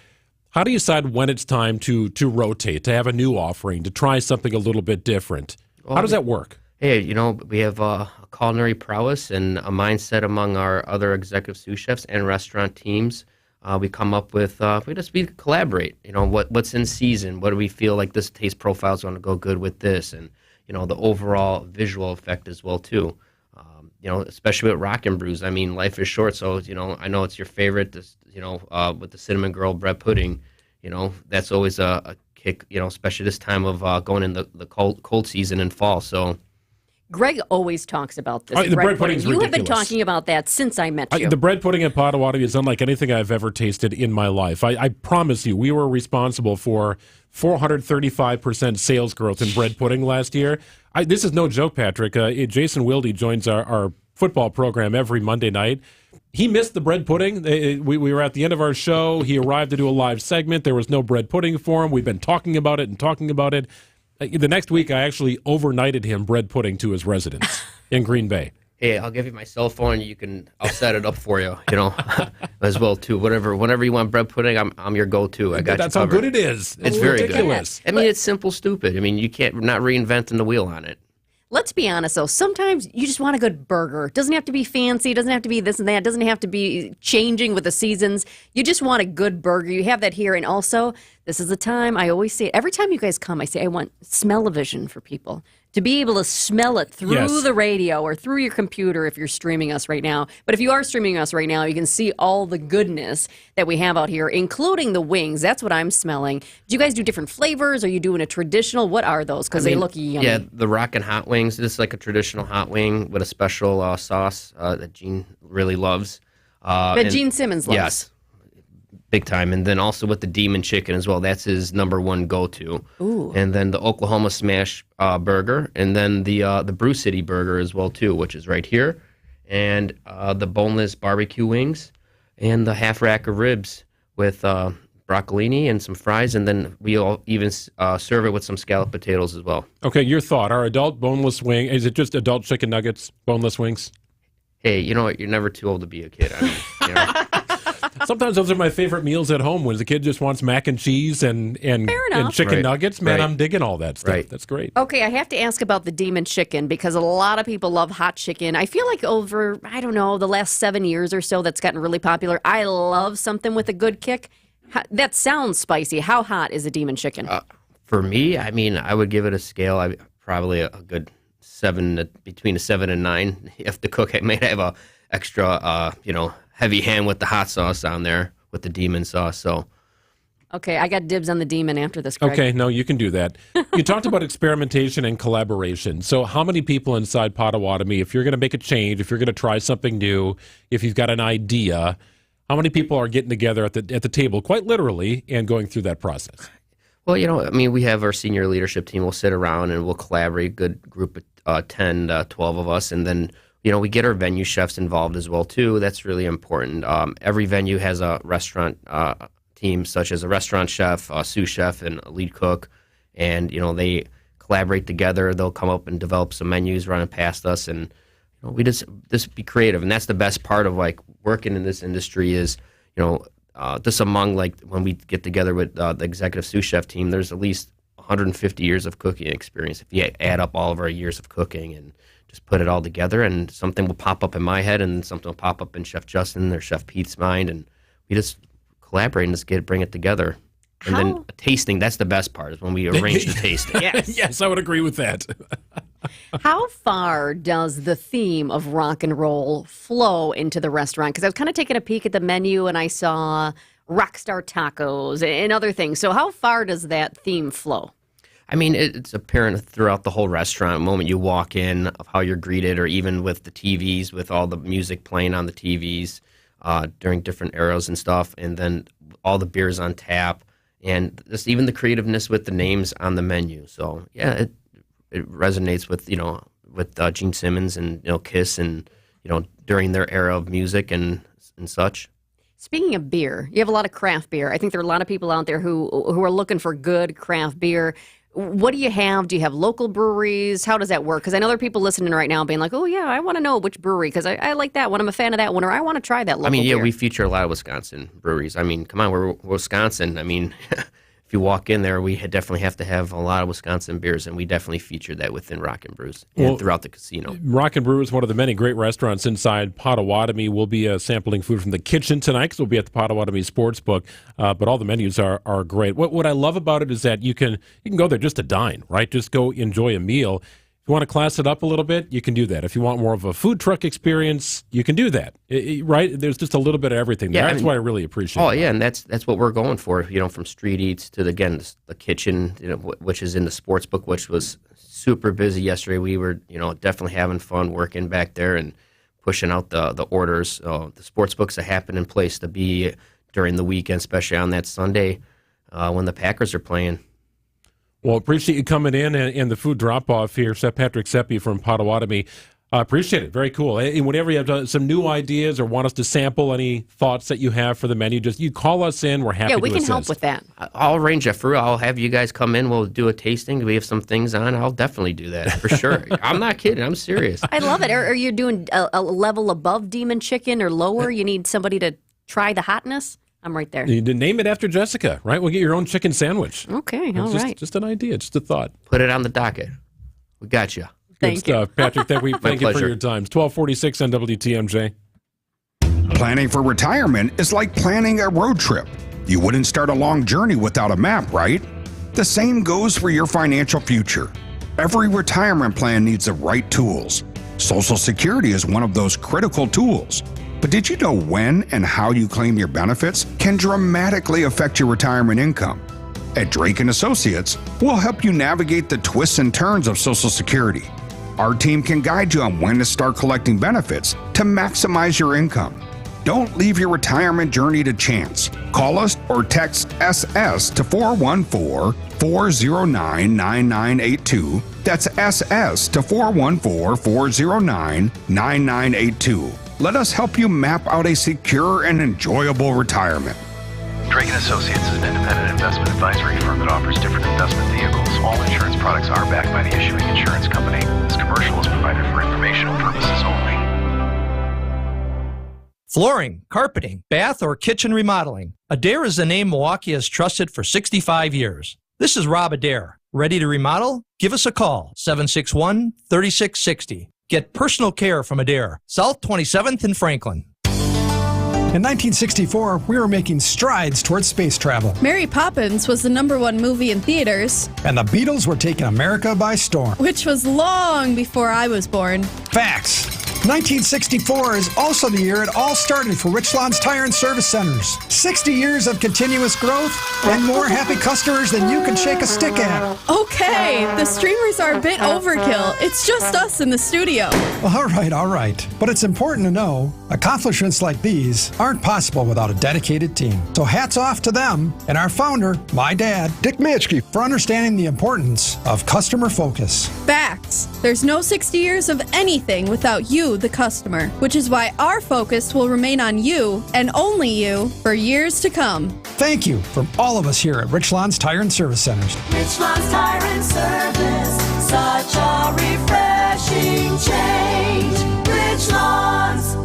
how do you decide when it's time to rotate, to have a new offering, to try something a little bit different? How does that work? Hey, we have a culinary prowess and a mindset among our other executive sous chefs and restaurant teams. We come up with, we collaborate, what's in season, what do we feel like this taste profile is going to go good with this, and, the overall visual effect as well, too. Especially with Rock and Brews, I mean, life is short, so, I know it's your favorite, with the cinnamon girl bread pudding, that's always a kick, especially this time of going in the cold season and fall, so... Greg always talks about this. The bread pudding's You ridiculous. have been talking about that since I met you. The bread pudding at Potawatomi is unlike anything I've ever tasted in my life. I promise you, we were responsible for 435% sales growth in bread pudding last year. This is no joke, Patrick. Jason Wilde joins our football program every Monday night. He missed the bread pudding. We were at the end of our show. He arrived to do a live segment. There was no bread pudding for him. We've been talking about it. The next week, I actually overnighted him bread pudding to his residence in Green Bay. Hey, I'll give you my cell phone. I'll set it up for you, as well too. Whenever you want bread pudding, I'm your go-to. I got That's you how covered. good it is. It's very ridiculous. good. I mean, it's simple, stupid. I mean, we're not reinventing the wheel on it. Let's be honest, though. Sometimes you just want a good burger. It doesn't have to be fancy. It doesn't have to be this and that. It doesn't have to be changing with the seasons. You just want a good burger. You have that here. And also, this is the time, I always say it. Every time you guys come, I say I want smell-o-vision for people. To be able to smell it through the radio or through your computer if you're streaming us right now. But if you are streaming us right now, you can see all the goodness that we have out here, including the wings. That's what I'm smelling. Do you guys do different flavors? Are you doing a traditional? What are those? Because they look yummy. Yeah, the Rockin' Hot Wings. This is like a traditional hot wing with a special sauce that Gene really loves. Gene Simmons loves. Yes. Big time. And then also with the Demon Chicken as well. That's his number one go-to. Ooh. And then the Oklahoma Smash burger. And then the Brew City burger as well, too, which is right here. And the boneless barbecue wings. And the half rack of ribs with broccolini and some fries. And then we'll even serve it with some scalloped potatoes as well. Okay, your thought. Our adult boneless wing, is it just adult chicken nuggets, boneless wings? Hey, you know what? You're never too old to be a kid. I mean, Sometimes those are my favorite meals at home when the kid just wants mac and cheese and chicken nuggets. Man, I'm digging all that stuff. Right. That's great. Okay, I have to ask about the demon chicken because a lot of people love hot chicken. I feel like over, I don't know, the last 7 years or so that's gotten really popular. I love something with a good kick. That sounds spicy. How hot is a demon chicken? For me, I mean, I would give it a scale. Probably a good 7, between a 7 and 9. If the cook may have a extra, heavy hand with the hot sauce on there with the demon sauce. So, okay, I got dibs on the demon after this, Greg. Okay, no, you can do that. You talked about experimentation and collaboration. So how many people inside Potawatomi, if you're going to make a change, if you're going to try something new, if you've got an idea, how many people are getting together at the table, quite literally, and going through that process? Well, we have our senior leadership team. We'll sit around and we'll collaborate, a good group of 10, 12 of us, and then we get our venue chefs involved as well, too. That's really important. Every venue has a restaurant team, such as a restaurant chef, a sous chef, and a lead cook. And, they collaborate together. They'll come up and develop some menus running past us. And we just be creative. And that's the best part of, working in this industry is, just among, when we get together with the executive sous chef team, there's at least 150 years of cooking experience. If you add up all of our years of cooking and just put it all together, and something will pop up in my head and something will pop up in Chef Justin or Chef Pete's mind, and we just collaborate and just bring it together. And then a tasting, that's the best part, is when we arrange the tasting. Yes, I would agree with that. How far does the theme of rock and roll flow into the restaurant? Because I was kind of taking a peek at the menu and I saw Rockstar Tacos and other things. So how far does that theme flow? I mean, it's apparent throughout the whole restaurant. The moment you walk in, of how you're greeted, or even with the TVs, with all the music playing on the TVs during different eras and stuff, and then all the beers on tap, and just even the creativeness with the names on the menu. So, yeah, it resonates with, with Gene Simmons and, Kiss, and, during their era of music and such. Speaking of beer, you have a lot of craft beer. I think there are a lot of people out there who are looking for good craft beer. What do you have? Do you have local breweries? How does that work? Because I know there are people listening right now being like, oh, yeah, I want to know which brewery because I like that one. I'm a fan of that one, or I want to try that local beer. We feature a lot of Wisconsin breweries. I mean, come on, we're Wisconsin. I mean, if you walk in there, we definitely have to have a lot of Wisconsin beers, and we definitely feature that within Rock and Brews and throughout the casino. Rock and Brew is one of the many great restaurants inside Potawatomi. We'll be sampling food from the kitchen tonight because we'll be at the Potawatomi Sportsbook, but all the menus are great. What I love about it is that you can go there just to dine, right? Just go enjoy a meal. If you want to class it up a little bit, you can do that. If you want more of a food truck experience, you can do that, right? There's just a little bit of everything there. That's what I really appreciate. Oh, yeah, and that's what we're going for, from street eats to, the kitchen, which is in the sports book, which was super busy yesterday. We were, definitely having fun working back there and pushing out the orders. The sports book's a happening place to be during the weekend, especially on that Sunday when the Packers are playing. Well, appreciate you coming in and the food drop-off here. Chef Patrick Seppi from Potawatomi. Appreciate it. Very cool. And whenever you have some new ideas or want us to sample any thoughts that you have for the menu, you call us in. We're happy to assist. Yeah, we can help with that. I'll arrange that for you. I'll have you guys come in. We'll do a tasting. We have some things on. I'll definitely do that for sure. I'm not kidding. I'm serious. I love it. Are you doing a level above Demon Chicken or lower? You need somebody to try the hotness? I'm right there. You need to name it after Jessica, right? We'll get your own chicken sandwich. Okay, all right. Just an idea, just a thought. Put it on the docket. We got you. Good stuff. Patrick, thank you for your time. 1246 on WTMJ. Planning for retirement is like planning a road trip. You wouldn't start a long journey without a map, right? The same goes for your financial future. Every retirement plan needs the right tools. Social Security is one of those critical tools. But did you know when and how you claim your benefits can dramatically affect your retirement income? At Drake & Associates, we'll help you navigate the twists and turns of Social Security. Our team can guide you on when to start collecting benefits to maximize your income. Don't leave your retirement journey to chance. Call us or text SS to 414-409-9982. That's SS to 414-409-9982. Let us help you map out a secure and enjoyable retirement. Drake & Associates is an independent investment advisory firm that offers different investment vehicles. All insurance products are backed by the issuing insurance company. This commercial is provided for informational purposes only. Flooring, carpeting, bath, or kitchen remodeling. Adair is the name Milwaukee has trusted for 65 years. This is Rob Adair. Ready to remodel? Give us a call, 761-3660. Get personal care from Adair, South 27th in Franklin. In 1964, we were making strides towards space travel. Mary Poppins was the #1 movie in theaters. And the Beatles were taking America by storm. Which was long before I was born. Facts. 1964 is also the year it all started for Richland's Tire and Service Centers. 60 years of continuous growth and more happy customers than you can shake a stick at. Okay, the streamers are a bit overkill. It's just us in the studio. All right. But it's important to know accomplishments like these aren't possible without a dedicated team. So hats off to them and our founder, my dad, Dick Mitchke, for understanding the importance of customer focus. Facts. There's no 60 years of anything without you, the customer, which is why our focus will remain on you and only you for years to come. Thank you from all of us here at Richland's Tire and Service Centers. Richland's Tire and Service, such a refreshing change. Richland's.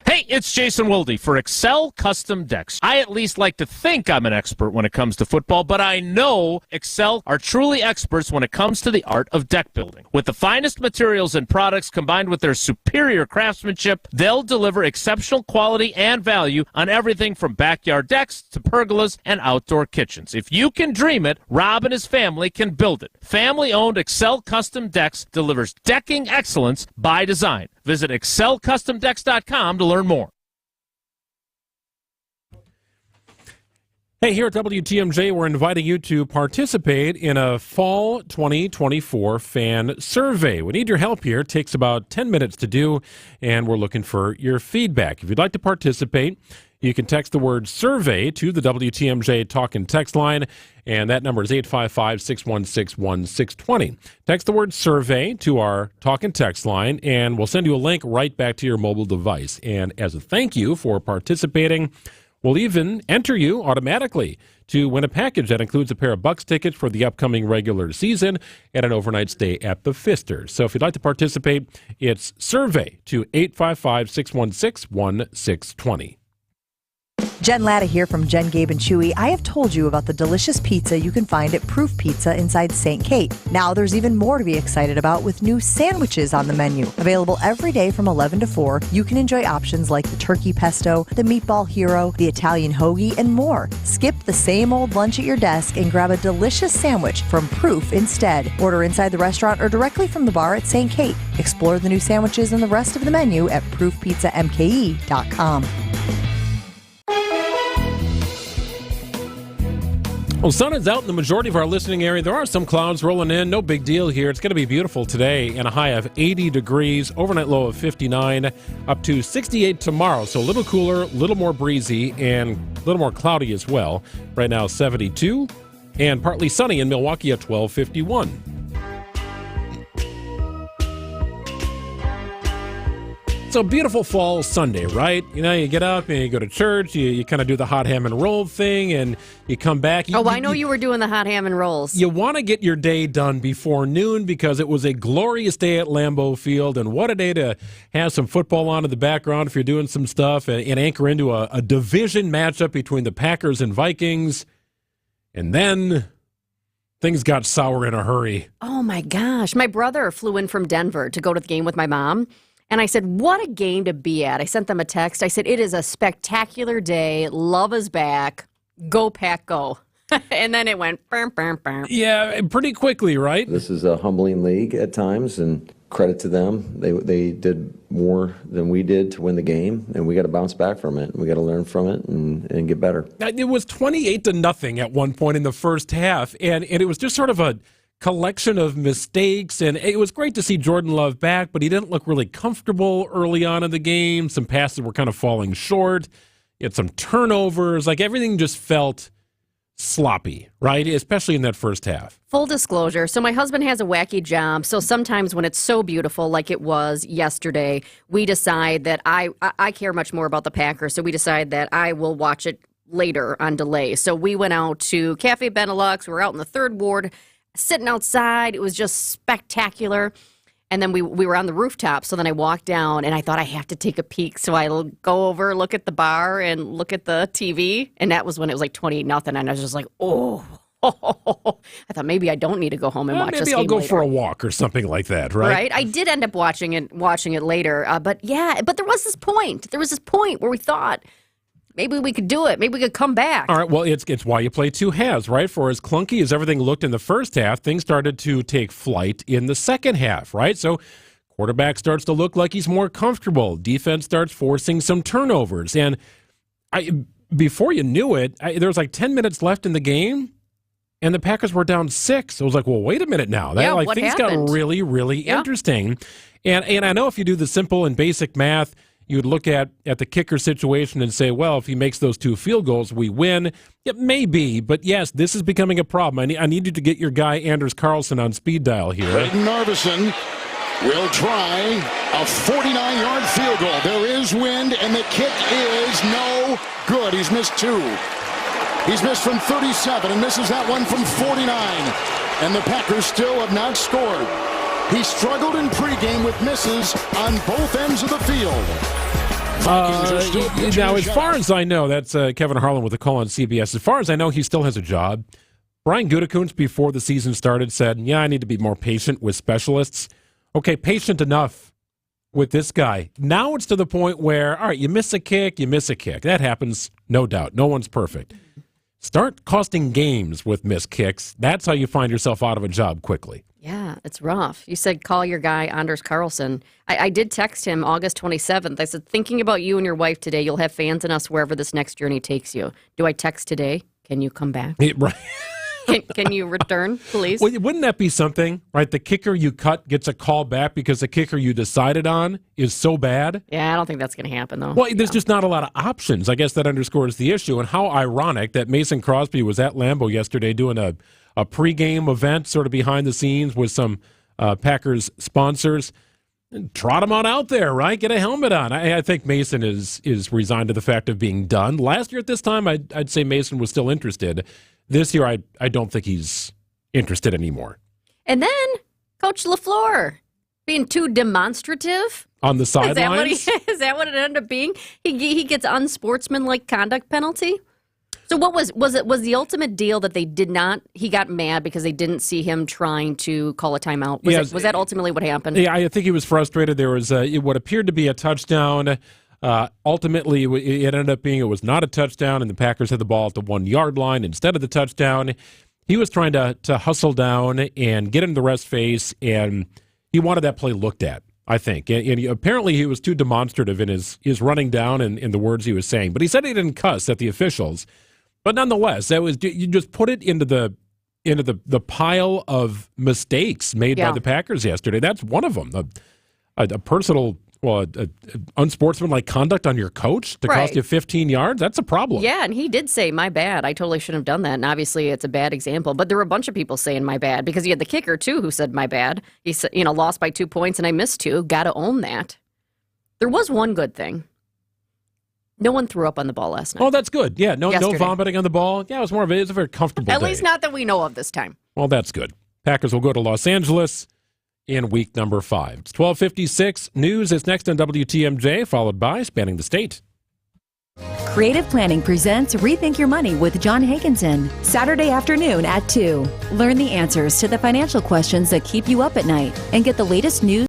Hey, it's Jason Wilde for Excel Custom Decks. I at least like to think I'm an expert when it comes to football, but I know Excel are truly experts when it comes to the art of deck building. With the finest materials and products combined with their superior craftsmanship, they'll deliver exceptional quality and value on everything from backyard decks to pergolas and outdoor kitchens. If you can dream it, Rob and his family can build it. Family-owned Excel Custom Decks delivers decking excellence by design. Visit excelcustomdecks.com to learn more. Hey, here at WTMJ, we're inviting you to participate in a fall 2024 fan survey. We need your help here. It takes about 10 minutes to do, and we're looking for your feedback. If you'd like to participate, you can text the word survey to the WTMJ talk and text line, and that number is 855-616-1620. Text the word survey to our talk and text line, and we'll send you a link right back to your mobile device. And as a thank you for participating, we'll even enter you automatically to win a package that includes a pair of Bucks tickets for the upcoming regular season and an overnight stay at the Pfister. So if you'd like to participate, it's survey to 855-616-1620. Jen Latta here from Jen, Gabe, and Chewy. I have told you about the delicious pizza you can find at Proof Pizza inside St. Kate. Now there's even more to be excited about with new sandwiches on the menu. Available every day from 11 to 4, you can enjoy options like the turkey pesto, the meatball hero, the Italian hoagie, and more. Skip the same old lunch at your desk and grab a delicious sandwich from Proof instead. Order inside the restaurant or directly from the bar at St. Kate. Explore the new sandwiches and the rest of the menu at proofpizzamke.com. Well, sun is out in the majority of our listening area. There are some clouds rolling in. No big deal here. It's going to be beautiful today and a high of 80 degrees, overnight low of 59, up to 68 tomorrow. So a little cooler, a little more breezy, and a little more cloudy as well. Right now, 72, and partly sunny in Milwaukee at 12:51. It's a beautiful fall Sunday, right? You know, you get up and you go to church, you kind of do the hot ham and roll thing, and you come back. I know you were doing the hot ham and rolls. You want to get your day done before noon because it was a glorious day at Lambeau Field, and what a day to have some football on in the background if you're doing some stuff and anchor into a division matchup between the Packers and Vikings. And then things got sour in a hurry. Oh, my gosh. My brother flew in from Denver to go to the game with my mom. And I said, what a game to be at. I sent them a text. I said, it is a spectacular day. Love is back. Go, Pack, go. And then it went, burm, burm, burm. Yeah, pretty quickly, right? This is a humbling league at times, and credit to them. They did more than we did to win the game, and we got to bounce back from it. We got to learn from it and get better. It was 28-0 at one point in the first half, and it was just sort of a collection of mistakes, and it was great to see Jordan Love back, but he didn't look really comfortable early on in the game. Some passes were kind of falling short. He had some turnovers. Like, everything just felt sloppy, right? Especially in that first half. Full disclosure. So my husband has a wacky job. So sometimes when it's so beautiful, like it was yesterday, we decide that I care much more about the Packers. So we decide that I will watch it later on delay. So we went out to Cafe Benelux. We were out in the third ward, sitting outside. It was just spectacular. And then we were on the rooftop, so then I walked down, and I thought I have to take a peek. So I go over, look at the bar, and look at the TV, and that was when it was like 28-0, and I was just like, oh. I thought maybe I don't need to go home and watch this game. Maybe I'll go later. for a walk or something like that, right? Right. I did end up watching it later, but there was this point. There was this point where we thought maybe we could do it. Maybe we could come back. All right, well, it's why you play two halves, right? For as clunky as everything looked in the first half, things started to take flight in the second half, right? So quarterback starts to look like he's more comfortable. Defense starts forcing some turnovers. And before you knew it, there was like 10 minutes left in the game, and the Packers were down 6. I was like, well, wait a minute now. What things happened? got really, really interesting. And I know if you do the simple and basic math, you would look at the kicker situation and say, well, if he makes those 2 field goals, we win. It may be, but yes, this is becoming a problem. I need you to get your guy, Anders Carlson, on speed dial here. Braden Narvison will try a 49-yard field goal. There is wind, and the kick is no good. He's missed 2. He's missed from 37 and misses that one from 49. And the Packers still have not scored. He struggled in pregame with misses on both ends of the field. Now, as far as I know, that's Kevin Harlan with the call on CBS. As far as I know, he still has a job. Brian Gutekunst, before the season started, said, I need to be more patient with specialists. Okay, patient enough with this guy. Now it's to the point where, all right, you miss a kick. That happens, no doubt. No one's perfect. Start costing games with missed kicks. That's how you find yourself out of a job quickly. Yeah, it's rough. You said call your guy, Anders Carlson. I did text him August 27th. I said, thinking about you and your wife today. You'll have fans in us wherever this next journey takes you. Do I text today? Can you come back? Right. Can you return, please? Well, wouldn't that be something, right? The kicker you cut gets a call back because the kicker you decided on is so bad. Yeah, I don't think that's going to happen, though. Well, there's just not a lot of options. I guess that underscores the issue. And how ironic that Mason Crosby was at Lambeau yesterday doing a pregame event sort of behind the scenes with some Packers sponsors. Trot him on out there, right? Get a helmet on. I think Mason is resigned to the fact of being done. Last year at this time, I'd say Mason was still interested. This year, I don't think he's interested anymore. And then Coach LaFleur being too demonstrative. On the sidelines? Is that what it ended up being? He gets unsportsmanlike conduct penalty? So what was the ultimate deal that he got mad because they didn't see him trying to call a timeout? Was that ultimately what happened? Yeah, I think he was frustrated. There was what appeared to be a touchdown. Ultimately, it ended up being it was not a touchdown, and the Packers had the ball at the 1-yard line instead of the touchdown. He was trying to hustle down and get in the ref's face, and he wanted that play looked at, I think. And apparently he was too demonstrative in his running down and in the words he was saying. But he said he didn't cuss at the officials. But nonetheless, you just put it into the pile of mistakes made by the Packers yesterday. That's one of them. A personal, unsportsmanlike conduct on your coach to cost you 15 yards. That's a problem. Yeah, and he did say, my bad. I totally shouldn't have done that. And obviously it's a bad example. But there were a bunch of people saying my bad because you had the kicker, too, who said my bad. He said, lost by 2 points and I missed 2. Got to own that. There was one good thing. No one threw up on the ball last night. Oh, that's good. Yeah, no vomiting on the ball. Yeah, it was a very comfortable At day. least not that we know of this time. Well, that's good. Packers will go to Los Angeles in week number 5. It's 12:56. News is next on WTMJ, followed by Spanning the State. Creative Planning presents Rethink Your Money with John Hagenson, Saturday afternoon at 2. Learn the answers to the financial questions that keep you up at night and get the latest news